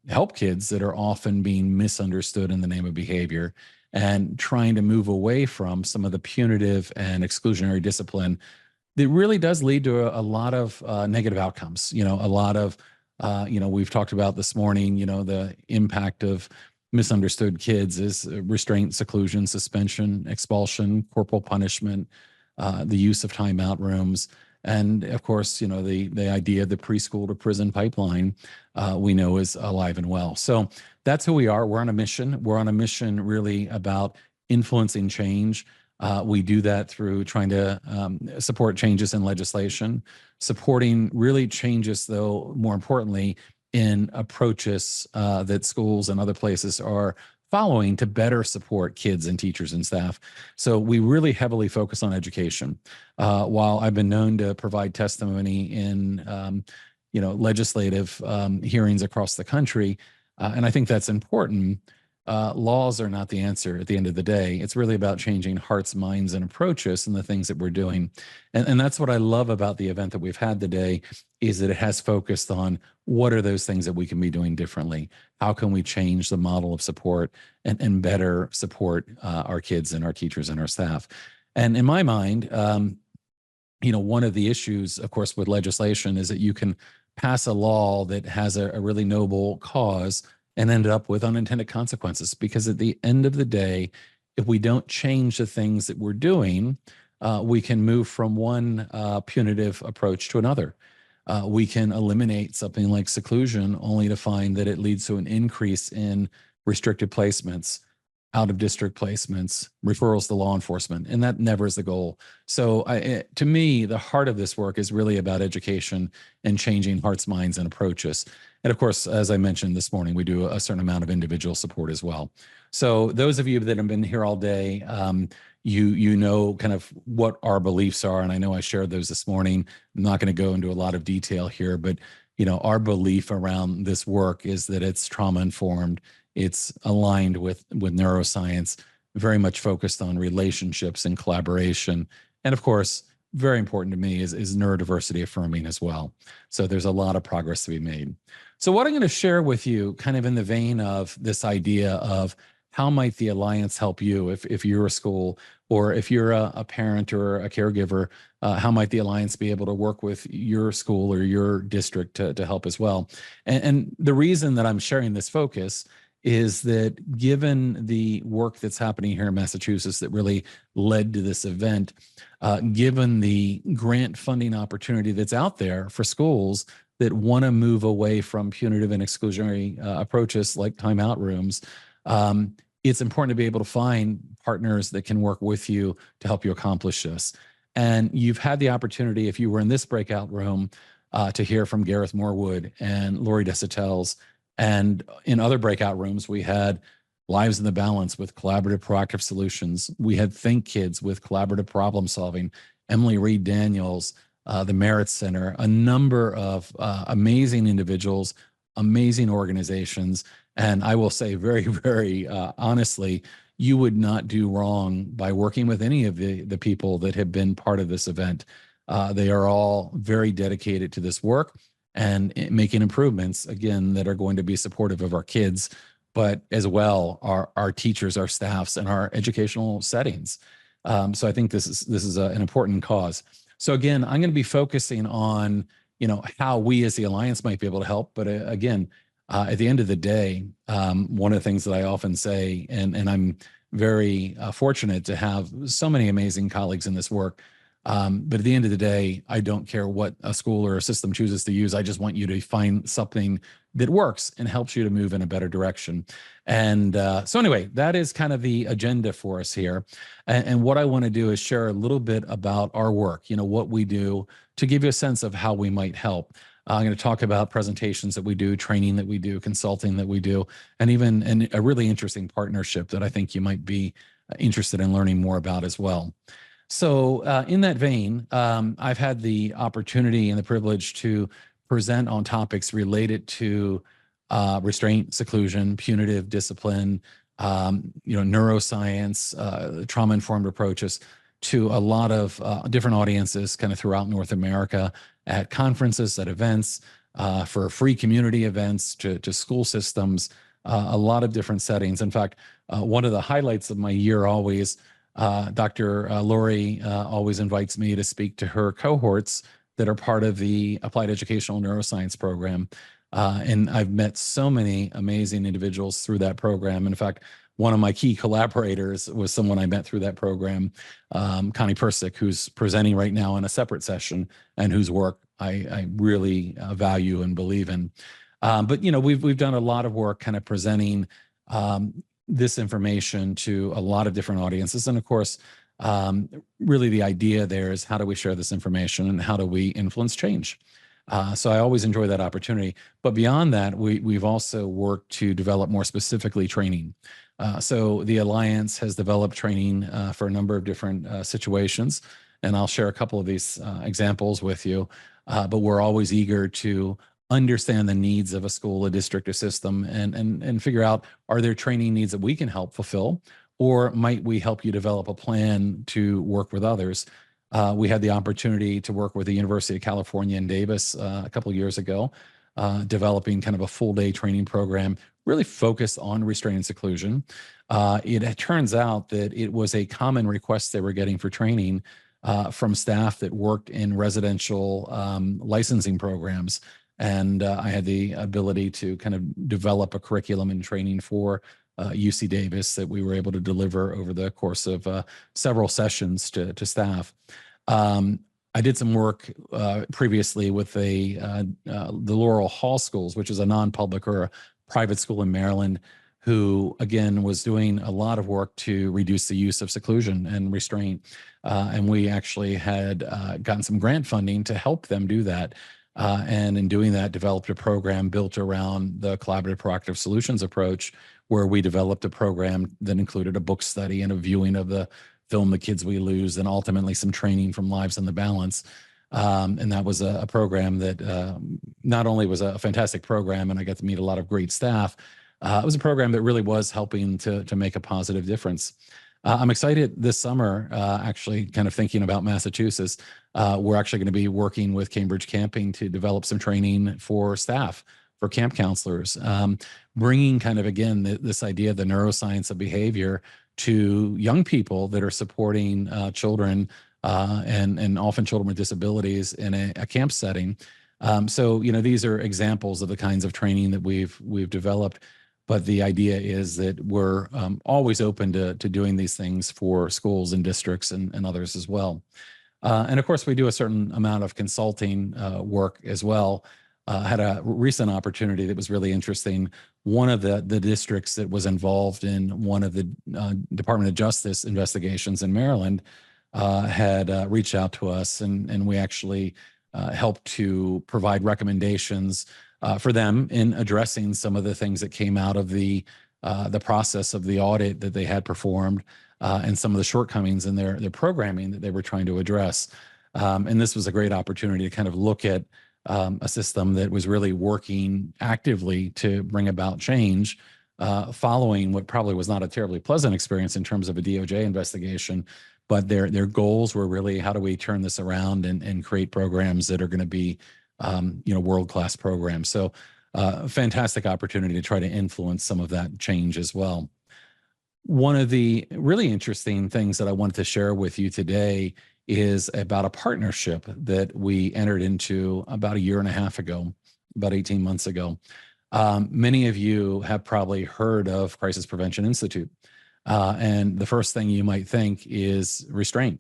help kids that are often being misunderstood in the name of behavior, and trying to move away from some of the punitive and exclusionary discipline that really does lead to a lot of negative outcomes. You know, a lot of, you know, we've talked about this morning, you know, the impact of misunderstood kids is restraint, seclusion, suspension, expulsion, corporal punishment, the use of timeout rooms. And of course, you know, the idea of the preschool to prison pipeline, we know is alive and well. So that's who we are. We're on a mission. We're on a mission really about influencing change. We do that through trying to support changes in legislation, supporting really changes, though, more importantly, in approaches that schools and other places are following to better support kids and teachers and staff. So we really heavily focus on education. While I've been known to provide testimony in you know, legislative hearings across the country, and I think that's important, laws are not the answer at the end of the day. It's really about changing hearts, minds, and approaches and the things that we're doing. And that's what I love about the event that we've had today, is that it has focused on what are those things that we can be doing differently? How can we change the model of support and better support our kids and our teachers and our staff? And in my mind, you know, one of the issues, of course, with legislation is that you can pass a law that has a really noble cause and end up with unintended consequences. Because at the end of the day, if we don't change the things that we're doing, we can move from one punitive approach to another. We can eliminate something like seclusion only to find that it leads to an increase in restricted placements, out of district placements, referrals to law enforcement, and that never is the goal. So to me, the heart of this work is really about education and changing hearts, minds, and approaches. And of course, as I mentioned this morning, we do a certain amount of individual support as well. So those of you that have been here all day, you know kind of what our beliefs are, and I know I shared those this morning. I'm not going to go into a lot of detail here, but you know, our belief around this work is that it's trauma informed. It's aligned with neuroscience, very much focused on relationships and collaboration. And of course, very important to me is neurodiversity affirming as well. So there's a lot of progress to be made. So what I'm going to share with you, kind of in the vein of this idea of how might the Alliance help you if you're a school, or if you're a parent or a caregiver, how might the Alliance be able to work with your school or your district to help as well? And the reason that I'm sharing this focus is that given the work that's happening here in Massachusetts that really led to this event, given the grant funding opportunity that's out there for schools that want to move away from punitive and exclusionary approaches like timeout rooms, it's important to be able to find partners that can work with you to help you accomplish this. And you've had the opportunity, if you were in this breakout room, to hear from Gareth Morewood and Lori Desautels. And in other breakout rooms, we had Lives in the Balance with collaborative proactive solutions. We had Think Kids with collaborative problem solving, Emily Reed Daniels, the Merit Center, a number of amazing individuals, amazing organizations. And I will say very, very honestly, you would not do wrong by working with any of the people that have been part of this event. They are all very dedicated to this work and making improvements, again, that are going to be supportive of our kids, but as well our teachers, our staffs, and our educational settings. So I think this is an important cause. So again, I'm going to be focusing on, you know, how we as the Alliance might be able to help. But again, at the end of the day, one of the things that I often say, and I'm very fortunate to have so many amazing colleagues in this work. But at the end of the day, I don't care what a school or a system chooses to use. I just want you to find something that works and helps you to move in a better direction. And so anyway, that is kind of the agenda for us here. And what I want to do is share a little bit about our work, you know, what we do, to give you a sense of how we might help. I'm going to talk about presentations that we do, training that we do, consulting that we do, and even a really interesting partnership that I think you might be interested in learning more about as well. So in that vein, I've had the opportunity and the privilege to present on topics related to restraint, seclusion, punitive discipline, neuroscience, trauma-informed approaches to a lot of different audiences kind of throughout North America at conferences, at events, for free community events, to school systems, a lot of different settings. In fact, one of the highlights of my year always, Dr. Lori always invites me to speak to her cohorts that are part of the Applied Educational Neuroscience program. And I've met so many amazing individuals through that program. In fact, one of my key collaborators was someone I met through that program, Connie Persick, who's presenting right now in a separate session and whose work I really value and believe in. But we've done a lot of work kind of presenting this information to a lot of different audiences. And of course, really the idea there is how do we share this information and how do we influence change? So I always enjoy that opportunity. But beyond that, we've also worked to develop more specifically training. So the Alliance has developed training for a number of different situations. And I'll share a couple of these examples with you. But we're always eager to understand the needs of a school, a district, a system, and figure out, are there training needs that we can help fulfill? Or might we help you develop a plan to work with others? We had the opportunity to work with the University of California in Davis a couple of years ago, developing kind of a full-day training program really focused on restraint and seclusion. It turns out that it was a common request they were getting for training from staff that worked in residential licensing programs. And I had the ability to kind of develop a curriculum and training for UC Davis that we were able to deliver over the course of several sessions to staff. I did some work previously with the Laurel Hall Schools, which is a non-public or a private school in Maryland, who again was doing a lot of work to reduce the use of seclusion and restraint. And we actually had gotten some grant funding to help them do that. And in doing that, developed a program built around the collaborative proactive solutions approach, where we developed a program that included a book study and a viewing of the film The Kids We Lose, and ultimately some training from Lives in the Balance. And that was a program that not only was a fantastic program, and I got to meet a lot of great staff, it was a program that really was helping to make a positive difference. I'm excited this summer, actually kind of thinking about Massachusetts. We're actually going to be working with Cambridge Camping to develop some training for staff, for camp counselors, bringing kind of, again, this idea of the neuroscience of behavior to young people that are supporting children and often children with disabilities in a camp setting. So, these are examples of the kinds of training that we've developed. But the idea is that we're always open to doing these things for schools and districts and others as well. And of course, we do a certain amount of consulting work as well. Had a recent opportunity that was really interesting. One of the districts that was involved in one of the Department of Justice investigations in Maryland had reached out to us, and we actually helped to provide recommendations for them in addressing some of the things that came out of the process of the audit that they had performed, and some of the shortcomings in their programming that they were trying to address. And this was a great opportunity to kind of look at a system that was really working actively to bring about change, following what probably was not a terribly pleasant experience in terms of a DOJ investigation. But their goals were really, how do we turn this around and create programs that are going to be world-class programs. So fantastic opportunity to try to influence some of that change as well. One of the really interesting things that I wanted to share with you today is about a partnership that we entered into about a year and a half ago, about 18 months ago. Many of you have probably heard of Crisis Prevention Institute. And the first thing you might think is restraint.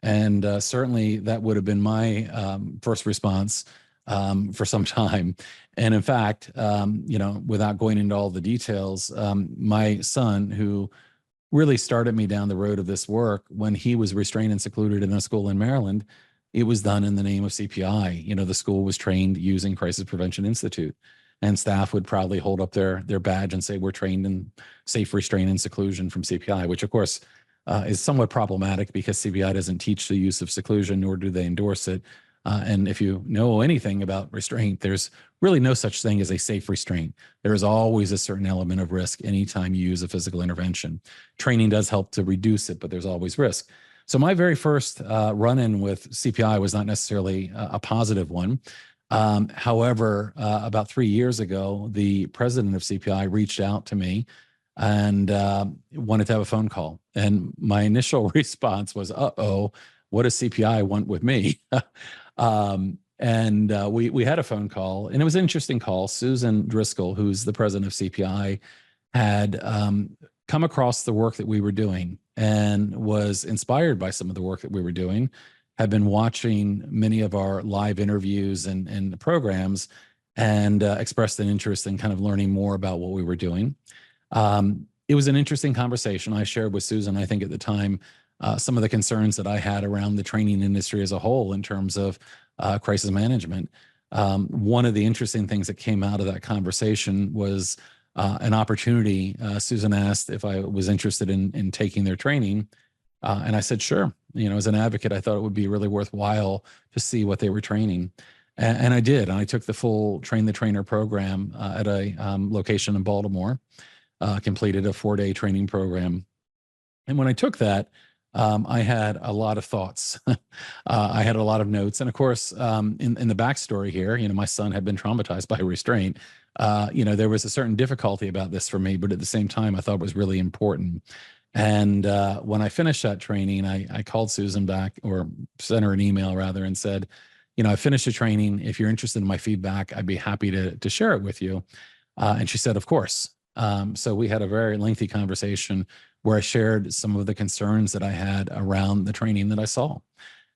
And certainly that would have been my first response for some time. And in fact, without going into all the details, my son, who really started me down the road of this work, when he was restrained and secluded in a school in Maryland, it was done in the name of CPI. The school was trained using Crisis Prevention Institute, and staff would proudly hold up their badge and say, we're trained in safe restraint and seclusion from CPI, which of course is somewhat problematic because CPI doesn't teach the use of seclusion, nor do they endorse it. And if you know anything about restraint, there's really no such thing as a safe restraint. There is always a certain element of risk anytime you use a physical intervention. Training does help to reduce it, but there's always risk. So my very first run-in with CPI was not necessarily a positive one. However, about 3 years ago, the president of CPI reached out to me and wanted to have a phone call. And my initial response was, uh-oh, what does CPI want with me? We had a phone call, and it was an interesting call. Susan Driscoll, who's the president of CPI, had come across the work that we were doing and was inspired by some of the work that we were doing, had been watching many of our live interviews and programs, and expressed an interest in kind of learning more about what we were doing. It was an interesting conversation. I shared with Susan, I think at the time, some of the concerns that I had around the training industry as a whole in terms of crisis management. One of the interesting things that came out of that conversation was an opportunity. Susan asked if I was interested in taking their training. And I said, sure. As an advocate, I thought it would be really worthwhile to see what they were training. And I did. And I took the full Train the Trainer program at a location in Baltimore, completed a 4-day training program. And when I took that, I had a lot of thoughts. I had a lot of notes. And of course, in the backstory here, my son had been traumatized by restraint. There was a certain difficulty about this for me, but at the same time, I thought it was really important. And when I finished that training, I called Susan back, or sent her an email rather, and said, I finished the training. If you're interested in my feedback, I'd be happy to share it with you. And she said, of course. So we had a very lengthy conversation where I shared some of the concerns that I had around the training that I saw.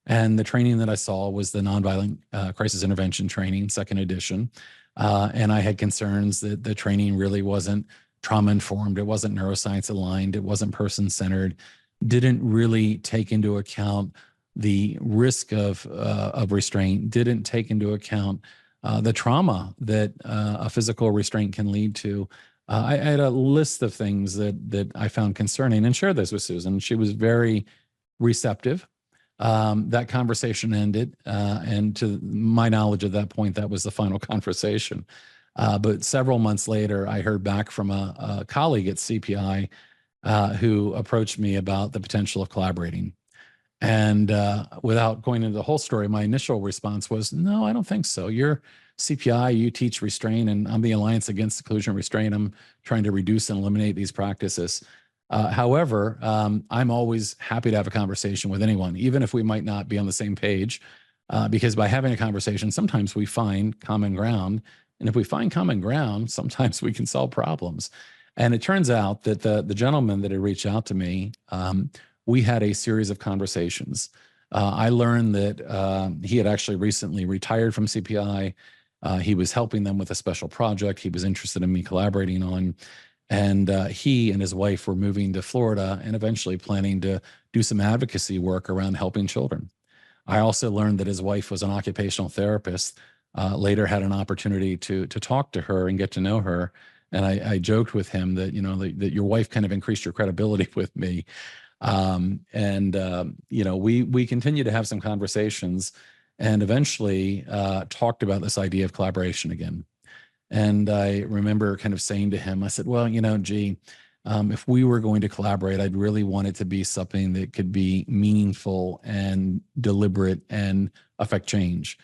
And the training that I saw was the Nonviolent Crisis Intervention Training, 2nd edition. And I had concerns that the training really wasn't trauma-informed, it wasn't neuroscience aligned, it wasn't person-centered, didn't really take into account the risk of restraint, didn't take into account the trauma that a physical restraint can lead to. I had a list of things that I found concerning and shared this with Susan. She was very receptive. That conversation ended, and to my knowledge at that point, that was the final conversation. But several months later, I heard back from a colleague at CPI who approached me about the potential of collaborating. And without going into the whole story, my initial response was, no, I don't think so. You're CPI, you teach restraint, and I'm the Alliance Against Seclusion and Restraint. I'm trying to reduce and eliminate these practices. However, I'm always happy to have a conversation with anyone, even if we might not be on the same page, because by having a conversation, sometimes we find common ground. And if we find common ground, sometimes we can solve problems. And it turns out that the gentleman that had reached out to me, we had a series of conversations. I learned that he had actually recently retired from CPI. He was helping them with a special project he was interested in me collaborating on. And he and his wife were moving to Florida and eventually planning to do some advocacy work around helping children. I also learned that his wife was an occupational therapist, later had an opportunity to talk to her and get to know her. And I joked with him that, that your wife kind of increased your credibility with me. We continue to have some conversations and eventually talked about this idea of collaboration again. And I remember kind of saying to him, I said, well, if we were going to collaborate, I'd really want it to be something that could be meaningful and deliberate and affect change.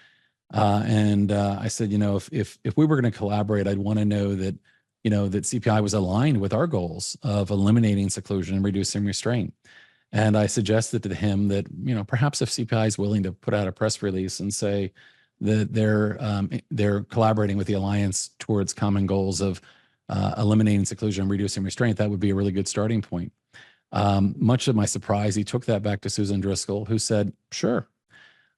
I said, if we were going to collaborate, I'd want to know that, that CPI was aligned with our goals of eliminating seclusion and reducing restraint. And I suggested to him that, perhaps if CPI is willing to put out a press release and say that they're collaborating with the Alliance towards common goals of eliminating seclusion and reducing restraint, that would be a really good starting point. Much to my surprise, he took that back to Susan Driscoll, who said, sure.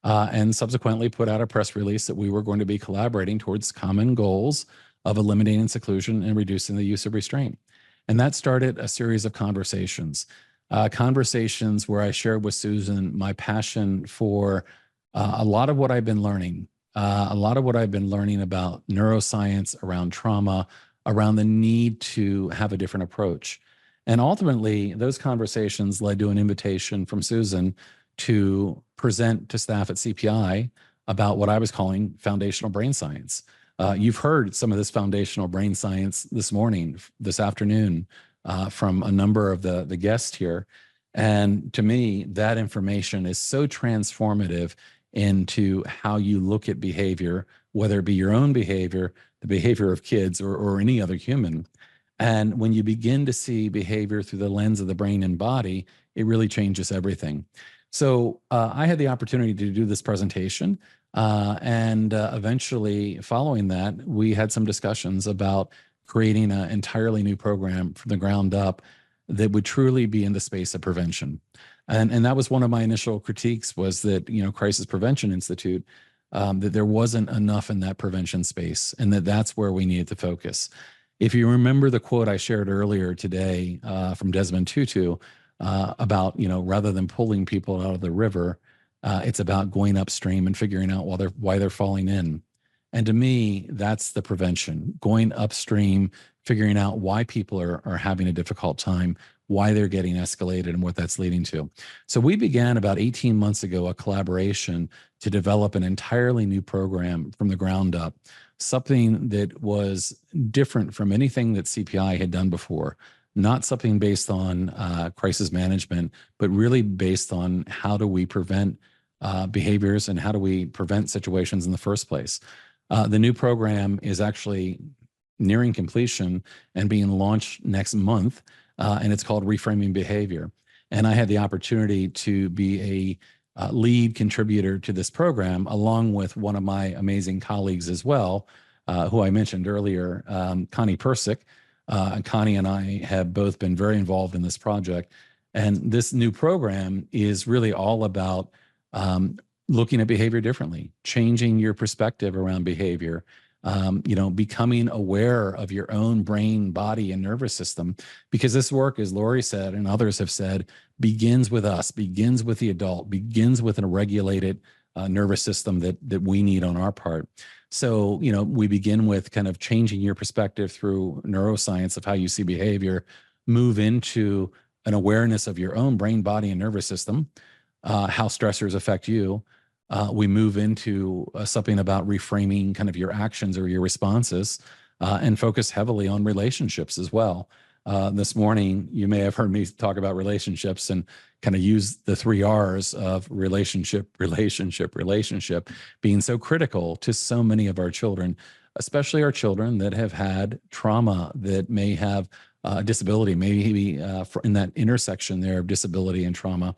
And subsequently put out a press release that we were going to be collaborating towards common goals of eliminating seclusion and reducing the use of restraint. And that started a series of conversations where I shared with Susan my passion for a lot of what I've been learning, about neuroscience, around trauma, around the need to have a different approach. And ultimately, those conversations led to an invitation from Susan to present to staff at CPI about what I was calling foundational brain science. You've heard some of this foundational brain science this morning, this afternoon, from a number of the guests here. And to me, that information is so transformative into how you look at behavior, whether it be your own behavior, the behavior of kids, or any other human. And when you begin to see behavior through the lens of the brain and body, it really changes everything. So I had the opportunity to do this presentation. And eventually, following that, we had some discussions about creating an entirely new program from the ground up that would truly be in the space of prevention. And that was one of my initial critiques, was that, Crisis Prevention Institute, that there wasn't enough in that prevention space, and that's where we needed to focus. If you remember the quote I shared earlier today from Desmond Tutu about, rather than pulling people out of the river, it's about going upstream and figuring out why they're falling in. And to me, that's the prevention, going upstream, figuring out why people are having a difficult time, why they're getting escalated, and what that's leading to. So we began about 18 months ago a collaboration to develop an entirely new program from the ground up, something that was different from anything that CPI had done before, not something based on crisis management, but really based on how do we prevent behaviors and how do we prevent situations in the first place. The new program is actually nearing completion and being launched next month, and it's called Reframing Behavior. And I had the opportunity to be a lead contributor to this program, along with one of my amazing colleagues as well, who I mentioned earlier, Connie Persick. Connie and I have both been very involved in this project. And this new program is really all about looking at behavior differently, changing your perspective around behavior, becoming aware of your own brain, body, and nervous system. Because this work, as Lori said and others have said, begins with us, begins with the adult, begins with a regulated nervous system that we need on our part. So, we begin with kind of changing your perspective through neuroscience of how you see behavior, move into an awareness of your own brain, body, and nervous system, how stressors affect you. We move into something about reframing kind of your actions or your responses, and focus heavily on relationships as well. This morning, you may have heard me talk about relationships and kind of use the 3 R's of relationship being so critical to so many of our children, especially our children that have had trauma, that may have a disability, maybe in that intersection there of disability and trauma.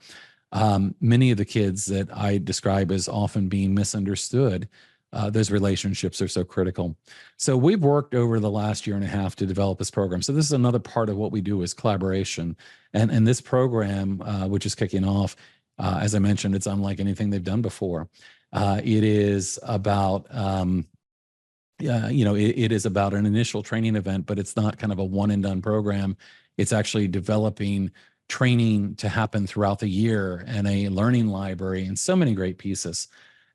Many of the kids that I describe as often being misunderstood, those relationships are so critical. So we've worked over the last year and a half to develop this program. So this is another part of what we do is collaboration. And this program, which is kicking off, as I mentioned, it's unlike anything they've done before. It is about, it is about an initial training event, but it's not kind of a one and done program. It's actually developing training to happen throughout the year and a learning library and so many great pieces.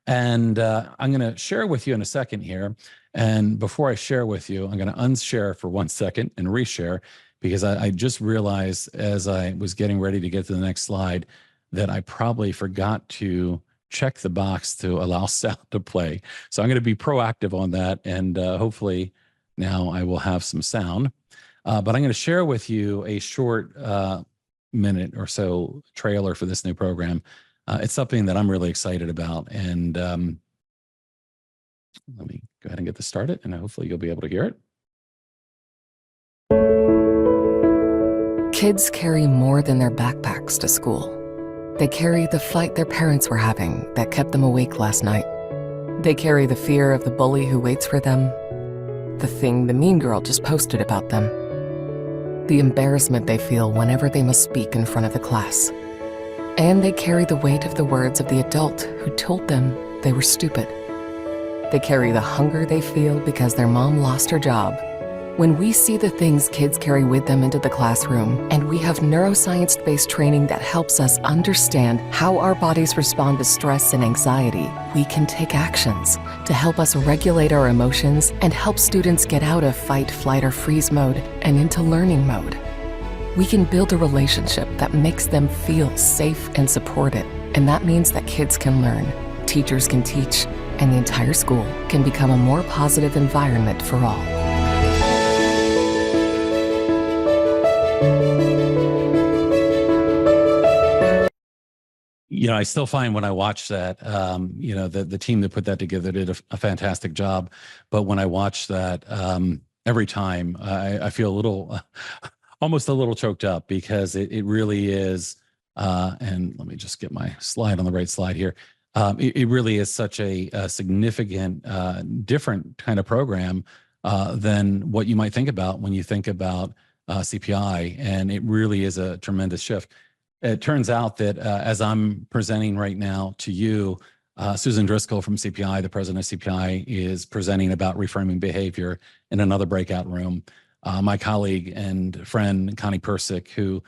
And I'm going to share with you in a second here. And before I share with you, I'm going to unshare for 1 second and reshare, because I just realized as I was getting ready to get to the next slide that I probably forgot to check the box to allow sound to play. So I'm going to be proactive on that. And hopefully now I will have some sound. But I'm going to share with you a short minute or so trailer for this new program. It's something that I'm really excited about. And let me go ahead and get this started, and hopefully you'll be able to hear it. Kids carry more than their backpacks to school. They carry the fight their parents were having that kept them awake last night. They carry the fear of the bully who waits for them, the thing the mean girl just posted about them, the embarrassment they feel whenever they must speak in front of the class. And they carry the weight of the words of the adult who told them they were stupid. They carry the hunger they feel because their mom lost her job. When we see the things kids carry with them into the classroom, and we have neuroscience-based training that helps us understand how our bodies respond to stress and anxiety, we can take actions to help us regulate our emotions and help students get out of fight, flight, or freeze mode and into learning mode. We can build a relationship that makes them feel safe and supported. And that means that kids can learn, teachers can teach, and the entire school can become a more positive environment for all. You know, I still find when I watch that, you know, the team that put that together did a fantastic job. But when I watch that, every time I feel a little, almost a little choked up, because it really is. And let me just get my slide on the right slide here. It really is such a significant, different kind of program than what you might think about when you think about CPI. And it really is a tremendous shift. It turns out that as I'm presenting right now to you, Susan Driscoll from CPI, the president of CPI, is presenting about reframing behavior in another breakout room. My colleague and friend, Connie Persick, who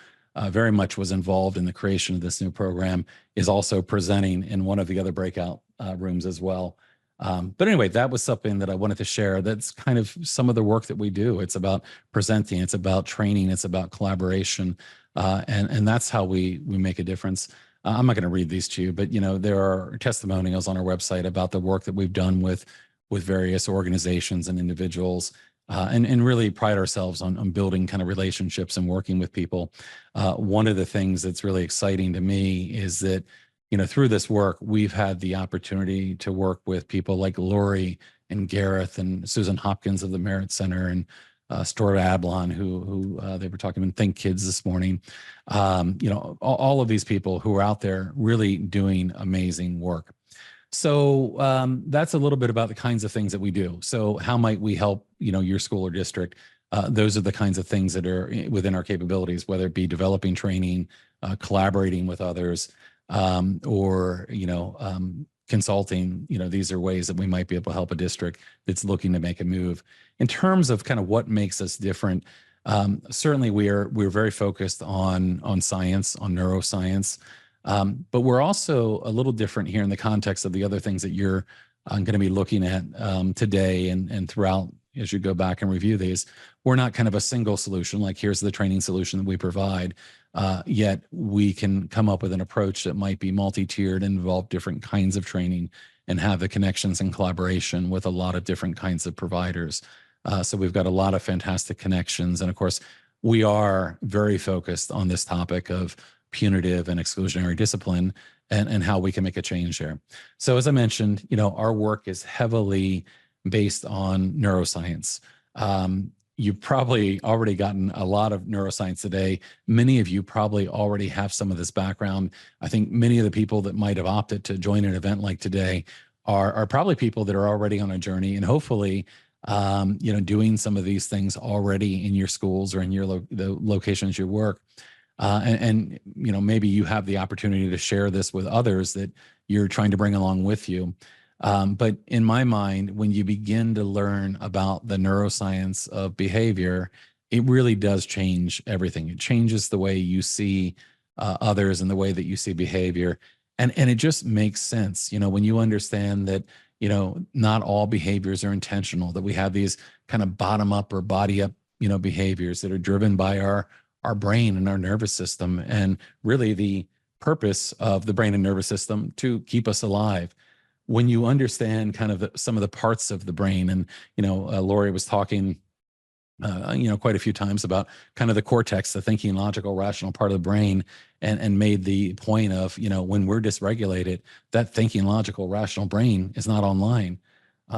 very much was involved in the creation of this new program, is also presenting in one of the other breakout rooms as well. But anyway, that was something that I wanted to share. That's kind of some of the work that we do. It's about presenting, it's about training, it's about collaboration. And that's how we make a difference. I'm not going to read these to you, but you know, there are testimonials on our website about the work that we've done with various organizations and individuals, and really pride ourselves on building kind of relationships and working with people. One of the things that's really exciting to me is that, you know, through this work, we've had the opportunity to work with people like Lori and Gareth and Susan Hopkins of the Merit Center, and Stuart Adlon, who they were talking about Think Kids this morning. You know, all of these people who are out there really doing amazing work. So that's a little bit about the kinds of things that we do. So how might we help, you know, your school or district? Those are the kinds of things that are within our capabilities, whether it be developing training, collaborating with others, or, you know, consulting. You know, these are ways that we might be able to help a district that's looking to make a move. In terms of kind of what makes us different, certainly we're very focused on science, on neuroscience, but we're also a little different here in the context of the other things that you're going to be looking at today and throughout as you go back and review these. We're not kind of a single solution, like here's the training solution that we provide, yet we can come up with an approach that might be multi-tiered and involve different kinds of training and have the connections and collaboration with a lot of different kinds of providers. So we've got a lot of fantastic connections. And of course, we are very focused on this topic of punitive and exclusionary discipline and how we can make a change there. So as I mentioned, you know, our work is heavily based on neuroscience. You've probably already gotten a lot of neuroscience today. Many of you probably already have some of this background. I think many of the people that might have opted to join an event like today are probably people that are already on a journey, and hopefully you know, doing some of these things already in your schools or in your the locations you work. And you know, maybe you have the opportunity to share this with others that you're trying to bring along with you. But in my mind, when you begin to learn about the neuroscience of behavior, it really does change everything. It changes the way you see others and the way that you see behavior. And it just makes sense, you know, when you understand that, you know, not all behaviors are intentional, that we have these kind of bottom up or body up, you know, behaviors that are driven by our brain and our nervous system. And really the purpose of the brain and nervous system to keep us alive. When you understand kind of some of the parts of the brain, and, you know, Lori was talking, you know, quite a few times about kind of the cortex, the thinking, logical, rational part of the brain, and made the point of, you know, when we're dysregulated, that thinking, logical, rational brain is not online.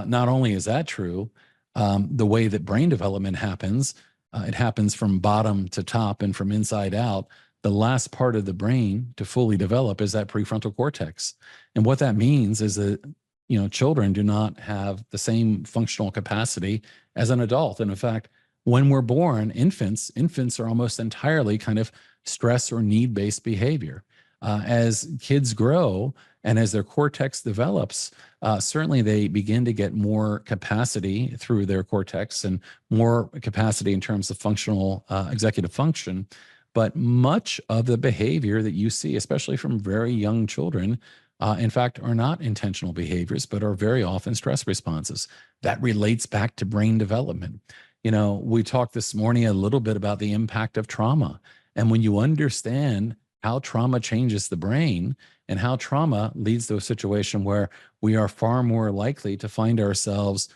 Not only is that true, the way that brain development happens, it happens from bottom to top and from inside out. The last part of the brain to fully develop is that prefrontal cortex. And what that means is that, you know, children do not have the same functional capacity as an adult. And in fact, when we're born, infants are almost entirely kind of stress or need-based behavior. As kids grow and as their cortex develops, certainly they begin to get more capacity through their cortex and more capacity in terms of functional executive function. But much of the behavior that you see, especially from very young children, in fact, are not intentional behaviors, but are very often stress responses. That relates back to brain development. we talked this morning a little bit about the impact of trauma. And when you understand how trauma changes the brain and how trauma leads to a situation where we are far more likely to find ourselves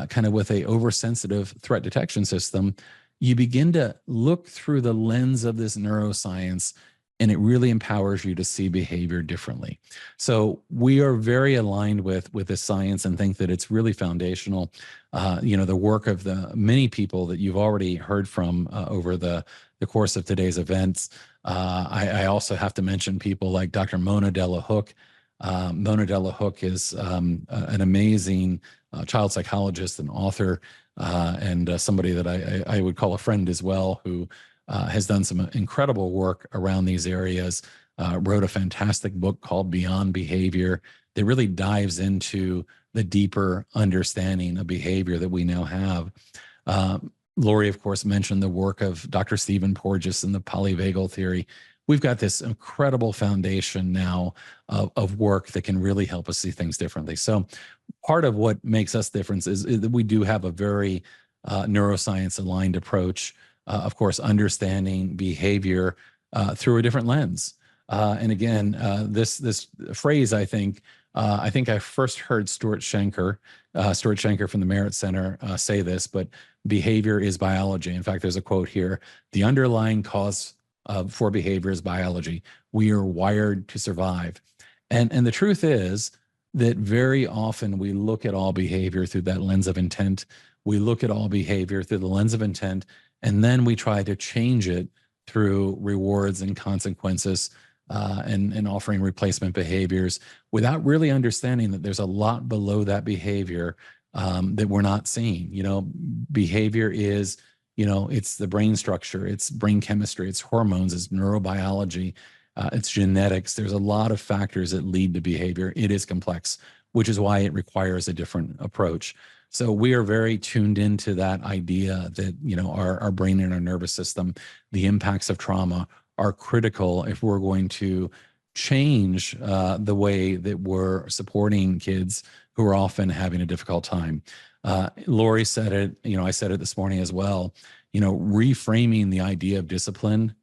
kind of with a oversensitive threat detection system, you begin to look through the lens of this neuroscience, and it really empowers you to see behavior differently. So we are very aligned with this science and think that it's really foundational. The work of the many people that you've already heard from over the course of today's events. I also have to mention people like Dr. Mona Delahooke. Mona Delahooke is an amazing child psychologist and author, and somebody that I would call a friend as well, who has done some incredible work around these areas, wrote a fantastic book called Beyond Behavior that really dives into the deeper understanding of behavior that we now have. Lori, of course, mentioned the work of Dr. Stephen Porges and the polyvagal theory. We've got this incredible foundation now of work that can really help us see things differently. So part of what makes us different is that we do have a very neuroscience-aligned approach. Of course, understanding behavior through a different lens. And again, this phrase, I think I first heard Stuart Schenker from the Merit Center say this, but behavior is biology. In fact, there's a quote here: "The underlying cause for behavior is biology. We are wired to survive." And the truth is that very often we look at all behavior through that lens of intent. We look at all behavior through the lens of intent, and then we try to change it through rewards and consequences and offering replacement behaviors without really understanding that there's a lot below that behavior that we're not seeing. Behavior is, it's the brain structure, it's brain chemistry, it's hormones, it's neurobiology, it's genetics. There's a lot of factors that lead to behavior. It is complex, which is why it requires a different approach. So we are very tuned into that idea that, our brain and our nervous system, the impacts of trauma are critical if we're going to change the way that we're supporting kids who are often having a difficult time. Lori said it, I said it this morning as well, reframing the idea of discipline,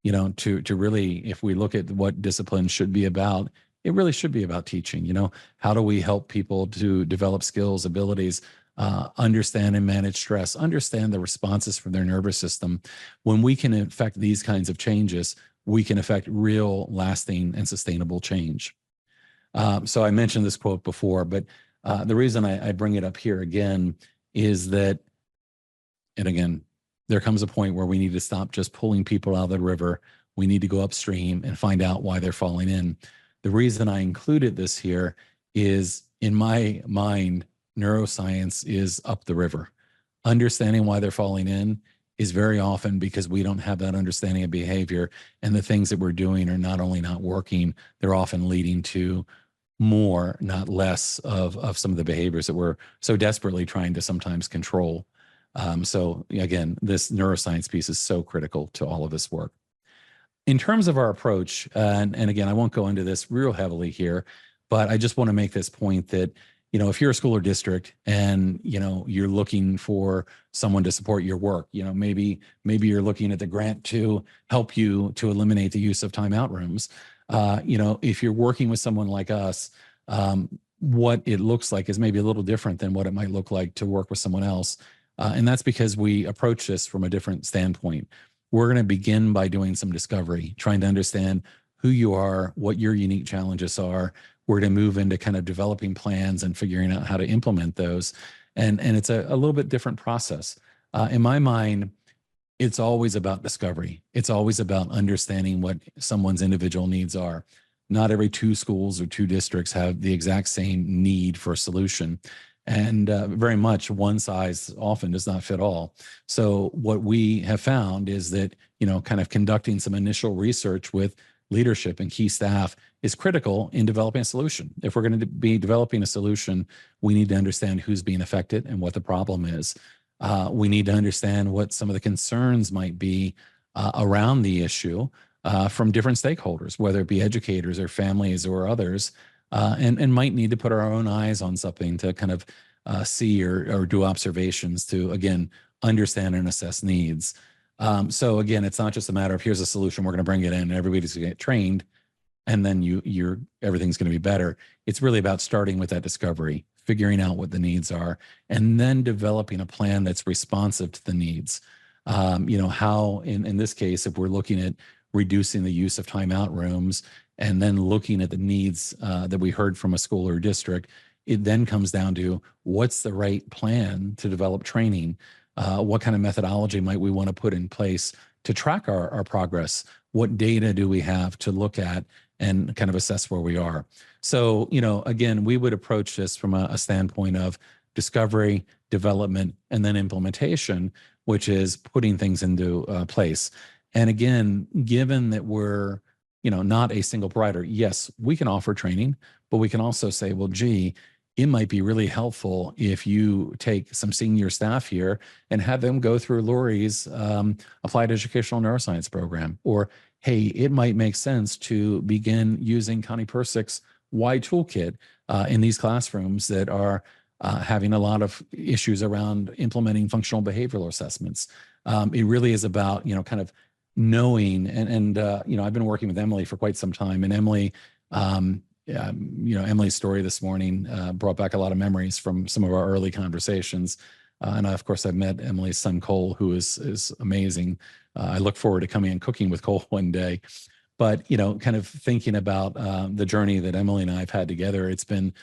to really, if we look at what discipline should be about, it really should be about teaching. How do we help people to develop skills, abilities, understand and manage stress, understand the responses from their nervous system? When we can affect these kinds of changes, we can affect real, lasting, and sustainable change. So I mentioned this quote before, but the reason I bring it up here again is that, and again, there comes a point where we need to stop just pulling people out of the river. We need to go upstream and find out why they're falling in. The reason I included this here is, in my mind, neuroscience is up the river. Understanding why they're falling in is very often because we don't have that understanding of behavior, and the things that we're doing are not only not working, they're often leading to more, not less, of some of the behaviors that we're so desperately trying to sometimes control. So again, this neuroscience piece is so critical to all of this work. In terms of our approach, and again, I won't go into this real heavily here, but I just want to make this point that, if you're a school or district and, you're looking for someone to support your work, maybe you're looking at the grant to help you to eliminate the use of timeout rooms. If you're working with someone like us, what it looks like is maybe a little different than what it might look like to work with someone else. And that's because we approach this from a different standpoint. We're going to begin by doing some discovery, trying to understand who you are, what your unique challenges are. We're going to move into kind of developing plans and figuring out how to implement those. And it's a little bit different process. In my mind, it's always about discovery. It's always about understanding what someone's individual needs are. Not every 2 schools or 2 districts have the exact same need for a solution. And very much one size often does not fit all. So what we have found is that, kind of conducting some initial research with leadership and key staff is critical in developing a solution. If we're going to be developing a solution, we need to understand who's being affected and what the problem is. We need to understand what some of the concerns might be around the issue from different stakeholders, whether it be educators or families or others, and might need to put our own eyes on something to kind of see or do observations to, again, understand and assess needs. So again, it's not just a matter of here's a solution, we're going to bring it in, and everybody's going to get trained, and then everything's going to be better. It's really about starting with that discovery, figuring out what the needs are, and then developing a plan that's responsive to the needs. How in this case, if we're looking at reducing the use of timeout rooms and then looking at the needs that we heard from a school or district, it then comes down to what's the right plan to develop training. What kind of methodology might we want to put in place to track our progress? What data do we have to look at and kind of assess where we are? So, again, we would approach this from a standpoint of discovery, development, and then implementation, which is putting things into place. And again, given that we're, not a single provider, yes, we can offer training, but we can also say, well, gee, it might be really helpful if you take some senior staff here and have them go through Lori's applied educational neuroscience program. Or, hey, it might make sense to begin using Connie Persick's Y toolkit in these classrooms that are having a lot of issues around implementing functional behavioral assessments. It really is about, kind of knowing, and I've been working with Emily for quite some time, and Emily, Emily's story this morning brought back a lot of memories from some of our early conversations. And of course, I've met Emily's son, Cole, who is amazing. I look forward to coming and cooking with Cole one day. But, kind of thinking about the journey that Emily and I have had together, it's been,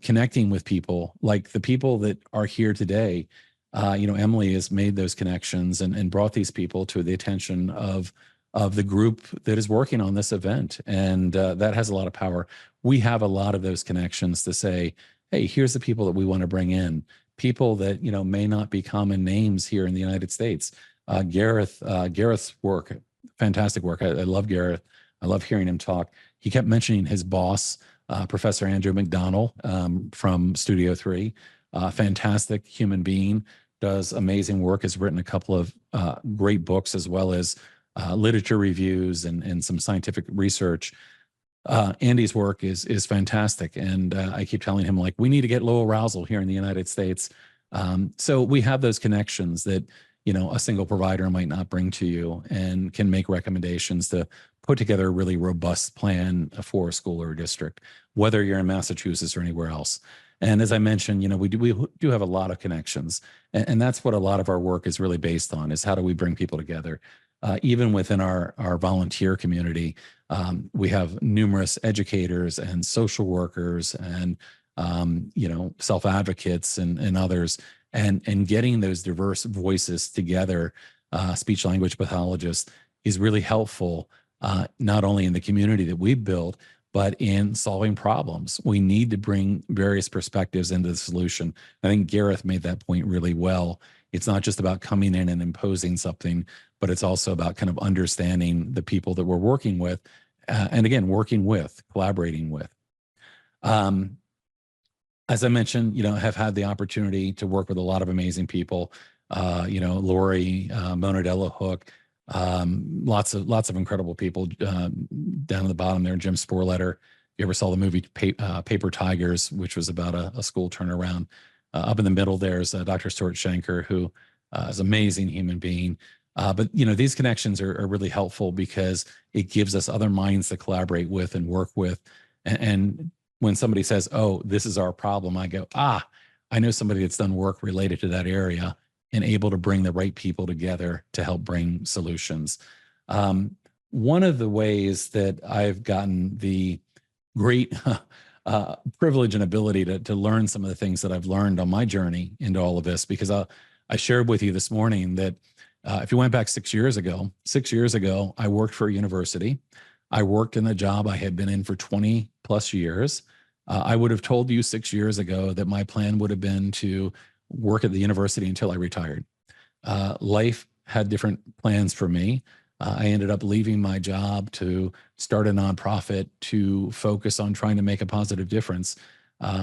connecting with people like the people that are here today. Emily has made those connections and brought these people to the attention of the group that is working on this event. And that has a lot of power. We have a lot of those connections to say, hey, here's the people that we want to bring in, people that, may not be common names here in the United States. Gareth's work, fantastic work. I love Gareth. I love hearing him talk. He kept mentioning his boss, Professor Andrew McDonnell from Studio 3, fantastic human being, does amazing work, has written a couple of great books as well as literature reviews and some scientific research. Andy's work is fantastic. And I keep telling him, like, we need to get low arousal here in the United States. So we have those connections that, a single provider might not bring to you, and can make recommendations to put together a really robust plan for a school or a district, whether you're in Massachusetts or anywhere else. And as I mentioned, we do have a lot of connections, and that's what a lot of our work is really based on, is how do we bring people together? Even within our volunteer community, we have numerous educators and social workers and, self-advocates and others, and getting those diverse voices together, speech language pathologists, is really helpful, not only in the community that we've built, but in solving problems. We need to bring various perspectives into the solution. I think Gareth made that point really well. It's not just about coming in and imposing something, but it's also about kind of understanding the people that we're working with, and again, collaborating with. As I mentioned, have had the opportunity to work with a lot of amazing people, Lori, Monadella Hook, lots of incredible people down at the bottom there. Jim Sporletter. You ever saw the movie Paper Tigers, which was about a school turnaround? Up in the middle there's Dr. Stuart Shanker, who is an amazing human being. But these connections are really helpful because it gives us other minds to collaborate with and work with. And when somebody says, "Oh, this is our problem," I go, "I know somebody that's done work related to that area," and able to bring the right people together to help bring solutions. One of the ways that I've gotten the great privilege and ability to learn some of the things that I've learned on my journey into all of this, because I shared with you this morning that if you went back 6 years ago, I worked for a university. I worked in a job I had been in for 20 plus years. I would have told you 6 years ago that my plan would have been to work at the university until I retired. Life had different plans for me. I ended up leaving my job to start a nonprofit to focus on trying to make a positive difference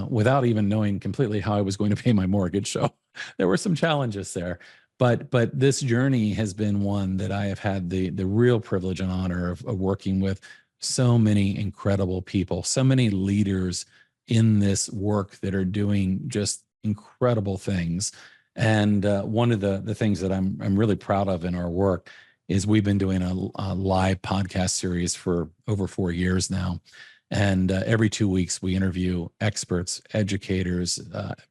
without even knowing completely how I was going to pay my mortgage. So there were some challenges there. But this journey has been one that I have had the real privilege and honor of working with so many incredible people, so many leaders in this work that are doing just incredible things. And one of the things that I'm really proud of in our work is we've been doing a live podcast series for over 4 years now. And every 2 weeks, we interview experts, educators,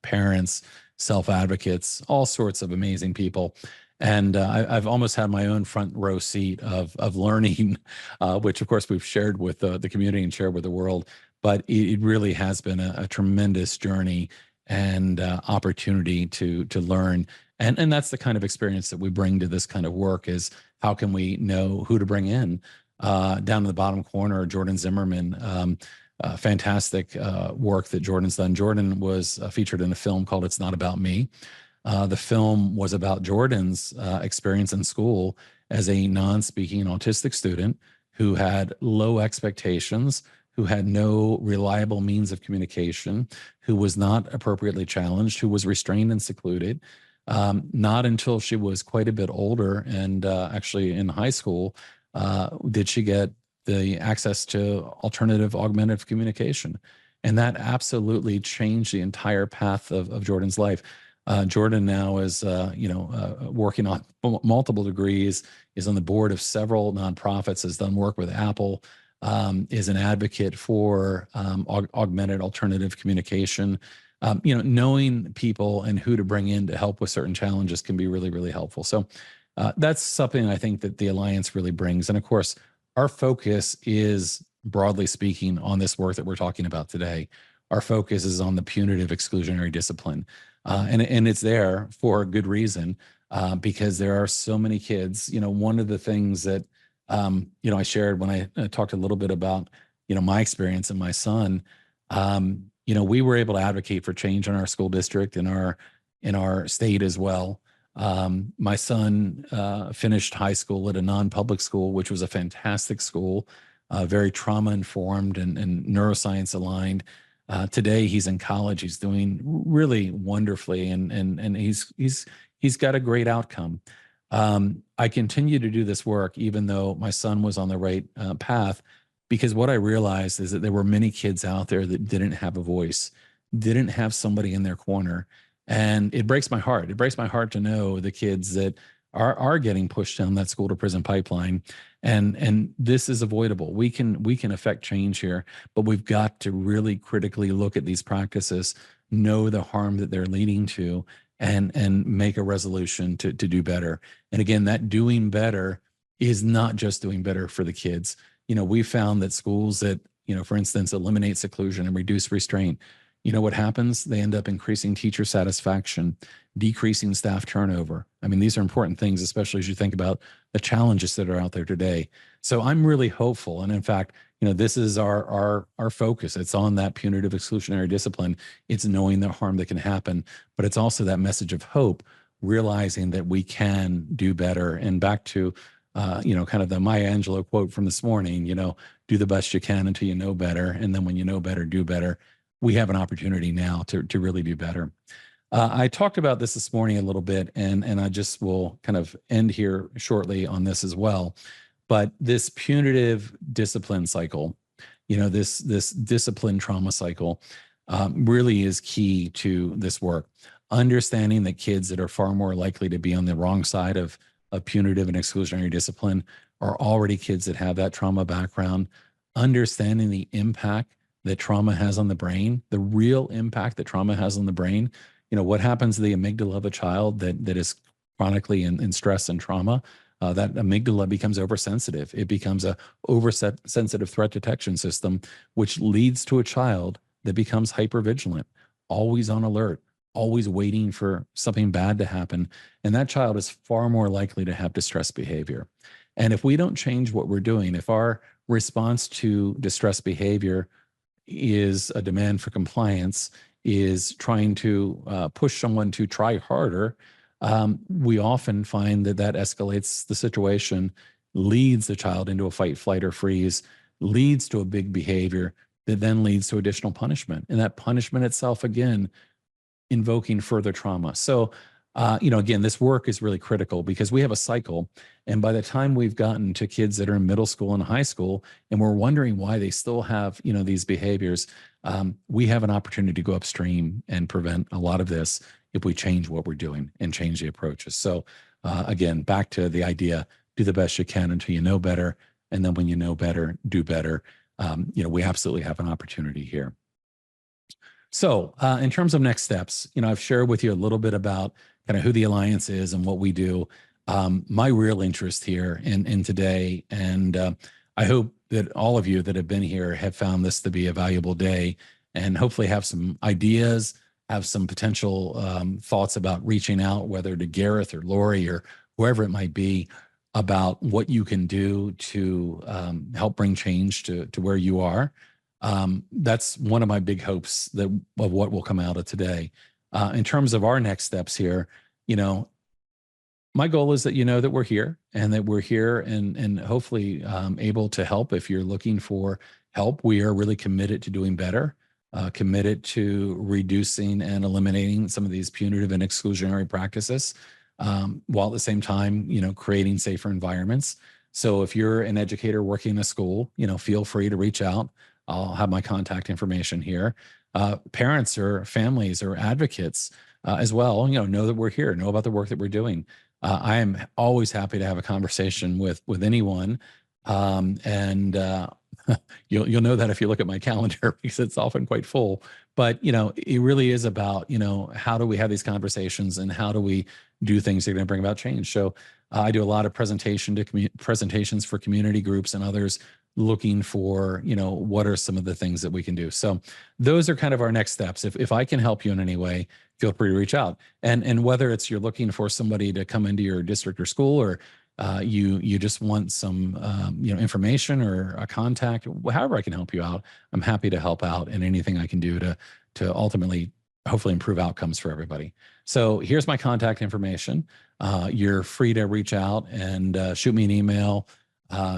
parents, self-advocates, all sorts of amazing people. And I've almost had my own front row seat of learning, which of course we've shared with the community and shared with the world. But it really has been a tremendous journey and opportunity to learn. And that's the kind of experience that we bring to this kind of work is how can we know who to bring in? Down in the bottom corner, Jordan Zimmerman, fantastic work that Jordan's done. Jordan was featured in a film called It's Not About Me. The film was about Jordan's experience in school as a non-speaking autistic student who had low expectations, who had no reliable means of communication, who was not appropriately challenged, who was restrained and secluded. Not until she was quite a bit older and actually in high school did she get the access to alternative augmentative communication. And that absolutely changed the entire path of Jordan's life. Jordan now is, working on multiple degrees, is on the board of several nonprofits, has done work with Apple, is an advocate for augmented alternative communication. Knowing people and who to bring in to help with certain challenges can be really, really helpful. So that's something I think that the Alliance really brings. And of course, our focus is, broadly speaking, on this work that we're talking about today. Our focus is on the punitive exclusionary discipline. And it's there for a good reason, because there are so many kids. One of the things that, I shared when I talked a little bit about, my experience and my son, we were able to advocate for change in our school district, in our state as well. My son finished high school at a non-public school, which was a fantastic school, very trauma-informed and neuroscience aligned. Today he's in college. He's doing really wonderfully, and he's got a great outcome. I continue to do this work even though my son was on the right path, because what I realized is that there were many kids out there that didn't have a voice, didn't have somebody in their corner. And it breaks my heart. It breaks my heart to know the kids that are getting pushed down that school to prison pipeline. And this is avoidable. We can affect change here, but we've got to really critically look at these practices, know the harm that they're leading to, and make a resolution to do better. And again, that doing better is not just doing better for the kids. We found that schools that, for instance, eliminate seclusion and reduce restraint, what happens? They end up increasing teacher satisfaction, decreasing staff turnover. I mean, these are important things, especially as you think about the challenges that are out there today. So I'm really hopeful. And in fact, this is our focus. It's on that punitive exclusionary discipline. It's knowing the harm that can happen, but it's also that message of hope, realizing that we can do better. And back to, kind of the Maya Angelou quote from this morning, do the best you can until you know better. And then when you know better, do better. We have an opportunity now to really do better. I talked about this morning a little bit, and I just will kind of end here shortly on this as well. But this punitive discipline cycle, this discipline trauma cycle really is key to this work. Understanding that kids that are far more likely to be on the wrong side of punitive and exclusionary discipline are already kids that have that trauma background. Understanding the impact that trauma has on the brain, the real impact that trauma has on the brain. What happens to the amygdala of a child that is chronically in stress and trauma? That amygdala becomes oversensitive. It becomes a oversensitive threat detection system, which leads to a child that becomes hypervigilant, always on alert, always waiting for something bad to happen. And that child is far more likely to have distress behavior. And if we don't change what we're doing, if our response to distress behavior is a demand for compliance, is trying to push someone to try harder, we often find that escalates the situation, leads the child into a fight, flight, or freeze, leads to a big behavior that then leads to additional punishment. And that punishment itself, again, invoking further trauma. So, again, this work is really critical because we have a cycle. And by the time we've gotten to kids that are in middle school and high school, and we're wondering why they still have, these behaviors, we have an opportunity to go upstream and prevent a lot of this if we change what we're doing and change the approaches. So again, back to the idea, do the best you can until you know better. And then when you know better, do better. We absolutely have an opportunity here. So in terms of next steps, I've shared with you a little bit about kind of who the Alliance is and what we do. My real interest here in today, and I hope that all of you that have been here have found this to be a valuable day, and hopefully have some ideas, have some potential thoughts about reaching out, whether to Gareth or Lori or whoever it might be, about what you can do to help bring change to where you are. That's one of my big hopes of what will come out of today. In terms of our next steps here, my goal is that that we're here and hopefully able to help. If you're looking for help, we are really committed to doing better, committed to reducing and eliminating some of these punitive and exclusionary practices, while at the same time, creating safer environments. So if you're an educator working in a school, feel free to reach out. I'll have my contact information here. Parents or families or advocates as well, know that we're here, know about the work that we're doing. I am always happy to have a conversation with anyone. You'll know that if you look at my calendar, because it's often quite full. But, it really is about, how do we have these conversations and how do we do things that are going to bring about change? So I do a lot of presentations for community groups and others looking for, what are some of the things that we can do. So those are kind of our next steps. If I can help you in any way, feel free to reach out. And whether it's you're looking for somebody to come into your district or school, or you just want some information or a contact, however I can help you out, I'm happy to help out in anything I can do to ultimately hopefully improve outcomes for everybody. So here's my contact information. You're free to reach out and shoot me an email.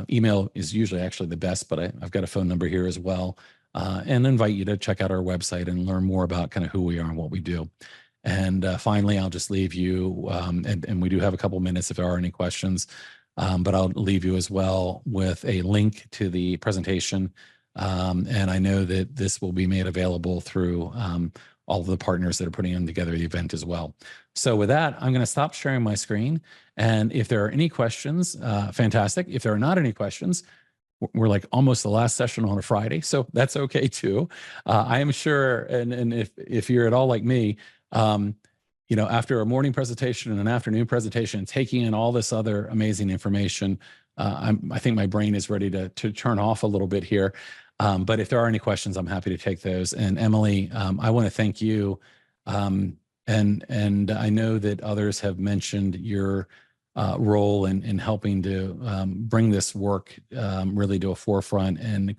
Email is usually actually the best, but I've got a phone number here as well, and invite you to check out our website and learn more about kind of who we are and what we do. And finally, I'll just leave you, and we do have a couple minutes if there are any questions, but I'll leave you as well with a link to the presentation. And I know that this will be made available through all of the partners that are putting together the event as well. So with that, I'm going to stop sharing my screen. And if there are any questions, fantastic. If there are not any questions, we're like almost the last session on a Friday, so that's okay too. I am sure, and if you're at all like me, after a morning presentation and an afternoon presentation, taking in all this other amazing information, I think my brain is ready to turn off a little bit here. But if there are any questions, I'm happy to take those. And Emily, I want to thank you. And I know that others have mentioned your role in helping to bring this work really to a forefront and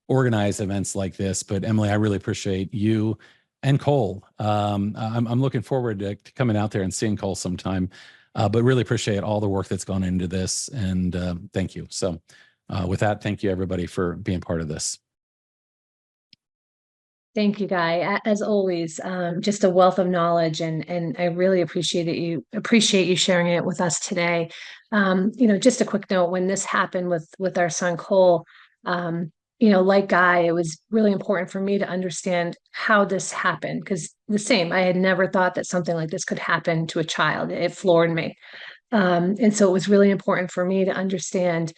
organize events like this. But Emily, I really appreciate you and Cole. I'm looking forward to coming out there and seeing Cole sometime, but really appreciate all the work that's gone into this. And thank you. So with that, thank you everybody for being part of this. Thank you, Guy. As always, just a wealth of knowledge, and I really appreciate you sharing it with us today. Just a quick note: when this happened with our son Cole, like Guy, it was really important for me to understand how this happened, because I had never thought that something like this could happen to a child. It floored me, and so it was really important for me to understand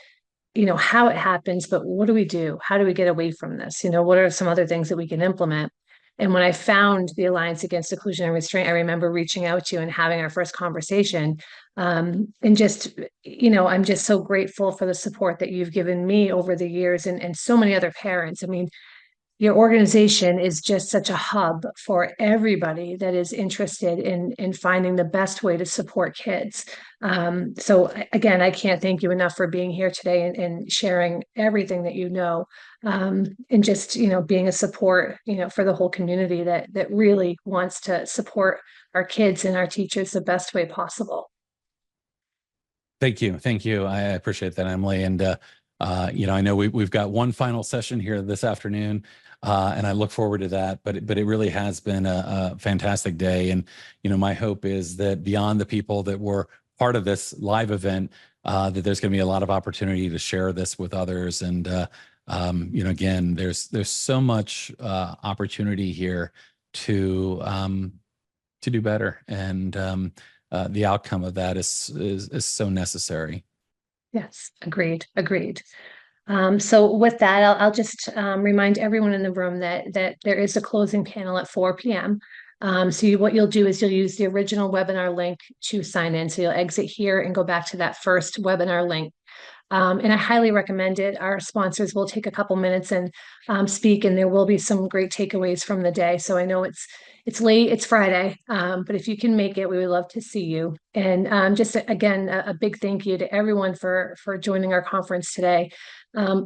how it happens, but what do we do? How do we get away from this? What are some other things that we can implement? And when I found the Alliance Against Seclusion and Restraint, I remember reaching out to you and having our first conversation. And just, I'm just so grateful for the support that you've given me over the years, and so many other parents. I mean, your organization is just such a hub for everybody that is interested in finding the best way to support kids. So again, I can't thank you enough for being here today and sharing everything that and just being a support for the whole community that really wants to support our kids and our teachers the best way possible. Thank you. I appreciate that, Emily. And I know we've got one final session here this afternoon, and I look forward to that. But it really has been a fantastic day. And my hope is that beyond the people that were part of this live event, that there's going to be a lot of opportunity to share this with others. And Again, there's so much opportunity here to do better, and the outcome of that is so necessary. Yes, agreed. So with that, I'll just remind everyone in the room that there is a closing panel at 4 p.m. What you'll do is you'll use the original webinar link to sign in. So you'll exit here and go back to that first webinar link. And I highly recommend it. Our sponsors will take a couple minutes and speak, and there will be some great takeaways from the day. So I know it's late, it's Friday, but if you can make it, we would love to see you. And just again, a big thank you to everyone for joining our conference today.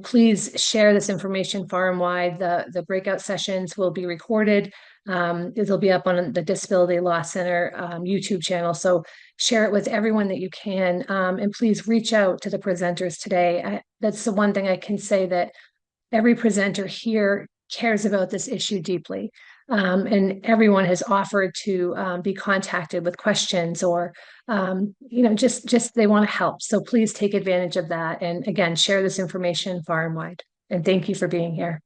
Please share this information far and wide. The breakout sessions will be recorded. It'll be up on the Disability Law Center YouTube channel. So share it with everyone that you can. And please reach out to the presenters today. That's the one thing I can say, that every presenter here cares about this issue deeply. And everyone has offered to be contacted with questions, or just they want to help. So please take advantage of that. And again, share this information far and wide. And thank you for being here.